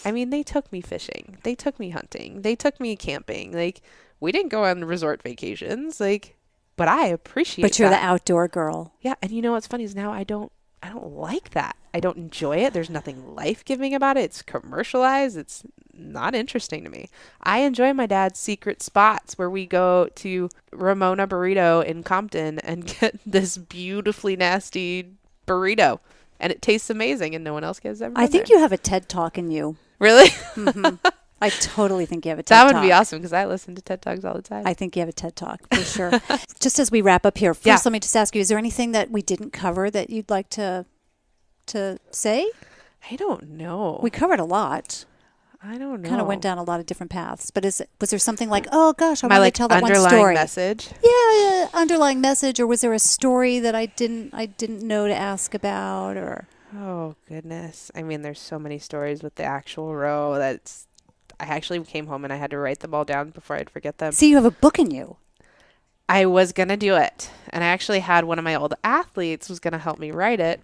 I mean, they took me fishing. They took me hunting. They took me camping. Like, we didn't go on resort vacations. Like, but I appreciate But you're the outdoor girl. Yeah. And you know what's funny is now I don't like that. I don't enjoy it. There's nothing life-giving about it. It's commercialized. It's not interesting to me. I enjoy my dad's secret spots where we go to Ramona Burrito in Compton and get this beautifully nasty burrito. And it tastes amazing, and no one else gets ever. I think you have a TED Talk in you. Really? Mm-hmm. I totally think you have a TED Talk. That would be awesome, because I listen to TED Talks all the time. I think you have a TED Talk, for sure. Just as we wrap up here, first let me just ask you, is there anything that we didn't cover that you'd like to say? I don't know. We covered a lot. I don't know. Kind of went down a lot of different paths. But was there something like, oh gosh, I want to tell that one underlying story? Message? Yeah, underlying message, or was there a story that I didn't know to ask about, or? Oh goodness! I mean, there's so many stories with the actual row that's. I actually came home and I had to write them all down before I'd forget them. See, you have a book in you. I was gonna do it, and I actually had one of my old athletes was gonna help me write it,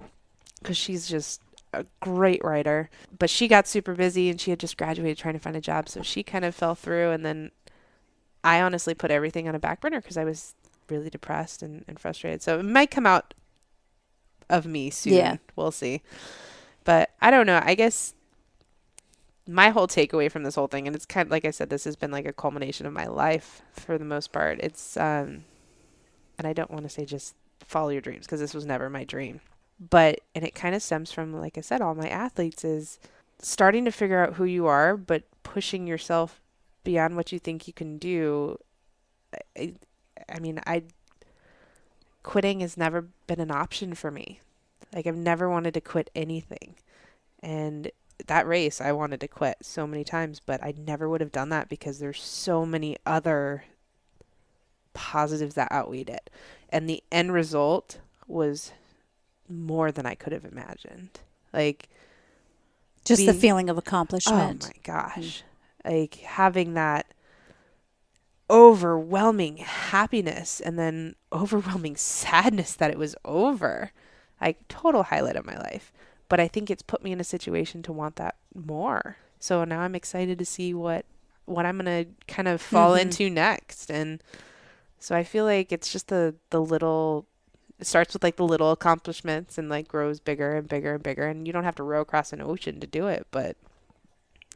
because she's just a great writer, but she got super busy and she had just graduated trying to find a job, so she kind of fell through, and then I honestly put everything on a back burner because I was really depressed and frustrated. So it might come out of me soon. Yeah. We'll see. But I don't know. I guess my whole takeaway from this whole thing, and it's kind of like I said, this has been like a culmination of my life for the most part. It's and I don't want to say just follow your dreams, because this was never my dream. But, and it kind of stems from, like I said, all my athletes, is starting to figure out who you are, but pushing yourself beyond what you think you can do. I mean, quitting has never been an option for me. Like, I've never wanted to quit anything. And that race, I wanted to quit so many times, but I never would have done that because there's so many other positives that outweighed it. And the end result was more than I could have imagined. Like, just the feeling of accomplishment. Oh my gosh. Like, having that overwhelming happiness and then overwhelming sadness that it was over. Like, total highlight of my life. But I think it's put me in a situation to want that more. So now I'm excited to see what I'm going to kind of fall into next. And so I feel like it's just the little, it starts with like the little accomplishments and like grows bigger and bigger and bigger. And you don't have to row across an ocean to do it, but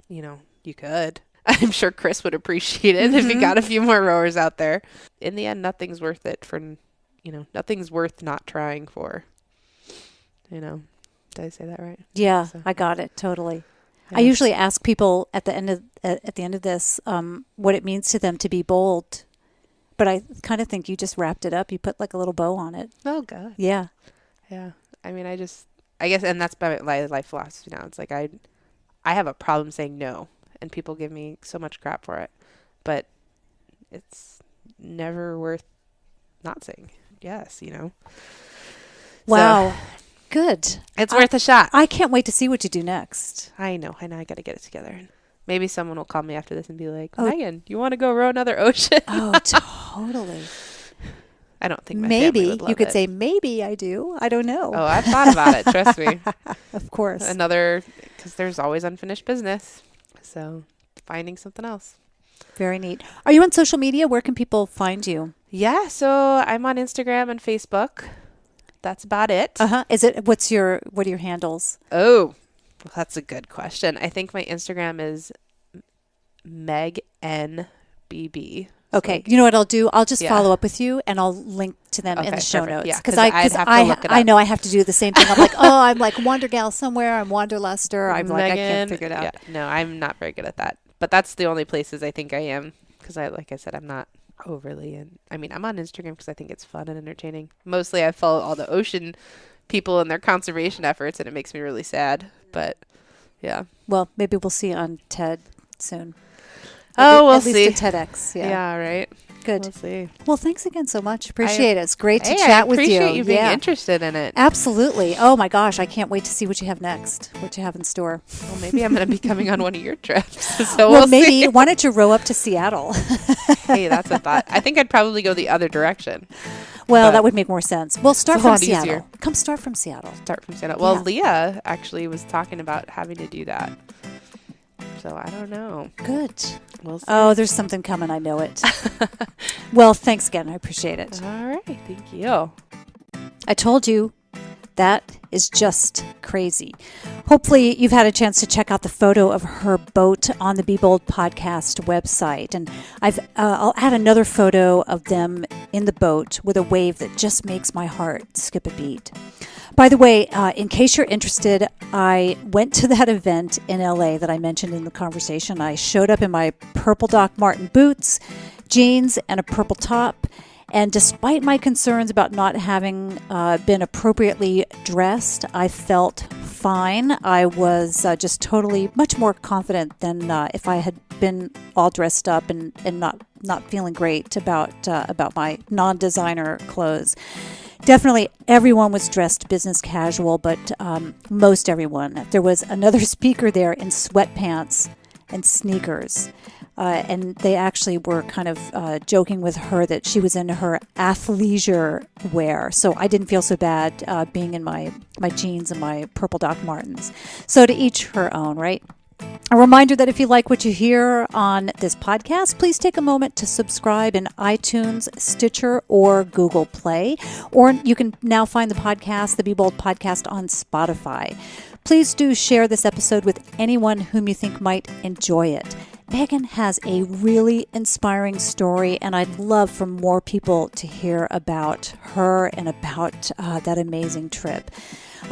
you know, you could. I'm sure Chris would appreciate it if he got a few more rowers out there. In the end, nothing's worth it for, you know, nothing's worth not trying for, you know. Did I say that right? Yeah, So, I got it totally. yeah. I usually ask people at the end of this what it means to them to be bold, but I kind of think you just wrapped it up. You put like a little bow on it. Oh God. Yeah. Yeah. I mean, I guess, and that's my life philosophy now. It's like I have a problem saying no, and people give me so much crap for it, but it's never worth not saying yes. You know. Wow. So, good. it's worth a shot. I can't wait to see what you do next. I know. I got to get it together. Maybe someone will call me after this and be like, Megan, you want to go row another ocean? Oh, totally. I don't think my family Maybe would love you could it. say, maybe I do. I don't know. Oh, I've thought about it. Trust me. Of course. Because there's always unfinished business. So finding something else. Very neat. Are you on social media? Where can people find you? Yeah. So I'm on Instagram and Facebook. That's about it. Is it? What are your handles? Oh, well, that's a good question. I think my Instagram is Meg NBB. Okay. Like, you know what I'll do? I'll just Yeah. follow up with you and I'll link to them in Okay, the show perfect. notes. Yeah, 'cause I'd have to look it I up. know I have to do the same thing. I'm like, I'm like Wander Gal somewhere. I'm Wanderluster. I'm like, I can't figure it out. Yeah, no, I'm not very good at that. But that's the only places I think I am. Because like I said, I'm not overly. And I mean, I'm on Instagram because I think it's fun and entertaining. Mostly I follow all the ocean people and their conservation efforts, and it makes me really sad. But yeah. Well, maybe we'll see you on TED soon. Oh, we'll at see. least at TEDx. Yeah. Yeah, right. Good. We'll see. Well, thanks again so much. Appreciate it. It's great to Hey, chat with you. I appreciate you being Yeah. interested in it. Absolutely. Oh my gosh, I can't wait to see what you have next. What you have in store. Well, maybe I'm going to be coming on one of your trips. So Well, we'll maybe see. why don't you row up to Seattle? Hey, that's a thought. I think I'd probably go the other direction. Well, But that would make more sense. We'll start it's a from lot Seattle. easier. Come start from Seattle. Start from Seattle. Well, Yeah. Leah actually was talking about having to do that. So I don't know. Good. We'll see. Oh, there's something coming. I know it. Well, thanks again. I appreciate it. All right. Thank you. I told you that is just crazy. Hopefully, you've had a chance to check out the photo of her boat on the Be Bold podcast website. And I'll add another photo of them in the boat with a wave that just makes my heart skip a beat. By the way, in case you're interested, I went to that event in LA that I mentioned in the conversation. I showed up in my purple Doc Marten boots, jeans, and a purple top. And despite my concerns about not having been appropriately dressed, I felt fine. I was just totally much more confident than if I had been all dressed up and not feeling great about my non-designer clothes. Definitely everyone was dressed business casual, but most everyone. There was another speaker there in sweatpants and sneakers. And they actually were kind of joking with her that she was in her athleisure wear. So I didn't feel so bad being in my jeans and my purple Doc Martens. So to each her own, right? A reminder that if you like what you hear on this podcast, please take a moment to subscribe in iTunes, Stitcher, or Google Play. Or you can now find the podcast, the Be Bold podcast, on Spotify. Please do share this episode with anyone whom you think might enjoy it. Megan has a really inspiring story, and I'd love for more people to hear about her and about that amazing trip.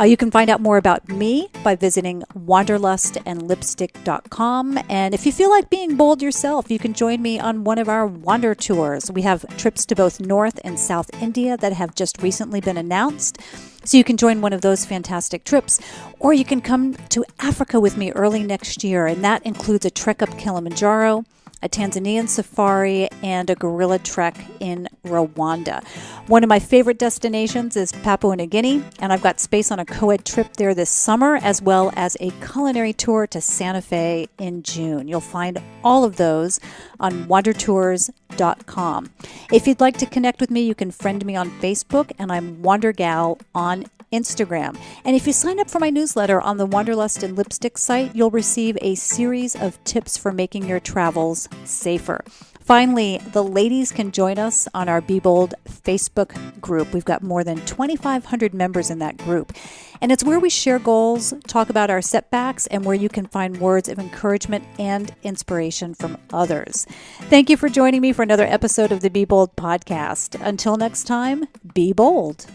You can find out more about me by visiting wanderlustandlipstick.com. And if you feel like being bold yourself, you can join me on one of our Wander tours. We have trips to both North and South India that have just recently been announced. So you can join one of those fantastic trips. Or you can come to Africa with me early next year, and that includes a trek up Kilimanjaro, a a Tanzanian safari, and a gorilla trek in Rwanda. One of my favorite destinations is Papua New Guinea, and I've got space on a co-ed trip there this summer, as well as a culinary tour to Santa Fe in June. You'll find all of those on wandertours.com. If you'd like to connect with me, you can friend me on Facebook, and I'm WanderGal on Instagram. And if you sign up for my newsletter on the Wanderlust and Lipstick site, you'll receive a series of tips for making your travels safer. Finally, the ladies can join us on our Be Bold Facebook group. We've got more than 2,500 members in that group. And it's where we share goals, talk about our setbacks, and where you can find words of encouragement and inspiration from others. Thank you for joining me for another episode of the Be Bold podcast. Until next time, be bold.